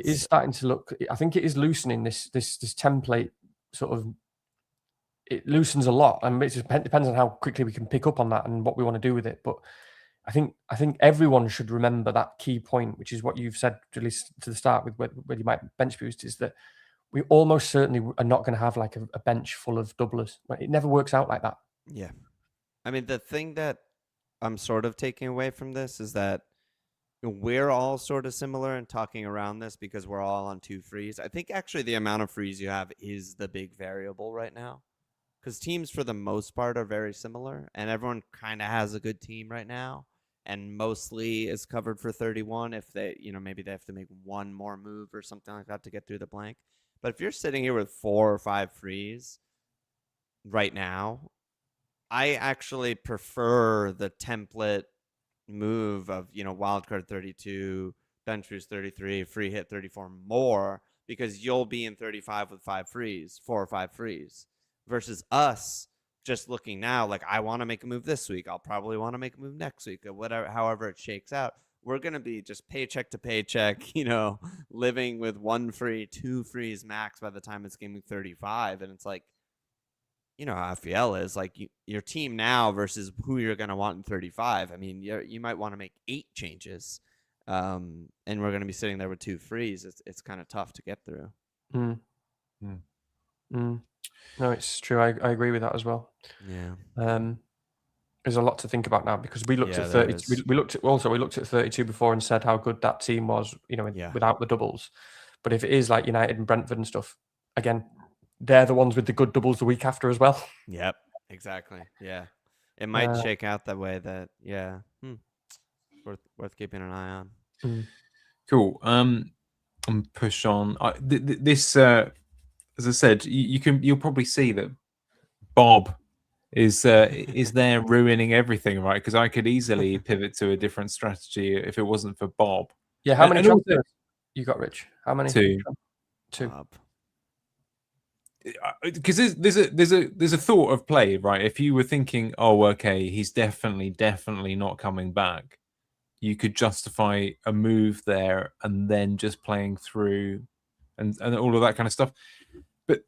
is starting to look. I think it is loosening this template sort of. It loosens a lot, and it just depends on how quickly we can pick up on that and what we want to do with it. But I think everyone should remember that key point, which is what you've said at least to the start with where you might bench boost, is that we almost certainly are not going to have like a bench full of doublers. It never works out like that. Yeah. I mean, the thing that I'm sort of taking away from this is that we're all sort of similar in talking around this because we're all on 2 frees. I think actually the amount of frees you have is the big variable right now, because teams for the most part are very similar, and everyone kind of has a good team right now and mostly is covered for 31 if they, maybe they have to make one more move or something like that to get through the blank. But if you're sitting here with 4 or 5 frees right now, I actually prefer the template move of, wildcard 32, bench boost 33, free hit 34 more, because you'll be in 35 with 4 or 5 frees, versus us just looking now like, I want to make a move this week. I'll probably want to make a move next week, or whatever, however it shakes out. We're going to be just paycheck to paycheck, living with 1 free, 2 frees max by the time it's game week 35. And it's like, how FPL is like your team now versus who you're going to want in 35. I mean, you might want to make 8 changes. And we're going to be sitting there with 2 frees. It's kind of tough to get through. No, it's true. I agree with that as well. Yeah. There's a lot to think about now, because we looked at 30. We looked at 32 before and said how good that team was, without the doubles. But if it is like United and Brentford and stuff, again, they're the ones with the good doubles the week after as well. Yep, exactly. Yeah, it might shake out that way. That worth keeping an eye on. Cool. And push on. This, as I said, you'll probably see that Bob is there ruining everything, right? Because I could easily pivot to a different strategy if it wasn't for Bob. Yeah, how many transfers you got, Rich? How many? 2. 2. Because there's a thought of play, right? If you were thinking, oh, okay, he's definitely not coming back, you could justify a move there and then just playing through and all of that kind of stuff. But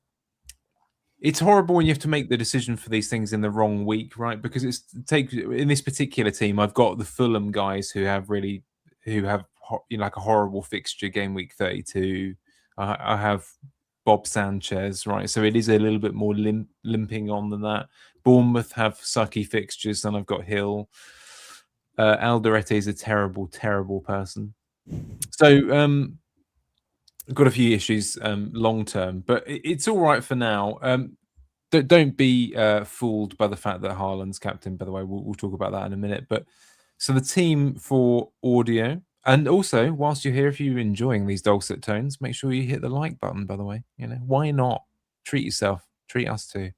it's horrible when you have to make the decision for these things in the wrong week, right? Because in this particular team, I've got the Fulham guys who have like a horrible fixture game week 32. I have Bob Sanchez, right? So it is a little bit more limping on than that. Bournemouth have sucky fixtures, and I've got Hill. Alderete is a terrible, terrible person. So I've got a few issues long term, but it's all right for now. Don't be fooled by the fact that Haaland's captain. By the way, we'll talk about that in a minute. But so the team for audio. And also, whilst you're here, if you're enjoying these dulcet tones, make sure you hit the like button, by the way. Why not? Treat yourself. Treat us too.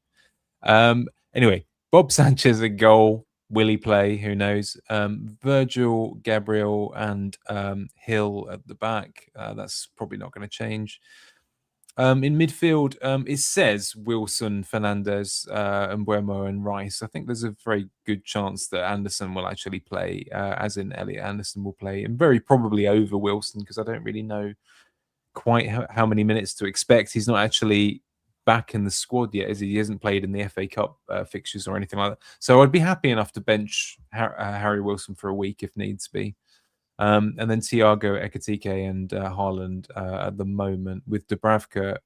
Anyway, Bob Sanchez a goal. Will he play? Who knows? Virgil, Gabriel, and Hill at the back. That's probably not going to change. In midfield, it says Wilson, Fernandez, Mbeumo, and Rice. I think there's a very good chance that Anderson will actually play, as in Elliot Anderson will play, and very probably over Wilson, because I don't really know quite how many minutes to expect. He's not actually back in the squad yet, is he? He hasn't played in the FA Cup fixtures or anything like that. So I'd be happy enough to bench Harry Wilson for a week if needs be. And then Thiago, Ekitike, and Haaland at the moment, with Dubravka,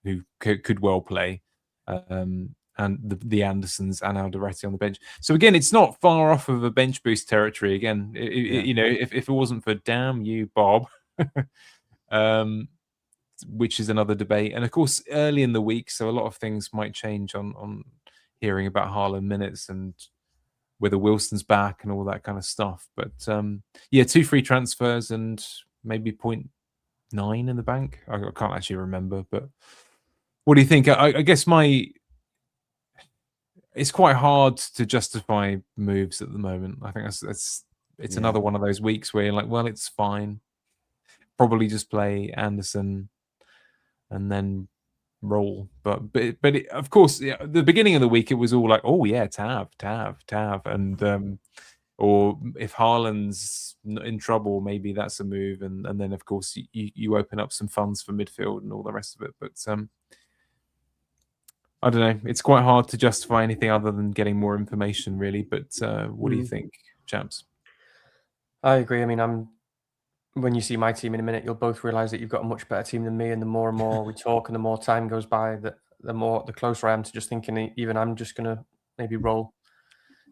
who could well play, and the Andersons and Alderete on the bench. So again, it's not far off of a bench boost territory. Again, you know, if it wasn't for damn you, Bob, which is another debate. And of course, early in the week, so a lot of things might change on hearing about Haaland minutes and whether Wilson's back and all that kind of stuff. But yeah, 2 free transfers and maybe 0.9 in the bank. I can't actually remember, but what do you think? I guess it's quite hard to justify moves at the moment. I think it's another one of those weeks where you're like, well, it's fine. Probably just play Anderson and then roll. But of course, the beginning of the week it was all like, oh yeah, Tav, and or if Haaland's in trouble, maybe that's a move, and then of course you open up some funds for midfield and all the rest of it. But I don't know. It's quite hard to justify anything other than getting more information, really. But what do you think, chaps? I agree. I mean, when you see my team in a minute, you'll both realize that you've got a much better team than me. And the more and more we talk and the more time goes by, the closer I am to just thinking even I'm just going to maybe roll.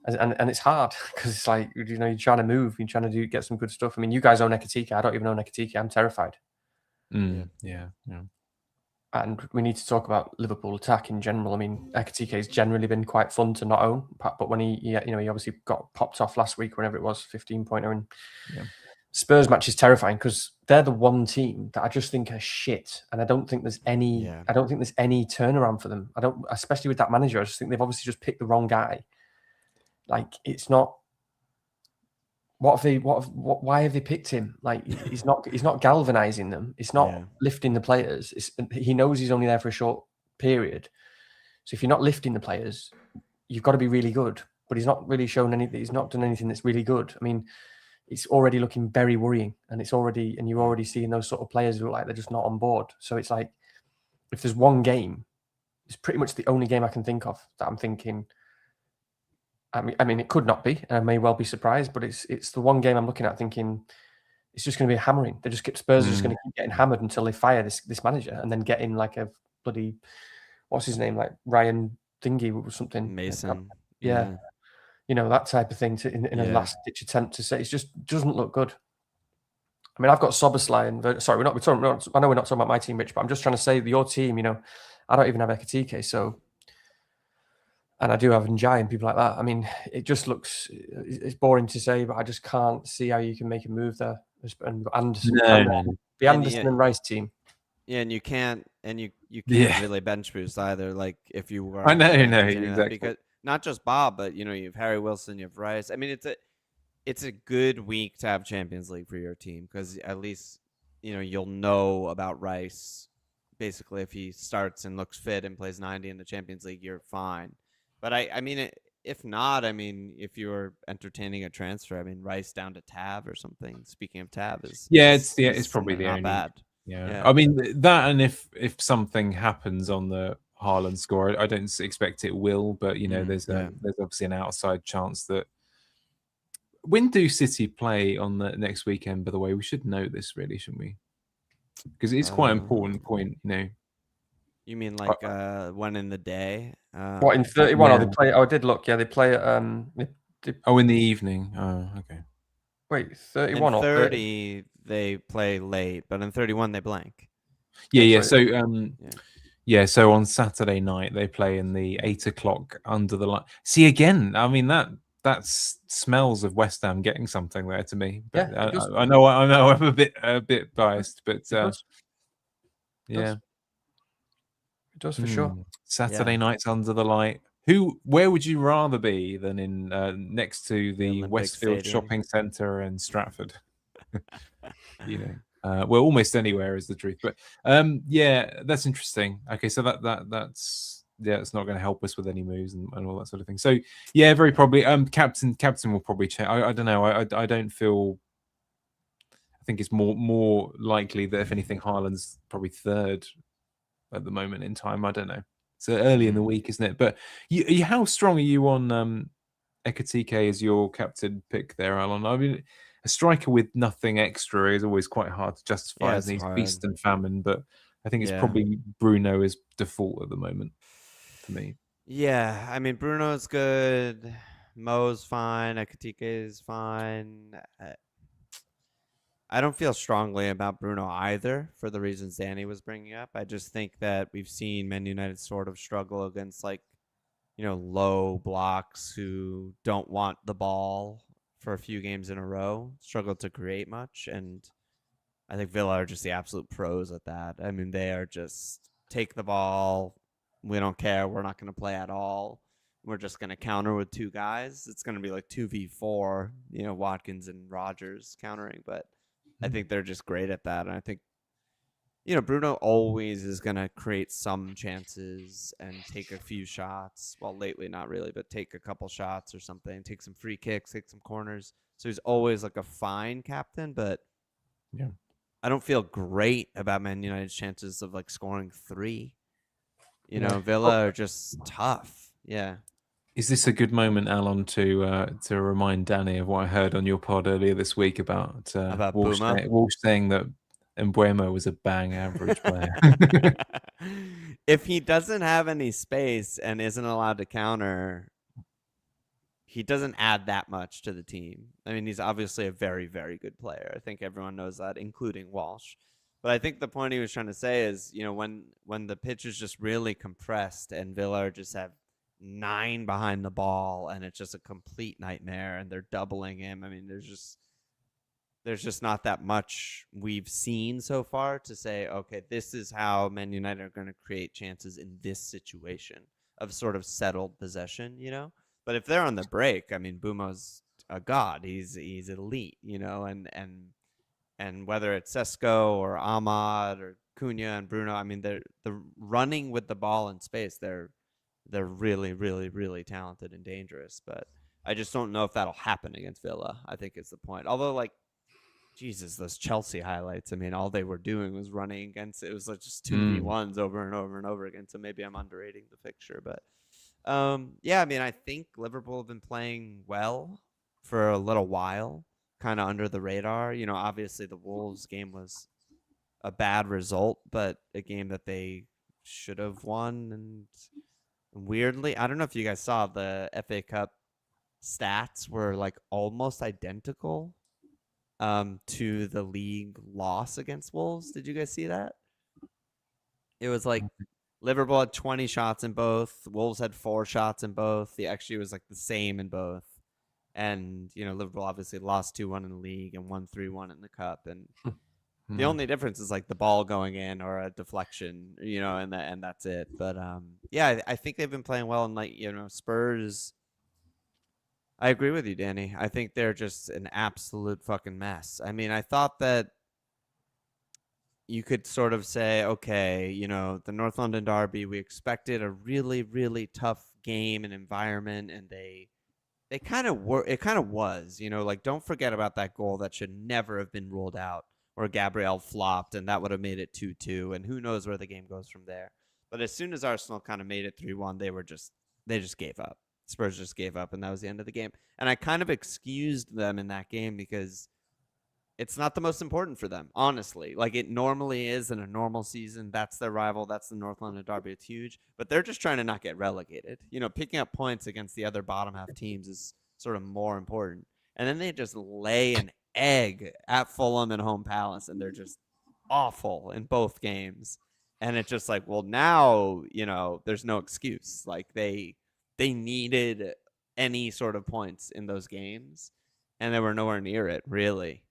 And it's hard because it's like, you know, you're trying to move, you're trying to get some good stuff. I mean, you guys own Ekitike. I don't even own Ekitike. I'm terrified. Yeah. And we need to talk about Liverpool attack in general. I mean, Ekitike has generally been quite fun to not own, but when he obviously got popped off last week, whenever it was, 15-pointer, and Spurs match is terrifying because they're the one team that I just think are shit, and I don't think there's any. I don't think there's any turnaround for them. I don't, especially with that manager. I just think they've obviously just picked the wrong guy. Like, it's not. Why have they picked him? Like, he's not galvanizing them. It's not lifting the players. He knows he's only there for a short period. So if you're not lifting the players, you've got to be really good. But he's not really shown anything. He's not done anything that's really good. I mean, it's already looking very worrying, and you're already seeing those sort of players who look like they're just not on board. So it's like, if there's one game, it's pretty much the only game I can think of that I'm thinking. I mean, it could not be. I may well be surprised, but it's the one game I'm looking at thinking it's just going to be a hammering. Spurs are just going to keep getting hammered until they fire this manager and then get in like a bloody, what's his name, like Ryan Thingy or something. Mason. Yeah. You know, that type of thing in a last ditch attempt to say it just doesn't look good. I mean, I've got Soboslai and sorry, I know we're not talking about my team, Rich, but I'm just trying to say your team. You know, I don't even have Ekitike, so. And I do have Njai and people like that. I mean, it just looks, it's boring to say, but I just can't see how you can make a move there. And Anderson, the Anderson and Rice team. Yeah, and you can't really bench boost either. Like, if you were, I know, exactly. Because not just Bob, but you know, you have Harry Wilson, you have Rice. I mean, it's a good week to have Champions League for your team because at least you'll know about Rice. Basically, if he starts and looks fit and plays 90 in the Champions League, you're fine. But I mean, if not, I mean, if you're entertaining a transfer, I mean, Rice down to Tav or something. Speaking of Tav, it's probably the not only bad. Yeah, I mean that, and if something happens on the Haaland score, I don't expect it will, but there's obviously an outside chance that. When do City play on the next weekend? By the way, we should know this, really, shouldn't we? Because it's quite an important point, You mean like one in the day? What, in 31? Yeah. Oh, they play. Oh, I did look. Yeah, they play at in the evening. Oh, okay. Wait, 31 in or 30? They play late, but in 31 they blank. Yeah. So so on Saturday night they play in the 8 o'clock under the light. See, again, I mean that smells of West Ham getting something there to me. But yeah, I know I'm a bit biased, but it does for sure. Saturday nights under the light. Where would you rather be than in next to the Westfield Shopping Centre in Stratford? Well, almost anywhere is the truth. But that's interesting. Okay, so that's it's not going to help us with any moves and all that sort of thing. So very probably. Captain will probably change. I don't know. I don't feel. I think it's more likely that if anything, Haaland's probably third at the moment in time. I don't know. So early in the week, isn't it? But how strong are you on Ekatike as your captain pick there, Alon? I mean, a striker with nothing extra is always quite hard to justify, as he's feast and famine. But I think it's probably Bruno is default at the moment for me. Yeah, I mean, Bruno's good. Mo's fine. Ekatike is fine. I don't feel strongly about Bruno either for the reasons Danny was bringing up. I just think that we've seen Man United sort of struggle against low blocks who don't want the ball for a few games in a row, struggle to create much. And I think Villa are just the absolute pros at that. I mean, they are just take the ball. We don't care. We're not going to play at all. We're just going to counter with two guys. It's going to be like 2v4, Watkins and Rodgers countering. But I think they're just great at that. And I think, Bruno always is going to create some chances and take a few shots. Well, lately, not really, but take a couple shots or something. Take some free kicks, take some corners. So he's always like a fine captain, but I don't feel great about Man United's chances of like scoring 3. Villa are just tough. Yeah. Is this a good moment, Alon, to remind Danny of what I heard on your pod earlier this week about Walsh saying that Mbeumo was a bang average player? If he doesn't have any space and isn't allowed to counter, he doesn't add that much to the team. I mean, he's obviously a very, very good player. I think everyone knows that, including Walsh. But I think the point he was trying to say is, when the pitch is just really compressed and Villa just have 9 behind the ball and it's just a complete nightmare and they're doubling him. I mean, there's just not that much we've seen so far to say, okay, this is how Man United are going to create chances in this situation of sort of settled possession, But if they're on the break, I mean, Bumo's a god. He's elite, and whether it's Sesko or Ahmad or Cunha and Bruno, I mean, they're running with the ball in space. They're really, really, really talented and dangerous. But I just don't know if that'll happen against Villa, I think is the point. Although, Jesus, those Chelsea highlights, I mean, all they were doing was running against it. It was like just 2v1s over and over and over again. So maybe I'm underrating the fixture. But, I mean, I think Liverpool have been playing well for a little while, kind of under the radar. Obviously the Wolves game was a bad result, but a game that they should have won. And weirdly, I don't know if you guys saw the FA Cup stats were like almost identical to the league loss against Wolves. Did you guys see that? It was like Liverpool had 20 shots in both. Wolves had 4 shots in both. The XG was like the same in both. And, Liverpool obviously lost 2-1 in the league and won 3-1 in the cup. And the only difference is like the ball going in or a deflection, and that's it. But, I think they've been playing well. And Spurs, I agree with you, Danny. I think they're just an absolute fucking mess. I mean, I thought that you could sort of say, okay, the North London derby, we expected a really, really tough game and environment, and they kind of were. It kind of was, don't forget about that goal that should never have been ruled out, where Gabriel flopped, and that would have made it 2-2, and who knows where the game goes from there. But as soon as Arsenal kind of made it 3-1, they just gave up. Spurs just gave up, and that was the end of the game. And I kind of excused them in that game because it's not the most important for them, honestly. Like it normally is in a normal season. That's their rival. That's the North London derby. It's huge. But they're just trying to not get relegated. Picking up points against the other bottom half teams is sort of more important. And then they just lay an egg at Fulham and Home Palace, and they're just awful in both games. And it's just like, well, now, there's no excuse. Like they needed any sort of points in those games, and they were nowhere near it, really.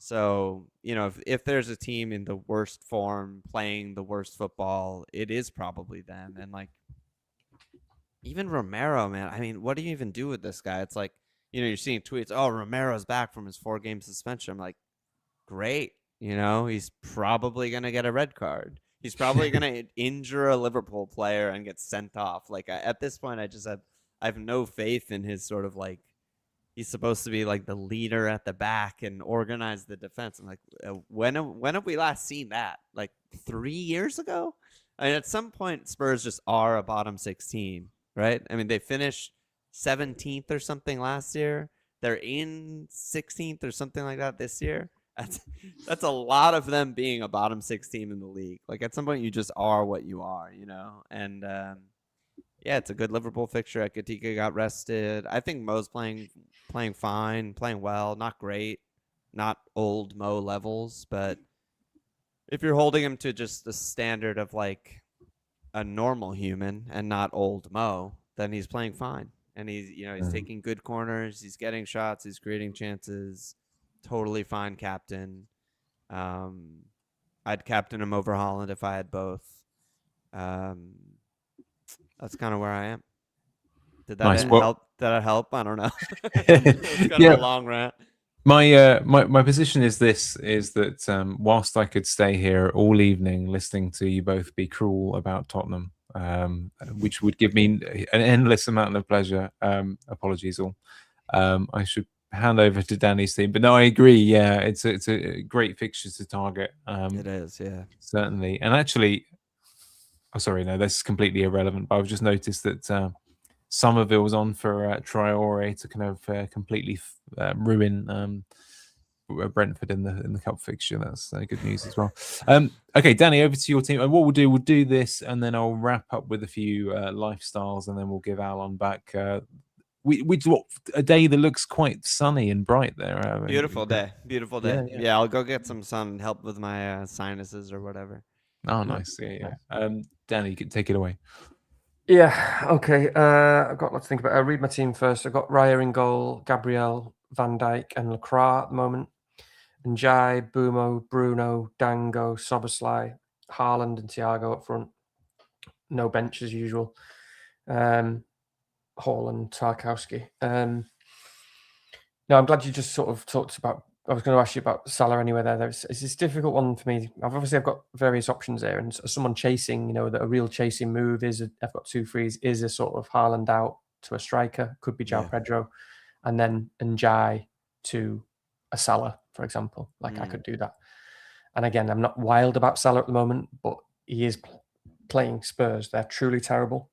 So, if there's a team in the worst form playing the worst football, it is probably them. And even Romero, man, I mean, what do you even do with this guy? It's like, you're seeing tweets, oh, Romero's back from his 4-game suspension. I'm like, great. He's probably going to get a red card. He's probably going to injure a Liverpool player and get sent off. At this point, I have no faith in his sort of he's supposed to be like the leader at the back and organize the defense. I'm like, when have we last seen that? Like 3 years ago? I mean, at some point, Spurs just are a bottom 16, right? I mean, they finished 17th or something last year. They're in 16th or something like that this year. That's a lot of them being a bottom 16 in the league. Like at some point, you just are what you are, you know. And yeah, it's a good Liverpool fixture. Ekitike got rested. I think Mo's playing fine, playing well, not great, not old Mo levels, but if you're holding him to just the standard of like a normal human and not old Mo, then he's playing fine. And he's taking good corners, he's getting shots, he's creating chances. Totally fine captain. I'd captain him over Haaland if I had both. That's kind of where I am. Did that help? Did that help? I don't know. It's kind of a long rant. My position is that whilst I could stay here all evening listening to you both be cruel about Tottenham, which would give me an endless amount of pleasure. Apologies all. I should hand over to Danny's team, but no, I agree. Yeah, it's a great fixture to target. It is, yeah, certainly. And actually, sorry, no, this is completely irrelevant. But I've just noticed that Somerville was on for Traore to kind of completely ruin Brentford in the cup fixture. That's good news as well. Okay, Danny, over to your team. And what we'll do this, and then I'll wrap up with a few lifestyles, and then we'll give Alon back. We a day that looks quite sunny and bright there. Beautiful day. Yeah, I'll go get some sun and help with my sinuses or whatever. Oh, nice. Yeah. Danny, you can take it away. Yeah, okay. I've got lots to think about. I'll read my team first. I've got Raya in goal, Gabriel, Van Dijk, and Lacroix at the moment. And Jai, Bumo, Bruno, Dango, Soboslai, Haaland, and Thiago up front. No bench as usual. Hall and Tarkowski. No, I'm glad you just sort of talked about. I was going to ask you about Salah anyway. It's this difficult one for me. I've got various options there, and someone chasing, that a real chasing move is. I've got 2 frees. Is a sort of Haaland out to a striker. Could be Joao Pedro, and then Njai to a Salah, for example. I could do that. And again, I'm not wild about Salah at the moment, but he is playing Spurs. They're truly terrible.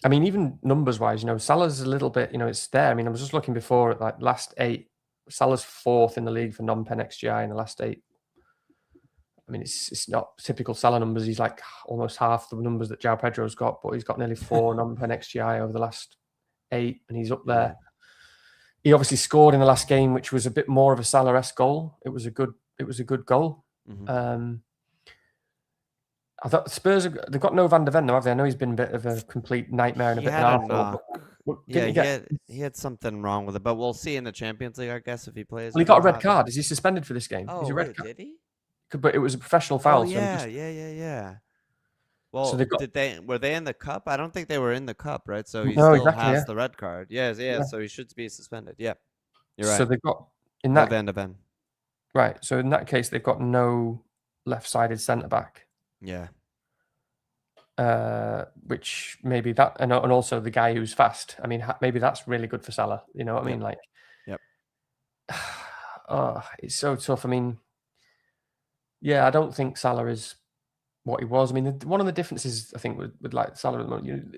I mean, even numbers-wise, Salah's a little bit, it's there. I mean, I was just looking before at last 8. Salah's 4th in the league for non-pen XGI in the last 8. I mean, it's not typical Salah numbers. He's like almost half the numbers that Joao Pedro's got, but he's got nearly 4 non-pen XGI over the last 8, and he's up there. He obviously scored in the last game, which was a bit more of a Salah-esque goal. It was a good goal. Mm-hmm. I thought Spurs they've got no Van de Ven now, have they? I know he's been a bit of a complete nightmare and a bit of an arsehole. He had something wrong with it, but we'll see in the Champions League, I guess, if he plays. Well, he got a red card. Is he suspended for this game? Oh, he's a red card. Did he? But it was a professional foul. Yeah. Well, so were they in the cup? I don't think they were in the cup, right? So he still has the red card. Yeah. So he should be suspended. Yeah, you're right. So they've got in that Van de Ven. Right. So in that case, they've got no left-sided centre back. Yeah. Which maybe that, and also the guy who's fast. I mean, maybe that's really good for Salah. You know what I mean? Yep. Oh, it's so tough. I mean, yeah, I don't think Salah is what he was. I mean, one of the differences I think with like Salah at the moment,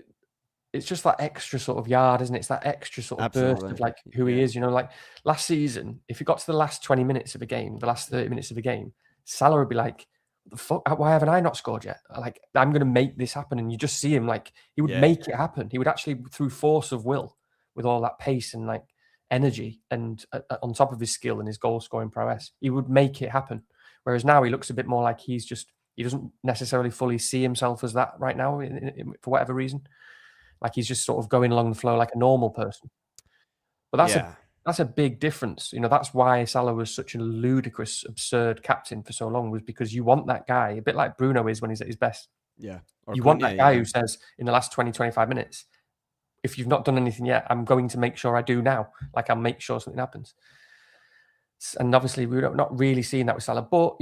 it's just that extra sort of yard, isn't it? It's that extra sort of burst of like who he is. Like last season, if he got to the last 20 minutes of a game, the last 30 minutes of a game, Salah would be like, the fuck, why haven't I not scored yet? Like, I'm going to make this happen. And you just see him, like, he would make it happen. He would actually, through force of will, with all that pace and like energy and on top of his skill and his goal scoring prowess, he would make it happen. Whereas now he looks a bit more like he doesn't necessarily fully see himself as that right now for whatever reason. Like he's just sort of going along the flow like a normal person. But that's a big difference. That's why Salah was such a ludicrous, absurd captain for so long, was because you want that guy, a bit like Bruno is when he's at his best. Yeah. You want that guy who says in the last 20, 25 minutes, if you've not done anything yet, I'm going to make sure I do now. Like I'll make sure something happens. And obviously we're not really seeing that with Salah, but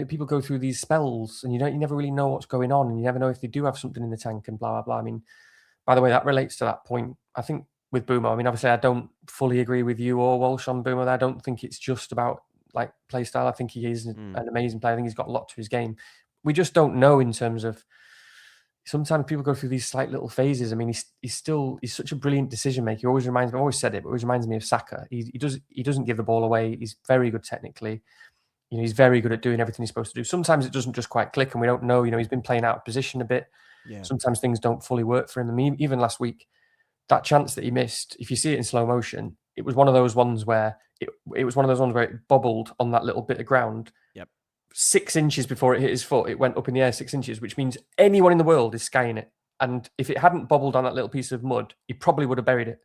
people go through these spells and you never really know what's going on, and you never know if they do have something in the tank and blah, blah, blah. I mean, by the way, that relates to that point. I think with Bumo, I mean, obviously I don't fully agree with you or Walsh on Bumo. I don't think it's just about like play style. I think he is an amazing player. I think he's got a lot to his game. we just don't know in terms of. Sometimes people go through these slight little phases. I mean, he's such a brilliant decision maker. He always reminds me. I've always said it, but always reminds me of Saka. He doesn't give the ball away. He's very good technically. You know, he's very good at doing everything he's supposed to do. Sometimes it doesn't just quite click, and we don't know. You know, he's been playing out of position a bit. Yeah. Sometimes things don't fully work for him. I mean, even last week, that chance that he missed, if you see it in slow motion, it was one of those ones where it was one of those ones where it bobbled on that little bit of ground. Yep. 6 inches before it hit his foot, it went up in the air 6 inches, which means anyone in the world is skying it. And if it hadn't bobbled on that little piece of mud, he probably would have buried it,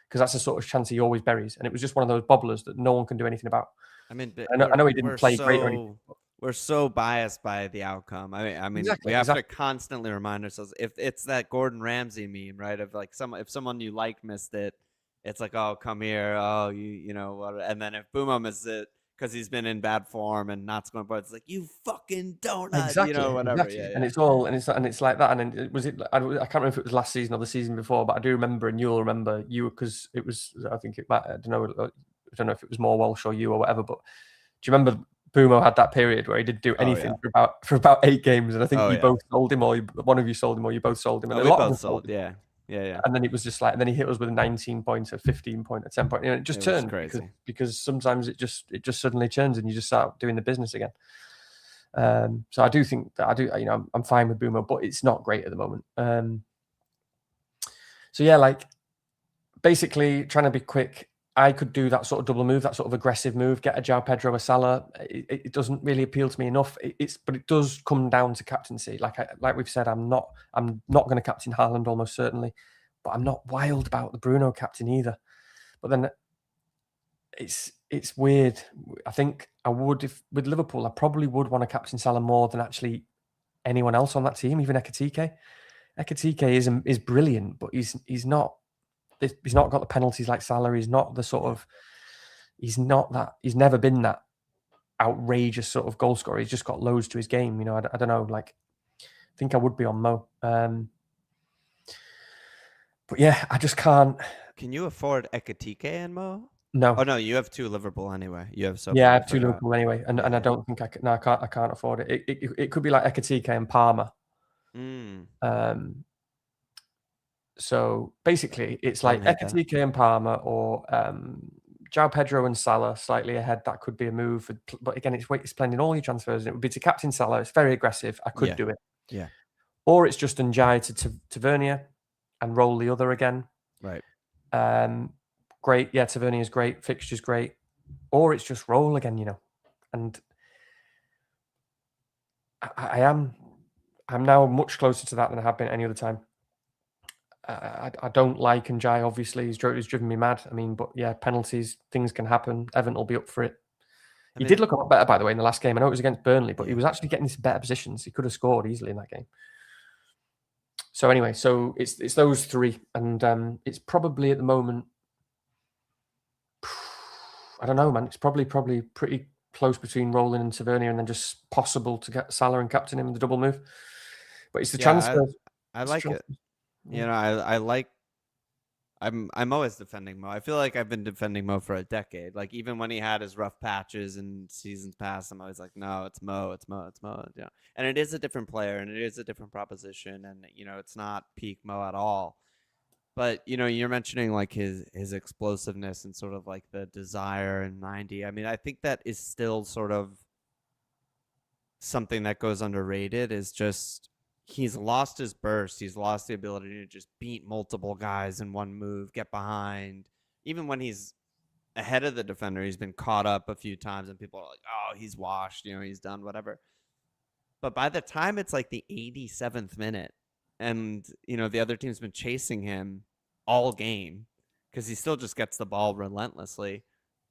because that's the sort of chance he always buries. And it was just one of those bobblers that no one can do anything about. I mean, I know he didn't play great or anything. We're so biased by the outcome. I mean, we have to constantly remind ourselves. If it's that Gordon Ramsay meme, right? Of like if someone you like missed it, it's like, oh, come here, oh, you know, and then if Bumo misses it because he's been in bad form and not scoring points, it's like, you fucking donut, you know, whatever. Exactly. Yeah, yeah. And it's like that. And then I can't remember if it was last season or the season before, but I do remember, and you'll remember because it was. I think it might. I don't know if it was more Walsh or you or whatever, but do you remember? Bumo had that period where he didn't do anything for about 8 games, and I think you both sold him, or one of you sold him, or you both sold him. And we both sold, yeah. And then it was just like, and then he hit us with a 19 point, a 15 point, a 10 point. You know, it just turned crazy because sometimes it just suddenly turns, and you just start doing the business again. So I do think that you know, I'm fine with Bumo, but it's not great at the moment. So yeah, like basically trying to be quick. I could do that sort of double move, that sort of aggressive move, get a Joao Pedro, a Salah. It doesn't really appeal to me enough. But it does come down to captaincy. Like we've said, I'm not going to captain Haaland almost certainly, but I'm not wild about the Bruno captain either. But then it's weird. I think I would, if with Liverpool, I probably would want to captain Salah more than actually anyone else on that team, even Ekitike. Ekitike is brilliant, but he's not. He's not got the penalties like Salah. He's not the sort of. He's not that. He's never been that outrageous sort of goal scorer. He's just got loads to his game. You know, I don't know. Like, I think I would be on Mo. But yeah, I just can't. Can you afford Ekitike and Mo? No. Oh no, you have 2 Liverpool anyway. You have I have 2 Liverpool anyway, and I don't think I can. No, I can't afford it. It could be like Ekitike and Palmer. So basically, it's like Ekitike and Palmer, or Joao Pedro and Salah slightly ahead. That could be a move. But again, it's blending all your transfers. It would be to captain Salah. It's very aggressive. I could do it. Yeah. Or it's just Njai to Tavernier and roll the other again. Right. Great. Yeah, Tavernier is great. Fixture's great. Or it's just roll again, you know. And I'm now much closer to that than I have been any other time. I don't like Njai, obviously. He's driven me mad. I mean, but yeah, penalties, things can happen. Everton will be up for it. He did look a lot better, by the way, in the last game. I know it was against Burnley, but he was actually getting into better positions. He could have scored easily in that game. So anyway, so it's those 3. And it's probably at the moment, I don't know, man. It's probably pretty close between Rolling and Tavernier, and then just possible to get Salah and captain him in the double move. But it's the transfer. I like it. You know, I like. I'm always defending Mo. I feel like I've been defending Mo for a decade. Like even when he had his rough patches in seasons past, I'm always like, no, it's Mo, it's Mo, it's Mo. Yeah, and it is a different player, and it is a different proposition, and you know, it's not peak Mo at all. But you know, you're mentioning like his explosiveness and sort of like the desire in 90. I mean, I think that is still sort of something that goes underrated. Is just. He's lost his burst. He's lost the ability to just beat multiple guys in one move, get behind. Even when he's ahead of the defender, he's been caught up a few times, and people are like, oh, he's washed, you know, he's done, whatever. But by the time it's like the 87th minute, and, you know, the other team's been chasing him all game because he still just gets the ball relentlessly,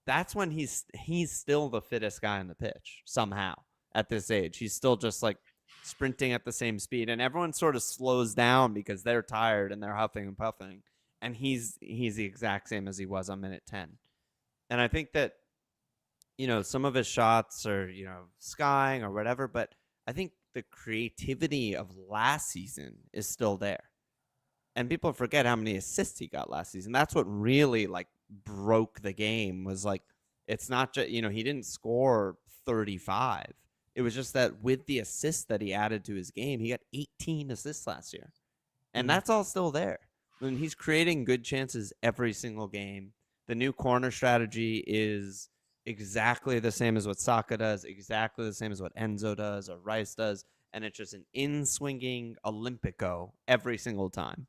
that's when he's still the fittest guy on the pitch somehow at this age. He's still just like sprinting at the same speed, and everyone sort of slows down because they're tired and they're huffing and puffing, and he's the exact same as he was on minute 10. And I think that, you know, some of his shots are, you know, skying or whatever, but I think the creativity of last season is still there, and people forget how many assists he got last season. That's what really like broke the game. Was like, it's not just, you know, he didn't score 35, It was just that with the assists that he added to his game, he got 18 assists last year. And that's all still there. I mean, he's creating good chances every single game. The new corner strategy is exactly the same as what Saka does, exactly the same as what Enzo does or Rice does. And it's just an in-swinging Olympico every single time.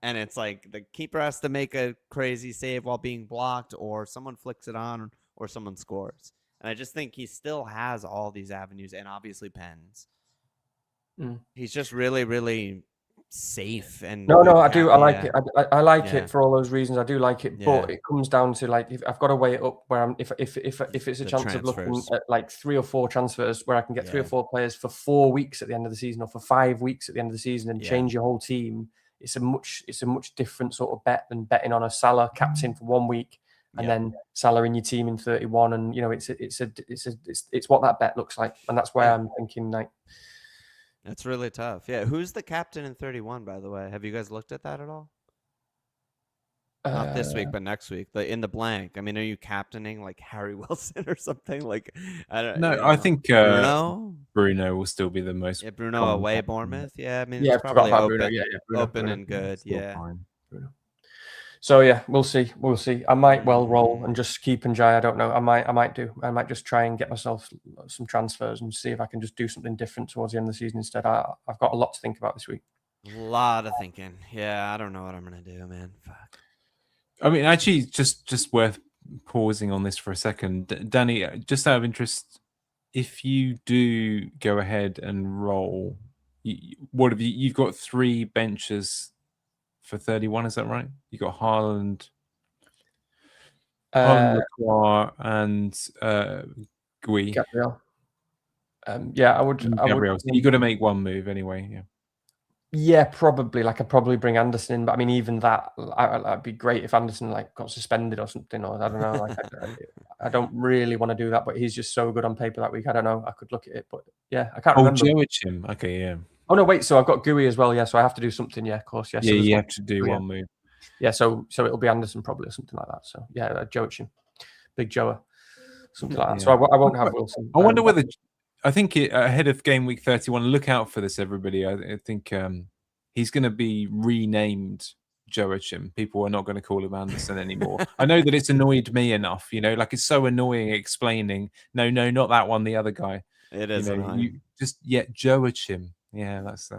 And it's like the keeper has to make a crazy save while being blocked, or someone flicks it on, or someone scores. And I just think he still has all these avenues, and obviously pens. He's just really, really safe. And no, I do. I like it. I like it for all those reasons. I do like it, but it comes down to like if I've got to weigh it up. Where if it's a chance of looking at like 3 or 4 transfers where I can get 3 or 4 players for 4 weeks at the end of the season, or for 5 weeks at the end of the season, and change your whole team. It's a much different sort of bet than betting on a Salah captain for 1 week and then Salah in your team in 31. And it's what that bet looks like, and that's why I'm thinking like that's really tough. Yeah, who's the captain in 31? By the way, have you guys looked at that at all? Not this week, but next week. In the blank. I mean, are you captaining like Harry Wilson or something? Like, I don't. No, I think Bruno will still be the most. Yeah, Bruno away Bournemouth. Yeah, I mean, it's probably open, Bruno. Bruno, open and good. Yeah. Bruno. So yeah, we'll see. I might well roll and just keep and Jai. I don't know. I might just try and get myself some transfers and see if I can just do something different towards the end of the season instead. I've got a lot to think about this week. A lot of thinking. Yeah, I don't know what I'm gonna do, man. Fuck. I mean, actually, just worth pausing on this for a second. Danny, just out of interest, if you do go ahead and roll, what have you? You've got 3 benches for 31. Is that right? You got Haaland, Lacroix, and Gui. Gabriel. I would. Gabriel. So you got to make one move anyway. Yeah. Yeah, probably. Like I'd probably bring Anderson in, but I mean, even that, it'd be great if Anderson like got suspended or something, or I don't know. Like I don't really want to do that, but he's just so good on paper that week. I don't know. I could look at it, but yeah, I can't remember. Joachim. Okay, yeah. Oh no, wait. So I've got Gui as well. Yeah, so I have to do something. Yeah, of course. Yeah. Yeah, you have to do one move. Yeah, so it'll be Anderson probably or something like that. So yeah, Joachim, Big Joa, something like that. So I won't have Wilson. I wonder whether. I think ahead of game week 31, look out for this, everybody. I think he's going to be renamed Joachim. People are not going to call him Anderson anymore. I know that it's annoyed me enough, like it's so annoying explaining, no, not that one, the other guy. It is annoying. Joachim. Yeah, that's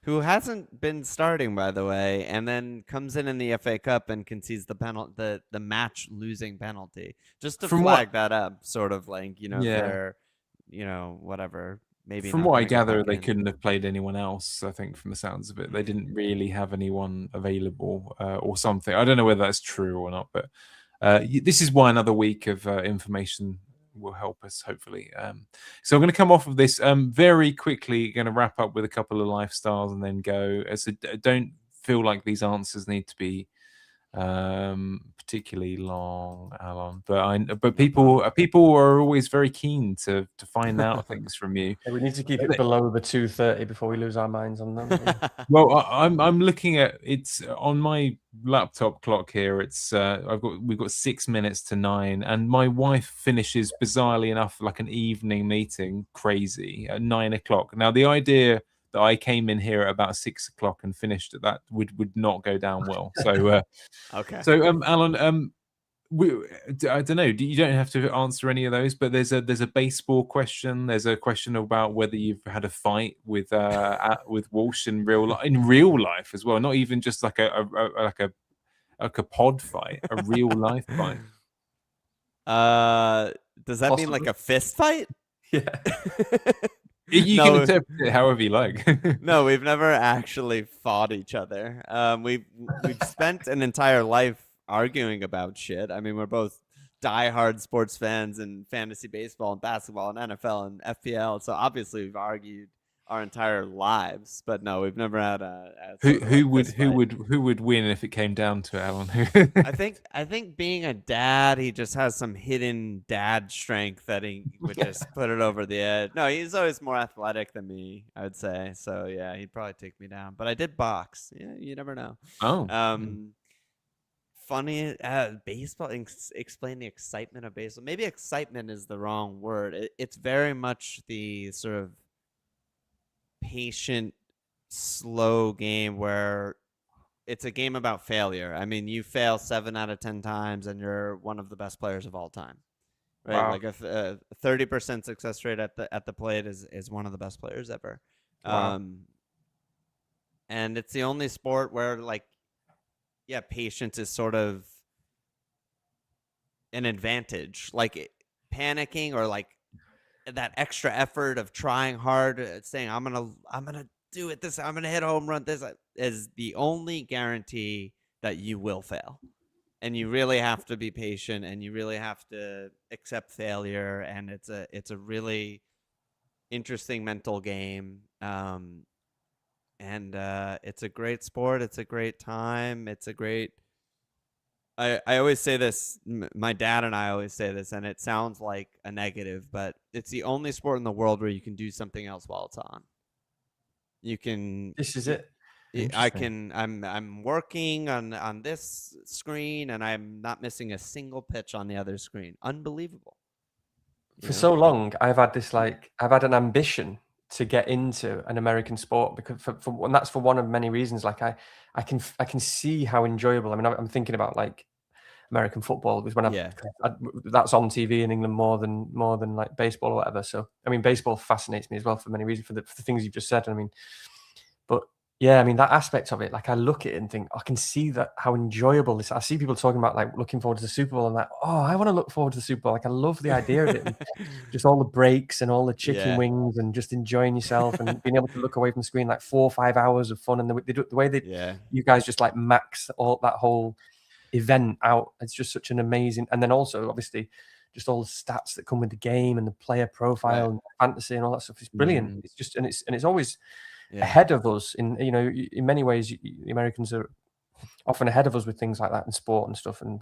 who hasn't been starting, by the way, and then comes in the FA Cup and concedes the match losing penalty. Just to flag that up, sort of like, they're whatever. Maybe from what I gather, they couldn't have played anyone else. I think from the sounds of it, they didn't really have anyone available or something. I don't know whether that's true or not, but this is why another week of information will help us, hopefully. So I'm going to come off of this very quickly. Going to wrap up with a couple of lifestyles and then go. So don't feel like these answers need to be particularly long, Alon, but people are always very keen to find out things from you. Yeah, we need to keep it below the 2:30 before we lose our minds on them. Well, I'm looking at it's on my laptop clock here. It's we've got 6 minutes to 9, and my wife finishes bizarrely enough like an evening meeting, crazy, at 9 o'clock. Now the idea that I came in here at about 6 o'clock and finished at that would not go down well. So okay. So Alon, I don't know. You don't have to answer any of those, but there's a baseball question. There's a question about whether you've had a fight with Walsh in real life as well, not even just like a pod fight, a real life fight. Does that mean like a fist fight? Yeah. You can interpret it however you like. No, we've never actually fought each other. We've spent an entire life arguing about shit. I mean, we're both diehard sports fans in fantasy baseball and basketball and NFL and FPL. So obviously we've argued our entire lives, but no, we've never had who would win if it came down to it, Alon? I think being a dad, he just has some hidden dad strength that he would just put it over the edge. No, he's always more athletic than me, I would say. So yeah, he'd probably take me down. But I did box. Yeah, you never know. Oh. funny. Baseball. Explain the excitement of baseball. Maybe excitement is the wrong word. It's very much the sort of patient, slow game where it's a game about failure. I mean, you fail 7 out of 10 times, and you're one of the best players of all time. Right, Wow. like a 30% success rate at the plate is one of the best players ever. Wow. And it's the only sport where patience is sort of an advantage. Like panicking or like that extra effort of trying hard, saying I'm gonna do it. I'm gonna hit a home run. This is the only guarantee that you will fail. And you really have to be patient, and you really have to accept failure. And it's a really interesting mental game. And it's a great sport. It's a great time. It's a great. I always say this. My dad and I always say this, and it sounds like a negative, but it's the only sport in the world where you can do something else while it's on. You can. This is it. I'm working on this screen, and I'm not missing a single pitch on the other screen. Unbelievable. For so long, I've had an ambition to get into an American sport because and that's for one of many reasons. Like I can see how enjoyable. I mean, I'm thinking about like American football because when that's on TV in England more than like baseball or whatever. So I mean, baseball fascinates me as well for many reasons for the things you've just said. I mean, but yeah, I mean that aspect of it. Like I look at it and think I can see that how enjoyable this. I see people talking about like looking forward to the Super Bowl and like, oh, I want to look forward to the Super Bowl. Like I love the idea of it, and just all the breaks and all the chicken wings and just enjoying yourself and being able to look away from the screen like 4 or 5 hours of fun. And the way that you guys just like max all that whole event out. It's just such an amazing. And then also obviously just all the stats that come with the game and the player profile and fantasy and all that stuff. It's brilliant. It's just and it's always ahead of us in many ways. The Americans are often ahead of us with things like that in sport and stuff, and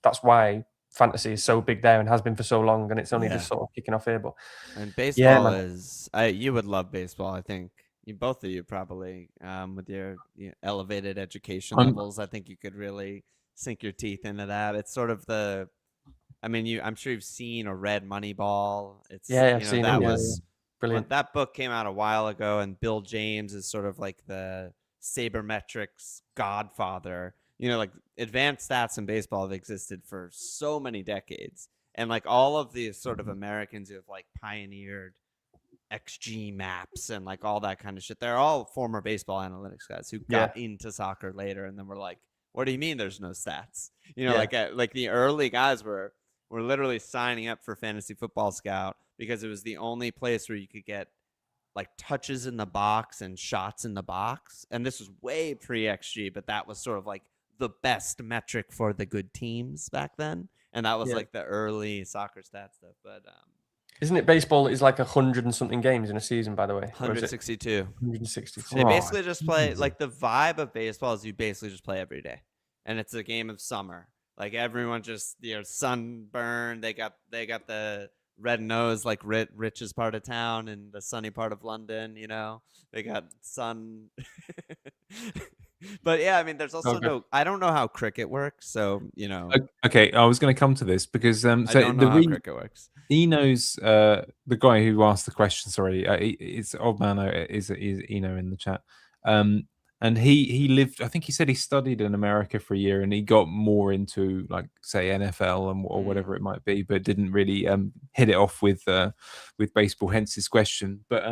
that's why fantasy is so big there and has been for so long, and it's only just sort of kicking off here. But and baseball is you would love baseball. I think both of you probably with your elevated education levels. I think you could really sink your teeth into that. It's sort of I'm sure you've seen or read Moneyball. It's I've seen that was brilliant. That book came out a while ago, and Bill James is sort of like the sabermetrics godfather. Like advanced stats in baseball have existed for so many decades, and like all of these sort of Americans who have like pioneered XG maps and like all that kind of shit, they're all former baseball analytics guys who got into soccer later, and then were like, what do you mean there's no stats? Like the early guys were literally signing up for Fantasy Football Scout because it was the only place where you could get like touches in the box and shots in the box. And this was way pre-XG, but that was sort of like the best metric for the good teams back then. And that was like the early soccer stat stuff. But isn't it baseball is like 100 and something games in a season, by the way? 162. 162. They basically just play, like the vibe of baseball is you basically just play every day. And it's a game of summer. Like everyone just, sunburned. They got the red nose like Rich's part of town and the sunny part of London, they got sun. But yeah, I mean, there's also I don't know how cricket works, so Okay, I was going to come to this because I don't know how cricket works. Eno's the guy who asked the question. Sorry, it's Old Man is Eno in the chat. And he lived. I think he said he studied in America for a year, and he got more into like say NFL or whatever it might be, but didn't really hit it off with baseball. Hence his question. But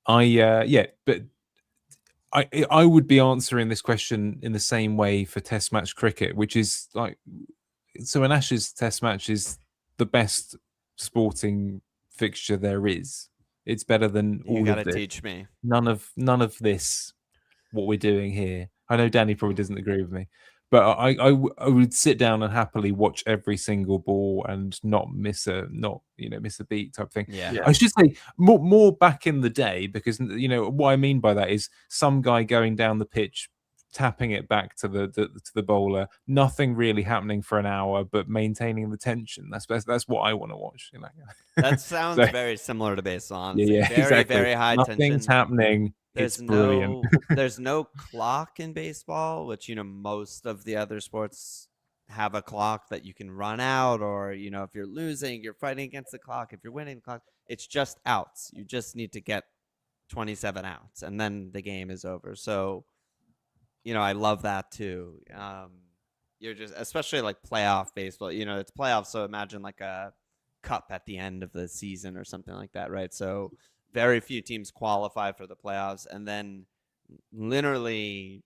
I would be answering this question in the same way for Test match cricket, which is like an Ashes Test match is the best sporting fixture there is. It's better than all of this. You gotta teach me. None of this, what we're doing here. I know Danny probably doesn't agree with me, but I would sit down and happily watch every single ball and not miss a beat type thing. Yeah. I should say more back in the day, because what I mean by that is some guy going down the pitch, tapping it back to the bowler, nothing really happening for an hour, but maintaining the tension. That's what I want to watch. That sounds very similar to baseball. Yeah, very exactly. very high tension. Nothing's happening. There's brilliant. there's no clock in baseball, which, most of the other sports have a clock that you can run out, or, if you're losing, you're fighting against the clock. If you're winning the clock, it's just outs. You just need to get 27 outs, and then the game is over. So, I love that too. You're just, especially like playoff baseball, it's playoffs. So imagine like a cup at the end of the season or something like that, right? So very few teams qualify for the playoffs, and then literally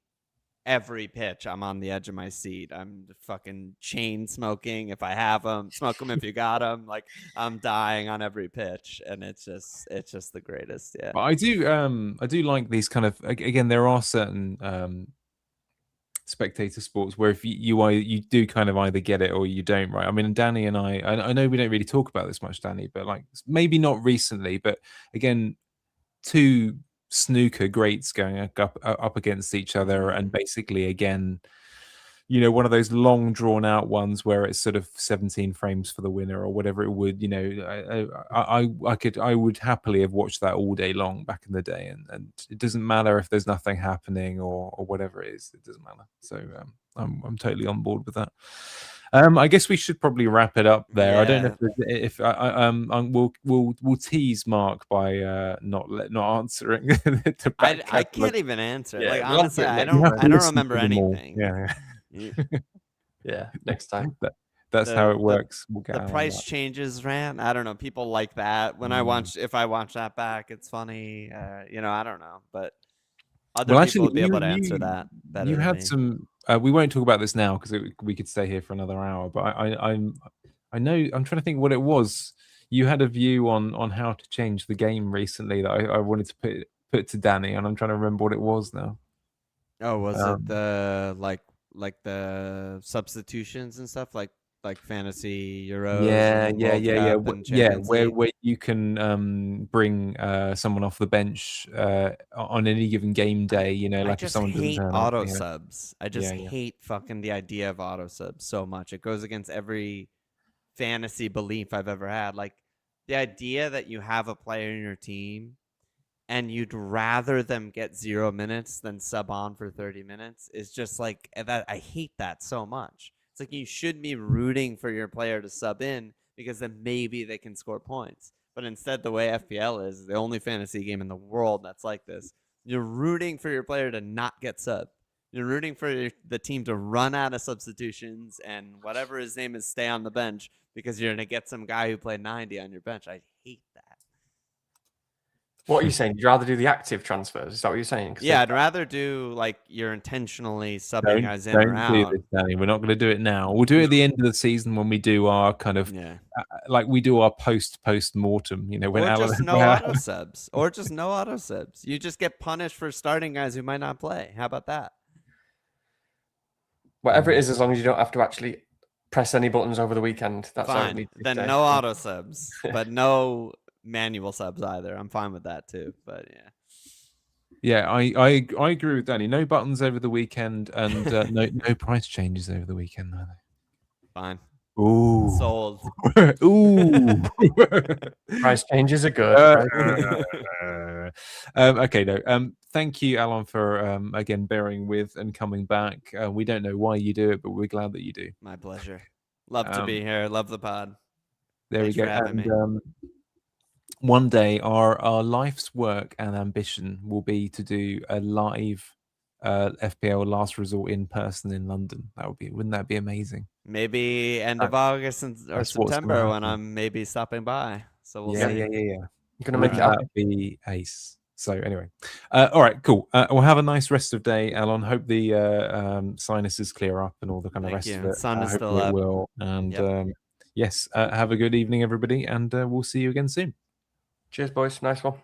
every pitch I'm on the edge of my seat. I'm fucking chain smoking if I have them, smoke them if you got them. Like, I'm dying on every pitch, and it's just the greatest. Yeah, but I do like these kind of, again, there are certain spectator sports where if you do kind of either get it or you don't, right? I mean, Danny and I know we don't really talk about this much, Danny, but like maybe not recently, but again, two snooker greats going up against each other, and basically again, one of those long drawn out ones where it's sort of 17 frames for the winner or whatever it would, I would happily have watched that all day long back in the day, and it doesn't matter if there's nothing happening or whatever it is, it doesn't matter. So I'm totally on board with that. I guess we should probably wrap it up there. Yeah. I don't know if we'll tease Mark by not answering. I can't even answer. Yeah, like, honestly, I don't remember anything. Yeah. Yeah, next time. That's how it works. We'll get the price changes rant. I don't know. People like that. When if I watch that back, it's funny. I don't know, but other people would be able to answer that better. You had some. We won't talk about this now because we could stay here for another hour. But I know. I'm trying to think what it was. You had a view on how to change the game recently that I wanted to put to Danny, and I'm trying to remember what it was now. Oh, was it the like the substitutions and stuff, like fantasy Euros? Yeah. Where you can bring someone off the bench on any given game day. Like if someone doesn't turn auto up, subs. I just hate fucking the idea of auto subs so much. It goes against every fantasy belief I've ever had. Like, the idea that you have a player in your team and you'd rather them get 0 minutes than sub on for 30 minutes is just like that. I hate that so much. It's like you should be rooting for your player to sub in because then maybe they can score points. But instead, the way FPL is the only fantasy game in the world that's like this. You're rooting for your player to not get sub. You're rooting for the team to run out of substitutions and whatever his name is, stay on the bench because you're going to get some guy who played 90 on your bench. I hate that. What are you saying? You'd rather do the active transfers? Is that what you're saying? Yeah, I'd rather do like you're intentionally subbing guys in or out. Don't do this, Danny. We're not going to do it now. We'll do it at the end of the season when we do our kind of like we do our post mortem. When or just no auto subs, or just no auto subs. You just get punished for starting guys who might not play. How about that? Whatever it is, as long as you don't have to actually press any buttons over the weekend. That's fine. Then no auto subs, but no manual subs either. I'm fine with that too. But yeah, I agree with Danny. No buttons over the weekend, and no price changes over the weekend either. Fine. Ooh, sold. Ooh, price changes are good. Okay, no. Thank you, Alon, for again bearing with and coming back. We don't know why you do it, but we're glad that you do. My pleasure. Love to be here. Love the pod. Thanks we go. And one day, our life's work and ambition will be to do a live FPL last resort in person in London. Wouldn't that be amazing? Maybe end of August or September when I'm maybe stopping by. So we'll see. Yeah. You're gonna make it be ace. So anyway, all right, cool. We'll have a nice rest of day, Alon. Hope the sinuses clear up and all the kind of rest of it. Sun is still up. Will. And yes, have a good evening, everybody, and we'll see you again soon. Cheers, boys. Nice one.